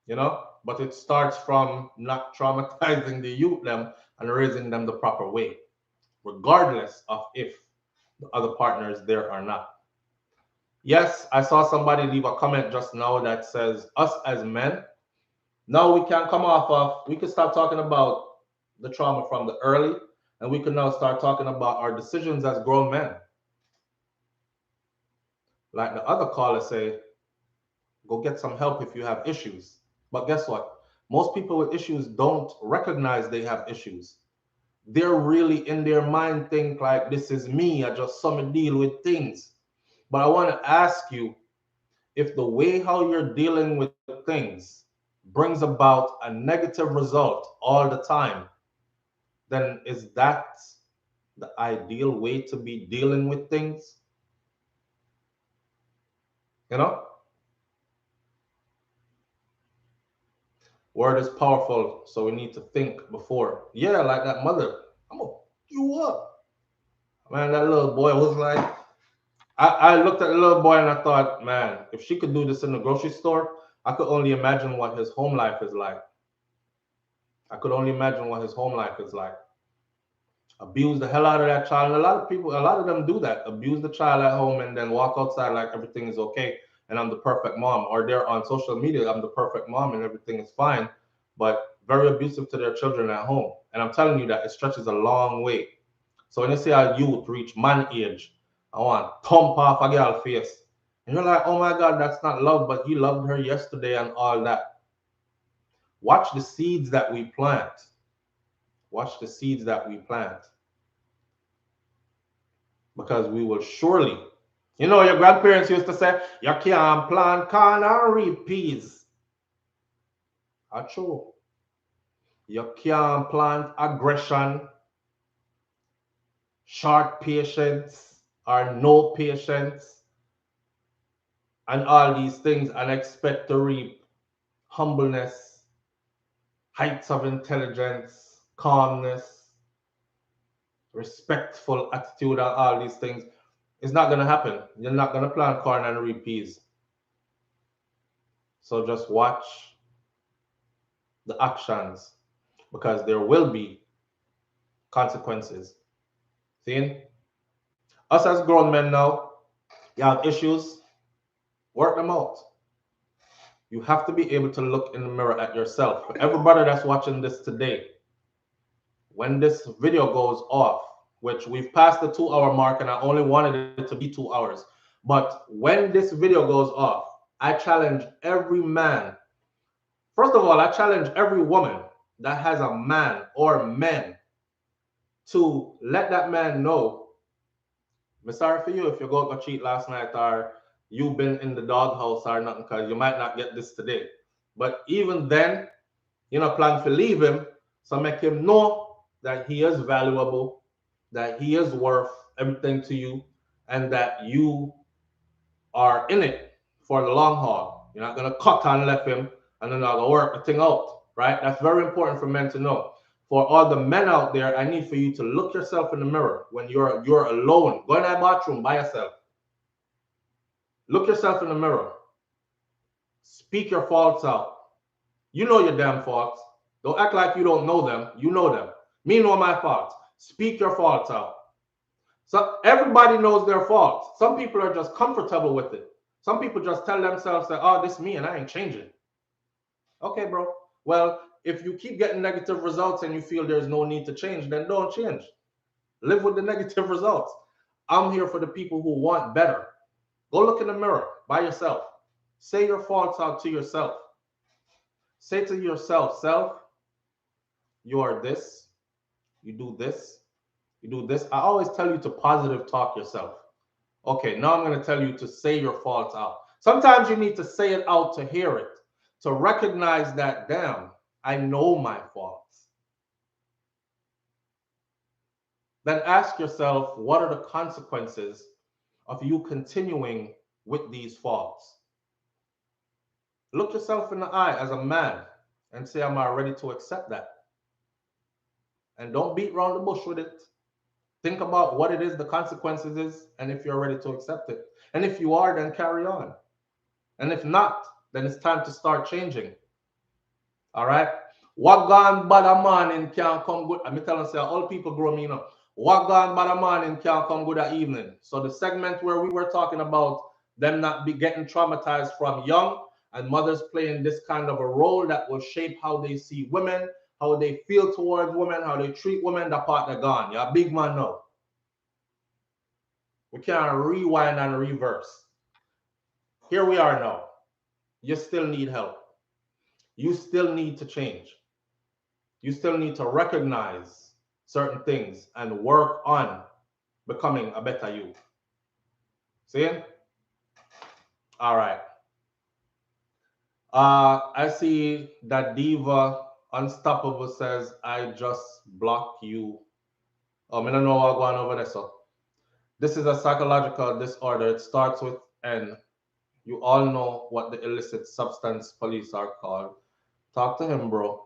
Speaker 1: You know? But it starts from not traumatizing the youth them and raising them the proper way, regardless of if the other partner is there or not. Yes, I saw somebody leave a comment just now that says, us as men, now we can we can start talking about the trauma from the early, and we can now start talking about our decisions as grown men. Like the other caller say, go get some help if you have issues. But guess what? Most people with issues don't recognize they have issues. They're really in their mind think like, this is me, I just saw me deal with things. But I want to ask you, if the way how you're dealing with things brings about a negative result all the time, then is that the ideal way to be dealing with things? You know? Word is powerful, so we need to think before. Yeah, like that mother. I'm gonna you up. Man, that little boy was like, I looked at the little boy and I thought, man, if she could do this in the grocery store, I could only imagine what his home life is like. I could only imagine what his home life is like. Abuse the hell out of that child. And a lot of them do that. Abuse the child at home and then walk outside like everything is okay and I'm the perfect mom. Or they're on social media, I'm the perfect mom and everything is fine. But very abusive to their children at home. And I'm telling you that it stretches a long way. So when you see a youth reach man age, I want to thump off a girl face. And you're like, oh my God, that's not love, but he loved her yesterday and all that. Watch the seeds that we plant. Watch the seeds that we plant. Because we will surely, you know, your grandparents used to say, you can't plant corn and reap peas. That's true. You can't plant aggression, short patience, or no patience, and all these things and expect to reap humbleness, heights of intelligence, calmness, respectful attitude, and all these things. It's not going to happen. You're not going to plant corn and reap peas. So just watch the actions because there will be consequences. See? Us as grown men now, you have issues, work them out. You have to be able to look in the mirror at yourself. For everybody that's watching this today, when this video goes off, which we've passed the 2-hour mark and I only wanted it to be 2 hours. But when this video goes off, I challenge every man. First of all, I challenge every woman that has a man or men to let that man know, I'm sorry for you if you go cheat last night or you've been in the doghouse or nothing because you might not get this today. But even then, you know, plan to leave him. So make him know that he is valuable, that he is worth everything to you, and that you are in it for the long haul. You're not gonna cut and left him and then not gonna work the thing out, right? That's very important for men to know. For all the men out there, I need for you to look yourself in the mirror when you're alone. Go in that bathroom by yourself. Look yourself in the mirror. Speak your faults out. You know your damn faults. Don't act like you don't know them. You know them. Me know my faults. Speak your faults out. So everybody knows their faults. Some people are just comfortable with it. Some people just tell themselves that, oh, this is me and I ain't changing. Okay, bro. Well, if you keep getting negative results and you feel there's no need to change, then don't change. Live with the negative results. I'm here for the people who want better. Go look in the mirror by yourself. Say your faults out to yourself. Say to yourself, self, you are this, you do this, you do this. I always tell you to positive talk yourself. Okay, now I'm going to tell you to say your faults out. Sometimes you need to say it out to hear it, to recognize that, damn, I know my faults. Then ask yourself, what are the consequences of you continuing with these faults? Look yourself in the eye as a man and say, am I ready to accept that? And don't beat around the bush with it. Think about what it is, the consequences is, and if you're ready to accept it. And if you are, then carry on. And if not, then it's time to start changing. All right? What gone bad a morning can't come good. I'm telling you, all people grow me up. What gone bad a morning can't come good at evening. So the segment where we were talking about them not be getting traumatized from young and mothers playing this kind of a role that will shape how they see women, how they feel towards women, how they treat women, that part they're gone. You're a big man now. We can't rewind and reverse. Here we are now. You still need help. You still need to change. You still need to recognize certain things and work on becoming a better you. See? All right. I see that Diva Unstoppable says, I just block you. I don't know what's going over there. So this is a psychological disorder. It starts with N. You all know what the illicit substance police are called. Talk to him, bro.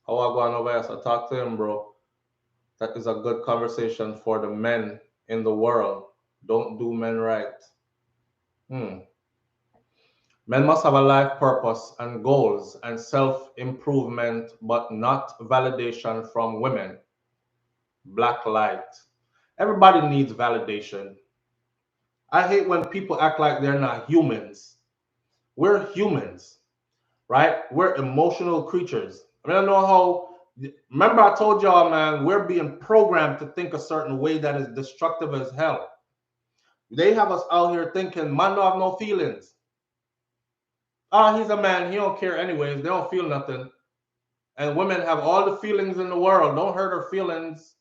Speaker 1: How I going over here? So talk to him, bro. That is a good conversation for the men in the world. Don't do men right. Men must have a life purpose and goals and self-improvement, but not validation from women. Black light. Everybody needs validation. I hate when people act like they're not humans. We're humans, right? We're emotional creatures. I mean, I know how, remember I told y'all, man, we're being programmed to think a certain way that is destructive as hell. They have us out here thinking, man don't have no feelings. Ah, he's a man, he don't care anyways, they don't feel nothing. And women have all the feelings in the world. Don't hurt her feelings.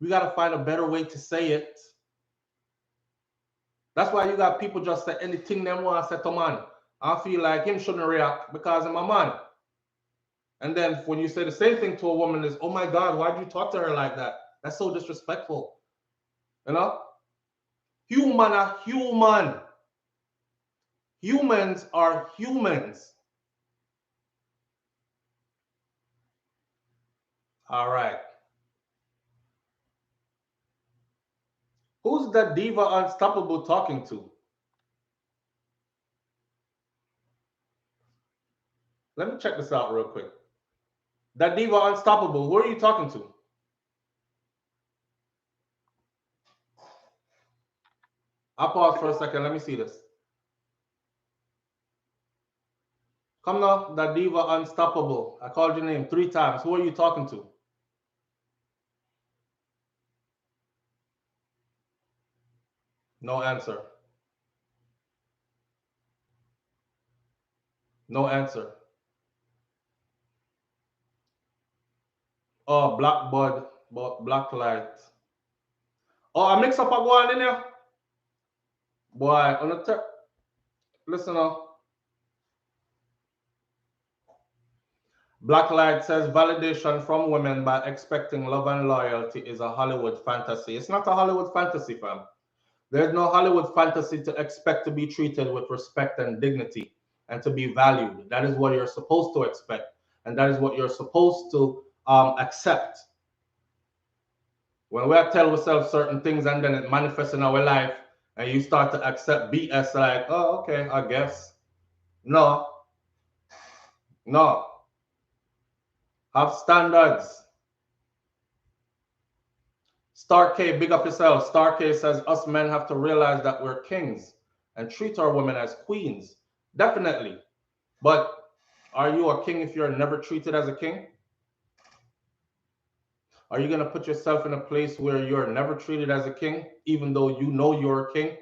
Speaker 1: We got to find a better way to say it. That's why you got people just say anything they want to say to man. I feel like him shouldn't react because I'm a man. And then when you say the same thing to a woman is, oh my God, why'd you talk to her like that? That's so disrespectful. You know? Human are human. Humans are humans. All right. Who's that diva unstoppable talking to? Let me check this out real quick. That diva unstoppable, who are you talking to? I'll pause for a second. Let me see this. Come now, that diva unstoppable. I called your name 3 times. Who are you talking to? No answer. No answer. Oh, black bud, black light. Oh, I mix up a go on in there. Boy, on the listen up. Black light says validation from women by expecting love and loyalty is a Hollywood fantasy. It's not a Hollywood fantasy, fam. There's no Hollywood fantasy to expect to be treated with respect and dignity and to be valued. That is what you're supposed to expect. And that is what you're supposed to accept. When we tell ourselves certain things and then it manifests in our life and you start to accept BS like, oh, okay, I guess. No. No. Have standards. Star K, big up yourself. Star K says us men have to realize that we're kings and treat our women as queens. Definitely. But are you a king if you're never treated as a king? Are you going to put yourself in a place where you're never treated as a king, even though you know you're a king?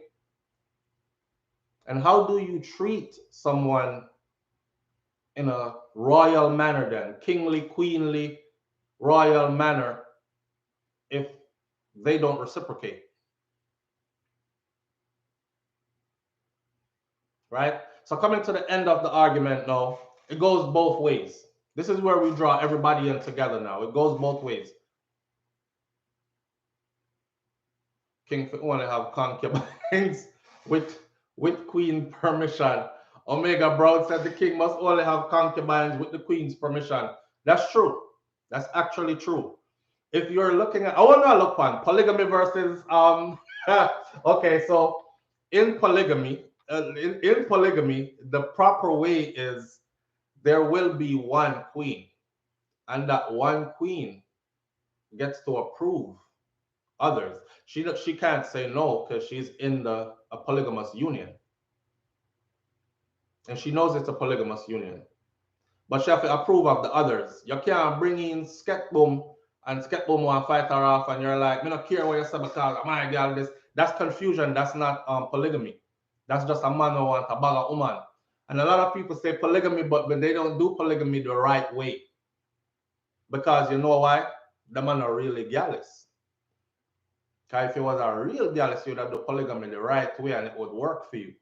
Speaker 1: And how do you treat someone in a royal manner then, kingly, queenly, royal manner, if they don't reciprocate? Right? So coming to the end of the argument now, it goes both ways. This is where we draw everybody in together now. It goes both ways. King for only have concubines with queen permission. Omega Brown said the king must only have concubines with the queen's permission. That's true. That's actually true. If you're looking at, I want to look on polygamy versus okay, so in polygamy, in polygamy, the proper way is there will be one queen, and that one queen gets to approve others. She can't say no because she's in a polygamous union, and she knows it's a polygamous union. But she have to approve of the others. You can't bring in Sketboom and Sketboom want to fight her off, and you're like, me not care what you say because my girl this. That's confusion. That's not polygamy. That's just a man who wants a bag of woman. And a lot of people say polygamy, but they don't do polygamy the right way. Because you know why? The man are really jealous. Because if you was a real jealous, you'd have the polygamy the right way and it would work for you.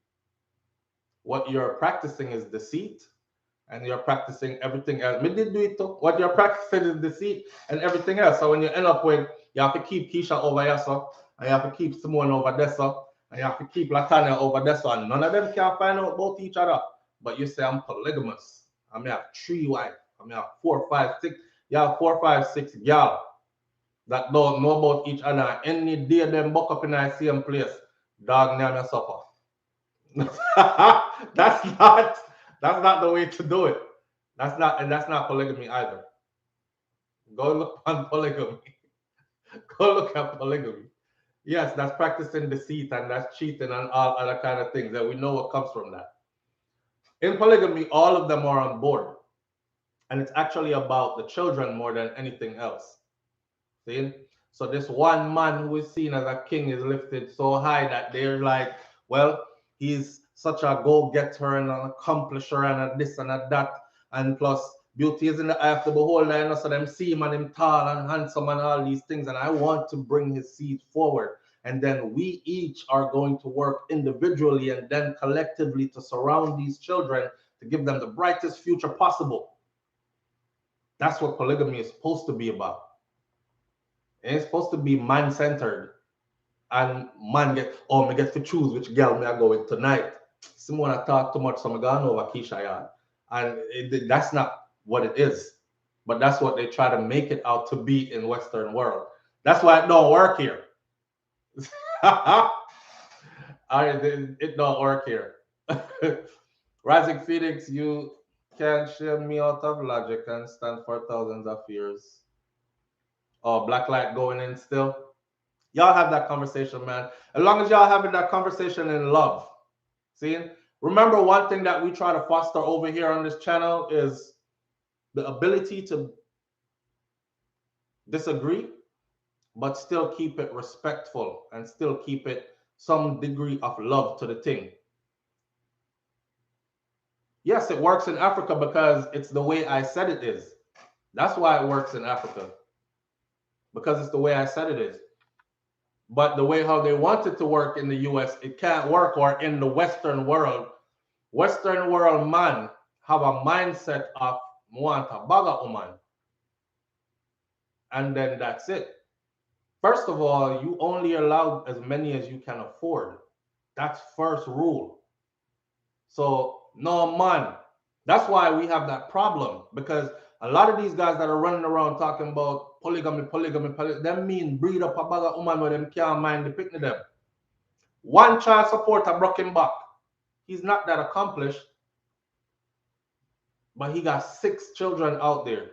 Speaker 1: What you're practicing is deceit, and you're practicing everything else. Me did do it too. What you're practicing is deceit and everything else. So when you end up with, you have to keep Keisha over here, so, and you have to keep Simone over there, so, and you have to keep Latanya over there, so, and none of them can find out about each other. But you say I'm polygamous. I may have 3 wives. I may have 4, 5, 6. You have 4, 5, 6 gal. that don't know about each other. Any day them buck up in the same place, dog name your supper. that's not that's not the way to do it. That's not polygamy either. Go look on polygamy. Go look at polygamy. Yes, that's practicing deceit and that's cheating and all other kind of things, and we know what comes from that. In polygamy, all of them are on board, and it's actually about the children more than anything else. See? So this one man who is seen as a king is lifted so high that they're like, well, he's such a go-getter and an accomplisher and a this and a that, and plus beauty is in the eye of the beholder, and so them see him and him tall and handsome and all these things, and I want to bring his seed forward. And then we each are going to work individually and then collectively to surround these children to give them the brightest future possible. That's what polygamy is supposed to be about. And it's supposed to be man-centered. And man me get to choose which girl me I go with tonight. Someone I talk too much, so I'm going over Keisha yard. And that's not what it is. But that's what they try to make it out to be in Western world. That's why it don't work here. It don't work here. Rising Phoenix, you can share me out of logic and stand for thousands of years. Oh, black light going in still. Y'all have that conversation, man. As long as y'all having that conversation in love. See? Remember, one thing that we try to foster over here on this channel is the ability to disagree, but still keep it respectful and still keep it some degree of love to the thing. Yes, it works in Africa because it's the way I said it is. That's why it works in Africa. Because it's the way I said it is. But the way how they want it to work in the US, it can't work, or in the Western world man have a mindset of want a baga woman. And then that's it. First of all, you only allow as many as you can afford. That's first rule. So no man. That's why we have that problem, because a lot of these guys that are running around talking about polygamy, them mean breed up a bag of woman where them can't mind the picnic them. One child support a broken back. He's not that accomplished, but he got 6 children out there.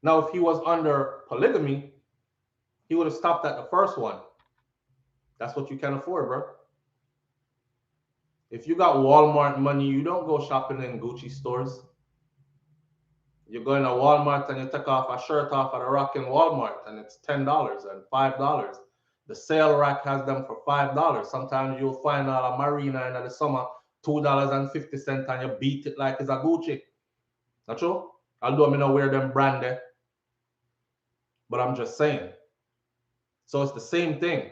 Speaker 1: Now, if he was under polygamy, he would have stopped at the first one. That's what you can afford, bro. If you got Walmart money, you don't go shopping in Gucci stores. You go in a Walmart and you take off a shirt off at a rack in Walmart and it's $10 and $5. The sale rack has them for $5. Sometimes you'll find a marina in the summer, $2.50, and you beat it like it's a Gucci. Not true? Although I don't wear them branded. But I'm just saying. So it's the same thing.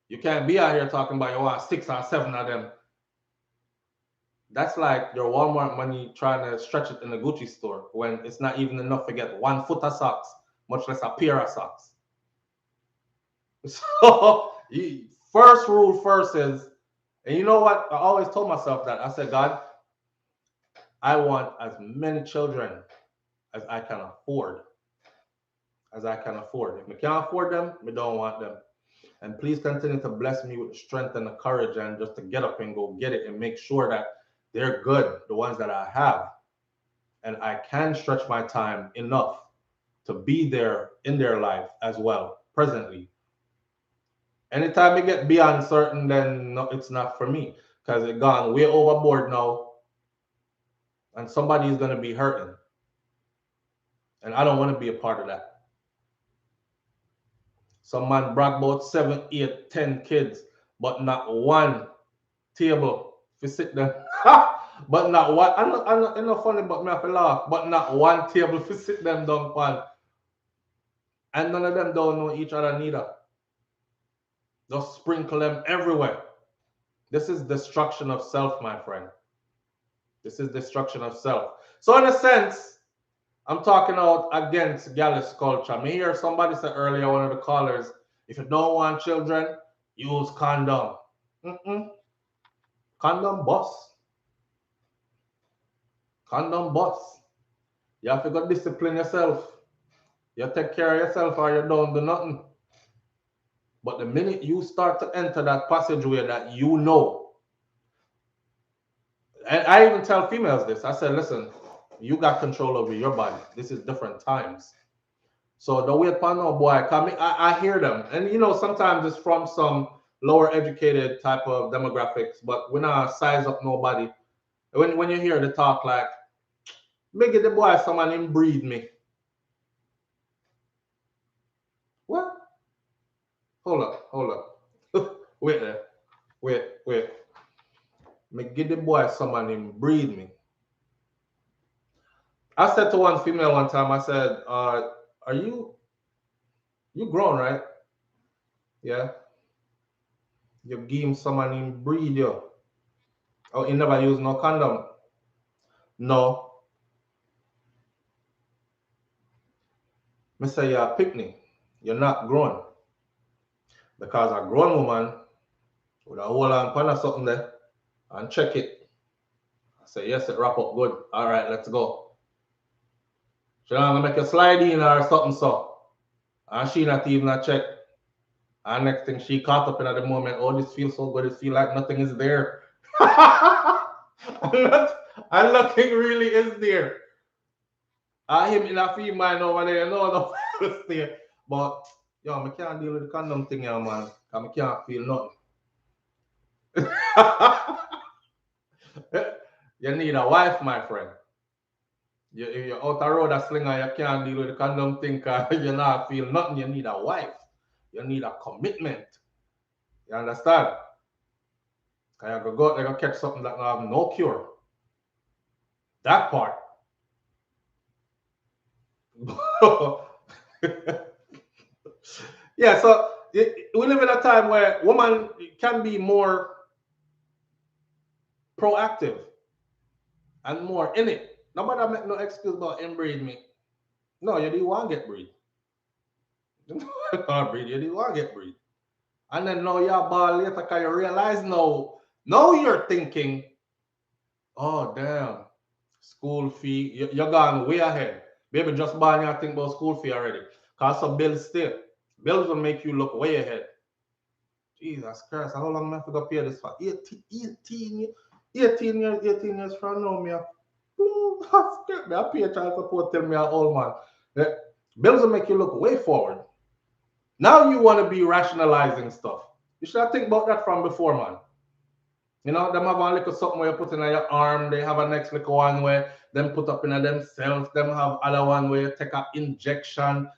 Speaker 1: You can't be out here talking about you want 6 or 7 of them. That's like your Walmart money trying to stretch it in the Gucci store when it's not even enough to get 1 foot of socks, much less a pair of socks. So first rule first is, and you know what? I always told myself that. I said, God, I want as many children as I can afford. As I can afford. If I can't afford them, I don't want them. And please continue to bless me with the strength and the courage and just to get up and go get it and make sure that they're good, the ones that I have. And I can stretch my time enough to be there in their life as well, presently. Anytime I get beyond certain, then no, it's not for me. Because it's gone way overboard now. And somebody is going to be hurting. And I don't want to be a part of that. Some man brag about 7, 8, 10 kids, but not one table to sit there. But not one. I'm not funny, but me have to laugh. But not one table to sit them down on. And none of them don't know each other neither. Just sprinkle them everywhere. This is destruction of self, my friend. This is destruction of self. So in a sense, I'm talking out against gallus culture. Me hear somebody say earlier, one of the callers, if you don't want children, use condom. Condom boss. Condom boss. You have to go discipline yourself. You take care of yourself or you don't do nothing. But the minute you start to enter that passageway that you know, and I even tell females this, I said, listen, you got control over your body. This is different times. So don't wait upon no boy. I hear them. And you know, sometimes it's from some lower educated type of demographics, but we're not size up nobody. When you hear the talk like, make it the boy someone inbreed me. What? Hold up. Wait there. Wait. Make get the boy someone inbreed me. I said to one female one time, I said, are you grown, right? Yeah. You give him someone inbreed you. Oh, he never use no condom. No. Me say you're a picnic. You're not grown. Because a grown woman would hold on pan something there and check it. I say, yes, it wrap up good. All right, let's go. She not gonna make a slide in or something so. And she not even a check. And next thing she caught up in at the moment, oh, this feels so good, it feel like nothing is there. and nothing really is there. I him in a female mind over there, no, there. But yo, I can't deal with the condom thing, yeah, man. I can't feel nothing. You need a wife, my friend. If you're out the road a slinger, you can't deal with the condom thing because you not feel nothing. You need a wife. You need a commitment. You understand? Because you go out there and catch something that have no cure. That part. Yeah, so we live in a time where women can be more proactive and more in it. Nobody make no excuse about inbreed me. No, you didn't want to get breed. You didn't want to get breed. And then now you're ball later because you realize now you're thinking, oh damn, school fee, you're gone way ahead. Baby, just buy you think about school fee already. Cause some bills still. Bills will make you look way ahead. Jesus Christ, how long am I going to pay this for? 18 years from now, me. I pay child support till me an old man. Yeah. Bills will make you look way forward. Now you want to be rationalizing stuff. You should have think about that from before, man. You know, them have one little something where you put in your arm. They have a next little one where them put up in themselves. Them have other one where you take an injection.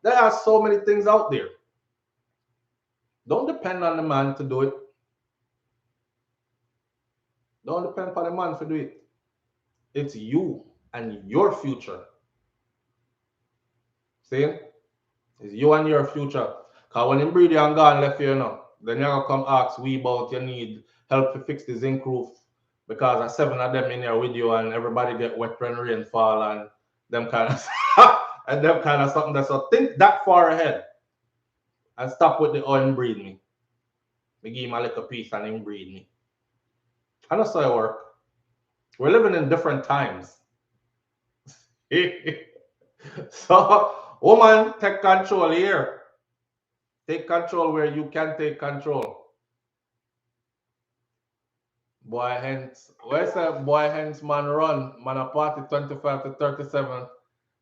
Speaker 1: There are so many things out there. Don't depend on the man to do it. Don't depend on the man to do it. It's you and your future. See? It's you and your future. Because when him breed you and gone left you, then you're going to come ask we about you need help to fix the zinc roof. Because there's 7 of them in here with you and everybody get wet when rain fall and them kind of and them kind of something. So think that far ahead. And stop with the inbreed me. Me give him a little piece and inbreed me. And that's how it work. We're living in different times. So, woman, take control here. Take control where you can take control. Boy, hence, where's that boy, hence man run? Man, a party 25 to 37.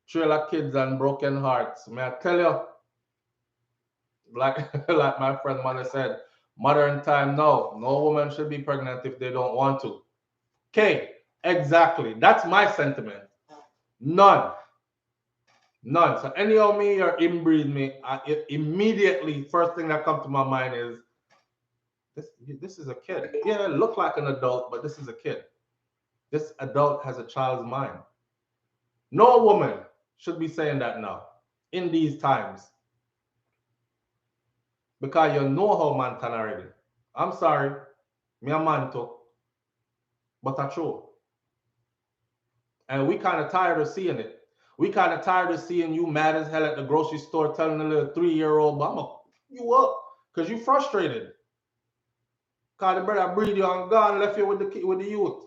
Speaker 1: Trailer kids and broken hearts. May I tell you, like my friend Manny said, modern time now, no woman should be pregnant if they don't want to. Okay, exactly. That's my sentiment. None. So anyhow me or inbreed me, immediately first thing that comes to my mind is this is a kid. Yeah, it look like an adult, but this is a kid. This adult has a child's mind. No woman should be saying that now in these times. Because you know how man can already. I'm sorry, me a man too. But that's true. And we kind of tired of seeing it. We kind of tired of seeing you mad as hell at the grocery store telling a little 3-year-old mama, you up, because you frustrated. Because the brother breed you and gone left you with the youth.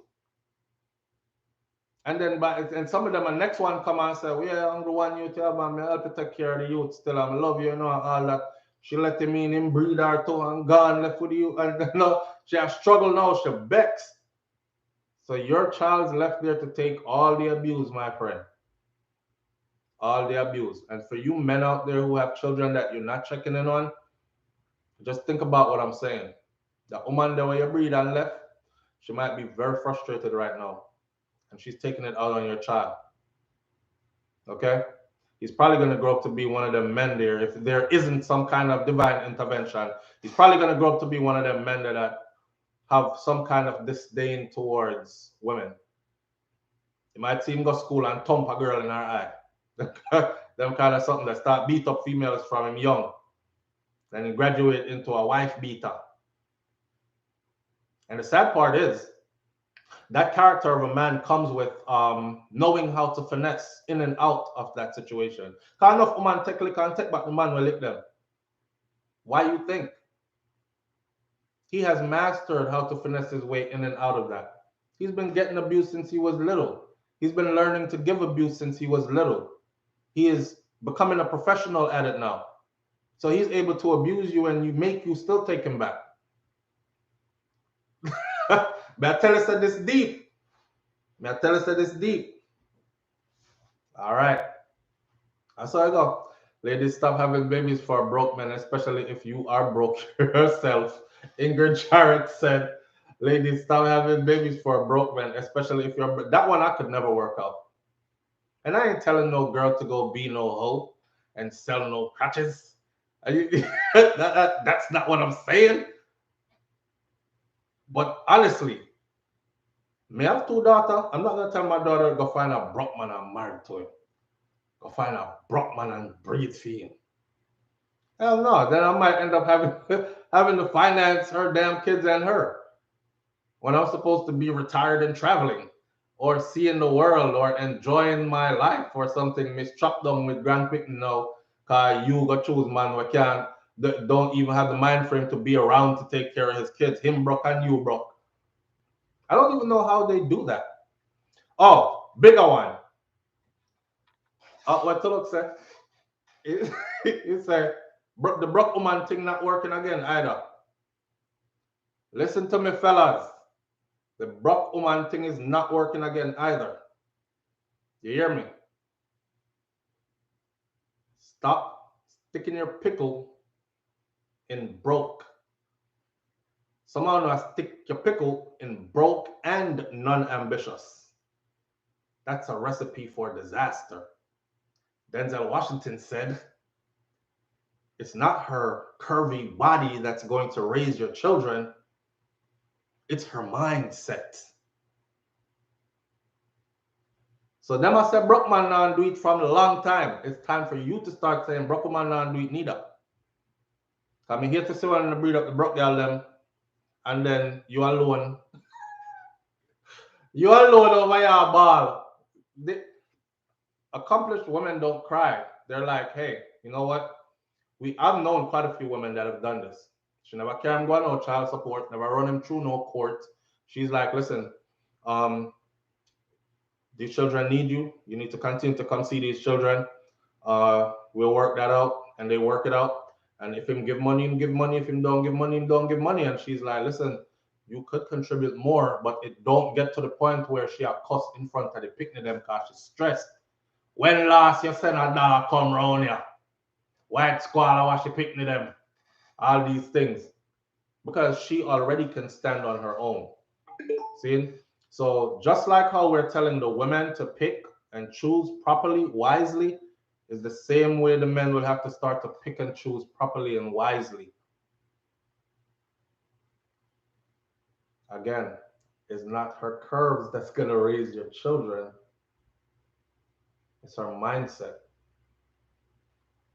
Speaker 1: And then, and some of them, the next one come and say, well, yeah, I'm the one you tell, man, I help you take care of the youth still. I love you, and all that. She let him in breed her too, and gone left with you. And she has struggled now, she vexed. So your child's left there to take all the abuse, my friend. All the abuse. And for you men out there who have children that you're not checking in on, just think about what I'm saying. The woman that you breed and left, she might be very frustrated right now. And she's taking it out on your child. Okay? He's probably going to grow up to be one of them men there. If there isn't some kind of divine intervention, he's probably going to grow up to be one of them men that have some kind of disdain towards women. You might see him go to school and thump a girl in her eye. Them kind of something that start beat up females from him young. Then he graduate into a wife beater. And the sad part is, that character of a man comes with knowing how to finesse in and out of that situation. Because enough woman take lick and take back the man will lick them. Why you think? He has mastered how to finesse his way in and out of that. He's been getting abuse since he was little. He's been learning to give abuse since he was little. He is becoming a professional at it now. So he's able to abuse you and you still take him back. May I tell us that this deep? May I tell us that this deep? All right. That's how I go. Ladies, stop having babies for broke men, especially if you are broke yourself. Ingrid Jarrett said, ladies, stop having babies for broke men, especially if you're that one I could never work out. And I ain't telling no girl to go be no hoe and sell no crutches. That's not what I'm saying. But honestly, me have two daughters. I'm not gonna tell my daughter to go find a broke man and marry to him. Go find a broke man and breathe for him. Hell no. Then I might end up having to finance her damn kids and her when I'm supposed to be retired and traveling or seeing the world or enjoying my life or something. Miss Chop down with Grand Picking now, cause you go choose man we can't don't even have the mind frame to be around to take care of his kids. Him broke and you broke. I don't even know how they do that. Oh, bigger one. What to look say? He said the broke woman thing not working again either. Listen to me, fellas. The broke woman thing is not working again either. You hear me? Stop sticking your pickle in broke. Someone will stick your pickle in broke and non-ambitious. That's a recipe for disaster. Denzel Washington said, it's not her curvy body that's going to raise your children. It's her mindset. So them I say broke man now do it from a long time. It's time for you to start saying broke man now do it neither. I'm here to see one to breed up the broke girl them, and then you alone. You alone over your ball. The accomplished women don't cry. They're like, hey, you know what? I've known quite a few women that have done this. She never can go on no child support, never run him through no court. She's like, listen, these children need you. You need to continue to come see these children. We'll work that out, and they work it out. And if him give money, him give money. If him don't give money, him don't give money. And she's like, listen, you could contribute more, but it don't get to the point where she a cuss in front of the picnic them because she's stressed. When last you send a dog come round here? White squall, why she picnic them? All these things. Because she already can stand on her own. See? So just like how we're telling the women to pick and choose properly, wisely, is the same way the men will have to start to pick and choose properly and wisely. Again, it's not her curves that's going to raise your children. It's her mindset.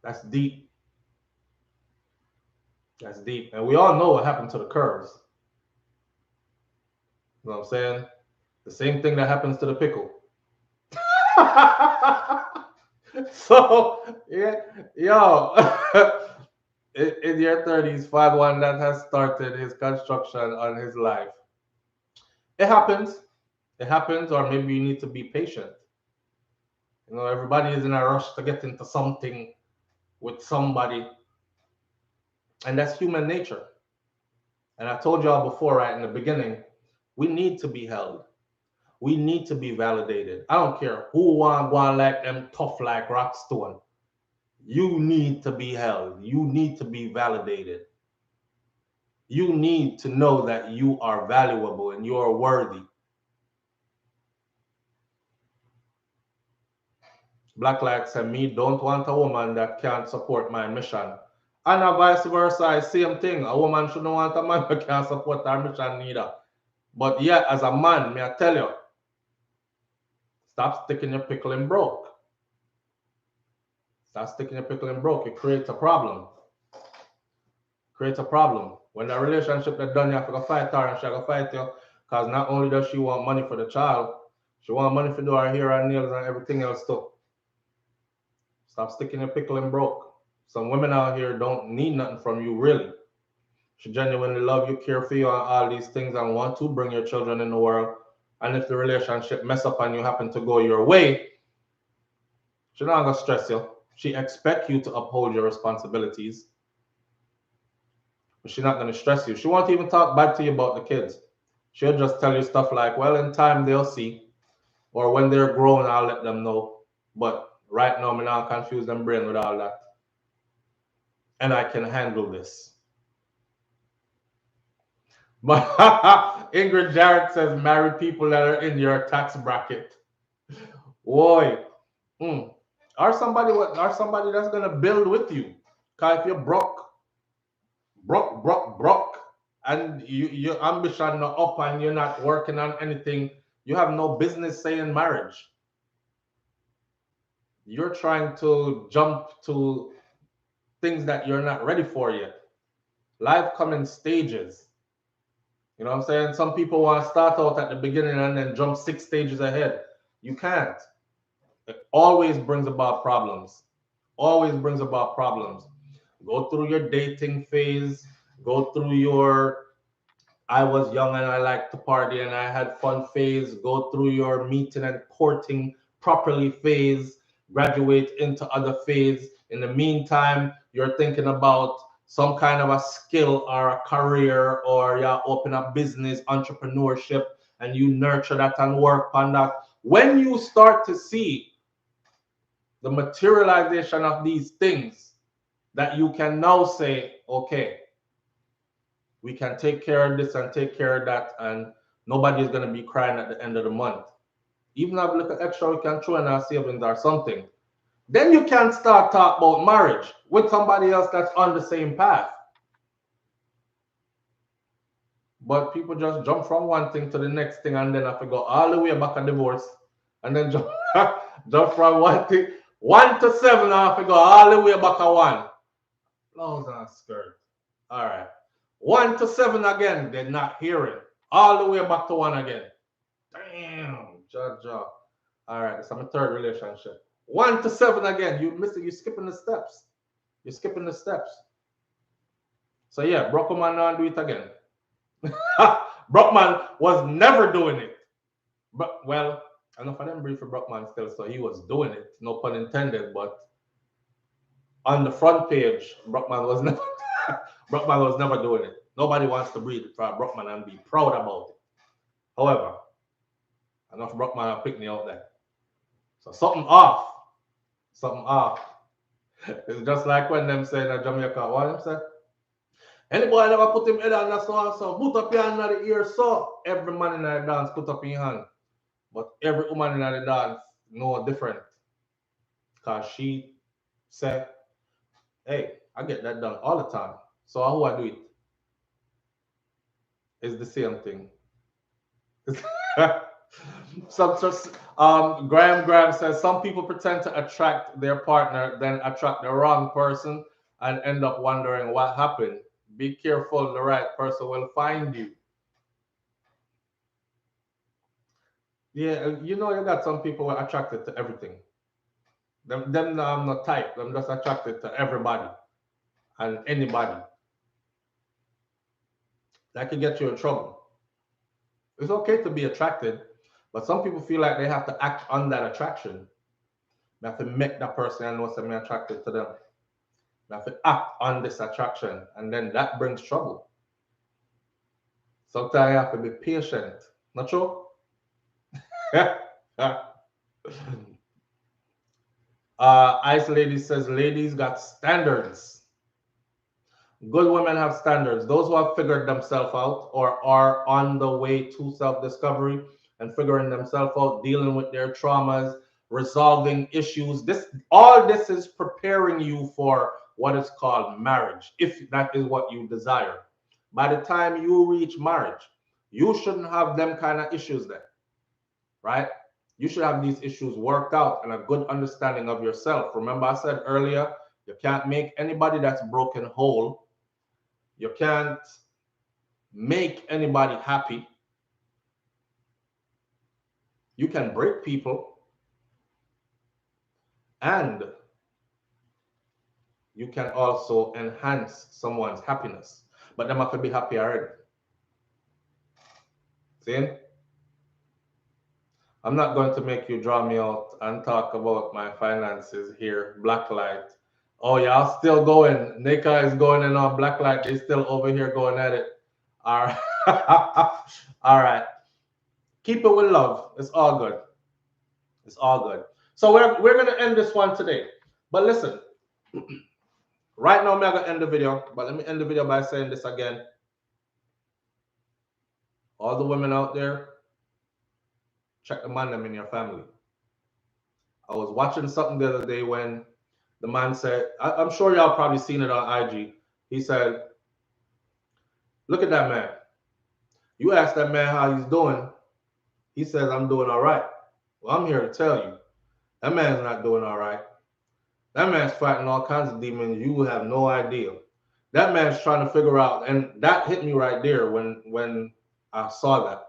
Speaker 1: That's deep. That's deep. And we all know what happened to the curves. You know what I'm saying? The same thing that happens to the pickle. So, yeah, yo, in your 30s, find one that has started his construction on his life. It happens. It happens, or maybe you need to be patient. You know, everybody is in a rush to get into something with somebody, and that's human nature. And I told y'all before, right in the beginning, we need to be held. We need to be validated. I don't care who want one like them tough like Rockstone. You need to be held. You need to be validated. You need to know that you are valuable and you are worthy. Blacklight said, me don't want a woman that can't support my mission. And vice versa, same thing. A woman shouldn't want a man that can't support her mission neither. But yeah, as a man, may I tell you, stop sticking your pickle in broke. Stop sticking your pickle in broke. It creates a problem. Creates a problem. When the relationship is done, you have to go fight her and she have to fight you. Because not only does she want money for the child, she want money for do her hair and nails and everything else too. Stop sticking your pickle in broke. Some women out here don't need nothing from you, really. She genuinely love you, care for you, and all these things, and want to bring your children in the world. And if the relationship mess up and you happen to go your way, she's not gonna stress you. She expect you to uphold your responsibilities, but she's not gonna stress you. She won't even talk bad to you about the kids. She'll just tell you stuff like, "Well, in time they'll see," or "When they're grown, I'll let them know." But right now, I'm not confuse them brain with all that, and I can handle this. But Ingrid Jarrett says, marry people that are in your tax bracket. Boy, or somebody that's gonna build with you. Cause if you're broke, and your ambition not up and you're not working on anything, you have no business saying marriage. You're trying to jump to things that you're not ready for yet. Life comes in stages. You know what I'm saying? Some people want to start out at the beginning and then jump 6 stages ahead. You can't. It always brings about problems. Always brings about problems. Go through your dating phase. Go through your I was young and I liked to party and I had fun phase. Go through your meeting and courting properly phase. Graduate into other phase. In the meantime, you're thinking about some kind of a skill or a career, or you open a business, entrepreneurship, and you nurture that and work on that. When you start to see the materialization of these things, that you can now say, okay, we can take care of this and take care of that, and nobody's going to be crying at the end of the month. Even have a little extra we can throw in our savings or something. Then you can start talk about marriage with somebody else that's on the same path. But people just jump from one thing to the next thing, and then have to go all the way back a divorce, and then jump, jump from one thing, 1 to 7, and have to go all the way back a 1. Blouse and skirt. All right. 1 to 7 again, they're not hearing. All the way back to 1 again. Damn, Jaja. All right, it's my 3rd relationship. 1 to 7 again. You're skipping the steps. You're skipping the steps. So yeah, Brockman not do it again. Brockman was never doing it. But well, enough of them brief for Brockman still, so he was doing it. No pun intended, but on the front page, Brockman was never doing it. Nobody wants to breathe for Brockman and be proud about it. However, enough Brockman have picked me out there. So something off. Something off. It's just like when them say in Jamaica, what them say? Anybody never put him head on the so put up your hand in the ear, so every man in the dance put up your hand. But every woman in the dance know different. Because she said, hey, I get that done all the time. So how I do it? It's the same thing. Graham says some people pretend to attract their partner, then attract the wrong person and end up wondering what happened. Be careful, the right person will find you. Yeah, you got some people who are attracted to everything. Them not type. Them just attracted to everybody and anybody. That can get you in trouble. It's okay to be attracted, But some people feel like they have to act on that attraction. They have to make that person know something attracted to them. They have to act on this attraction, and then that brings trouble. Sometimes you have to be patient. Not true? Ice Lady says, ladies got standards. Good women have standards. Those who have figured themselves out or are on the way to self-discovery and figuring themselves out, dealing with their traumas, resolving issues. All this is preparing you for what is called marriage, if that is what you desire. By the time you reach marriage, you shouldn't have them kind of issues there, right? You should have these issues worked out and a good understanding of yourself. Remember, I said earlier, you can't make anybody that's broken whole. You can't make anybody happy. You can break people, and you can also enhance someone's happiness. But them have to be happy already. See? I'm not going to make you draw me out and talk about my finances here. Blacklight. Oh, y'all still going. Nika is going in on Blacklight. They're still over here going at it. All right. All right. Keep it with love. It's all good. It's all good. So we're going to end this one today. But listen, right now I'm going to end the video. But let me end the video by saying this again. All the women out there, check the man them in your family. I was watching something the other day when the man said, I'm sure y'all probably seen it on IG. He said, look at that man. You ask that man how he's doing. He says, I'm doing all right. Well, I'm here to tell you, that man's not doing all right. That man's fighting all kinds of demons. You have no idea. That man's trying to figure out, and that hit me right there when I saw that.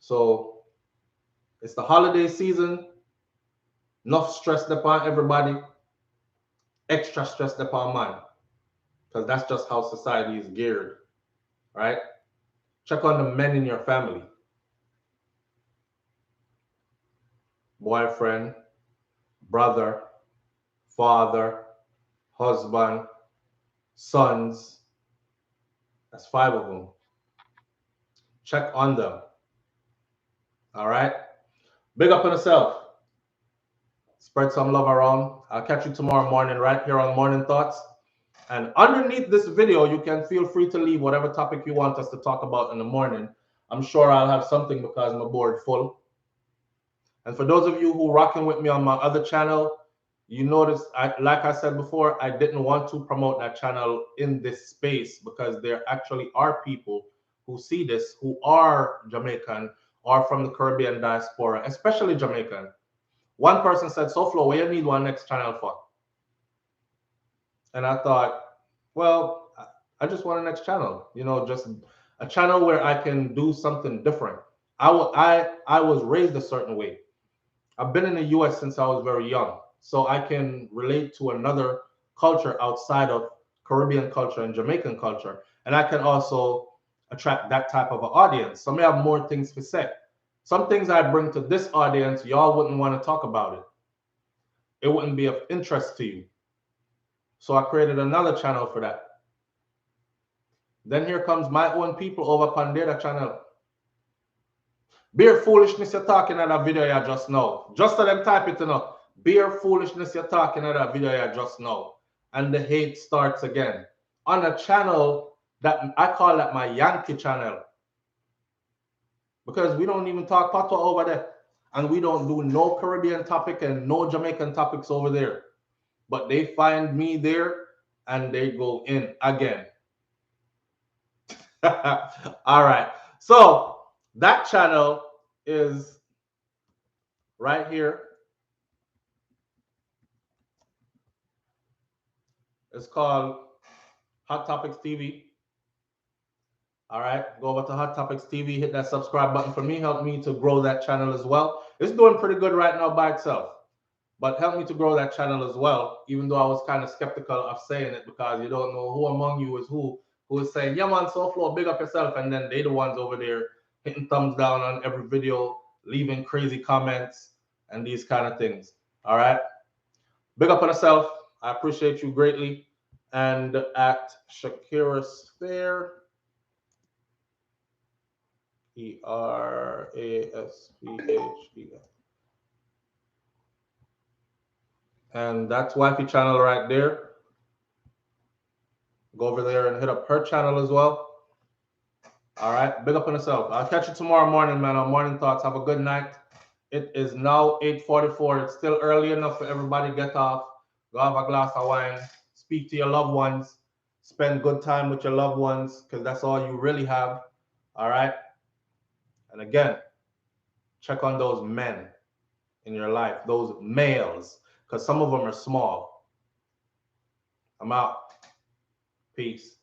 Speaker 1: So it's the holiday season. Enough stressed upon everybody. Extra stressed upon man. Because that's just how society is geared. Right? Check on the men in your family. Boyfriend, brother, father, husband, sons. That's 5 of them. Check on them. All right? Big up on yourself. Spread some love around. I'll catch you tomorrow morning right here on Morning Thoughts. And underneath this video, you can feel free to leave whatever topic you want us to talk about in the morning. I'm sure I'll have something because my board full. And for those of you who rocking with me on my other channel, you notice, like I said before, I didn't want to promote that channel in this space because there actually are people who see this who are Jamaican or from the Caribbean diaspora, especially Jamaican. One person said, SouFlo, what you need one next channel for? And I thought, well, I just want a next channel, you know, just a channel where I can do something different. I was raised a certain way. I've been in the US since I was very young, so I can relate to another culture outside of Caribbean culture and Jamaican culture. And I can also attract that type of an audience. So I may have more things to say. Some things I bring to this audience, y'all wouldn't want to talk about it. It wouldn't be of interest to you. So I created another channel for that. Then here comes my own people over upon the other channel. Beer foolishness you're talking at that video you just now. Just so them type it enough. Beer foolishness you're talking at that video you just now. And the hate starts again. On a channel that I call that my Yankee channel. Because we don't even talk patois over there. And we don't do no Caribbean topic and no Jamaican topics over there. But they find me there and they go in again. All right. So that channel is right here. It's called Hot Topics TV. All right, go over to Hot Topics TV, hit that subscribe button for me, help me to grow that channel as well. It's doing pretty good right now by itself, but help me to grow that channel as well, even though I was kind of skeptical of saying it because you don't know who among you is who is saying, yeah man, SouFlo, big up yourself, and then they the ones over there hitting thumbs down on every video, leaving crazy comments and these kind of things. All right. Big up on yourself. I appreciate you greatly. And at Shakira Sphere, ERASPHE. And that's Wifey channel right there. Go over there and hit up her channel as well. All right. Big up on yourself. I'll catch you tomorrow morning, man, on Morning Thoughts. Have a good night. It is now 8:44. It's still early enough for everybody to get off. Go have a glass of wine. Speak to your loved ones. Spend good time with your loved ones because that's all you really have. All right. And again, check on those men in your life, those males, because some of them are small. I'm out. Peace.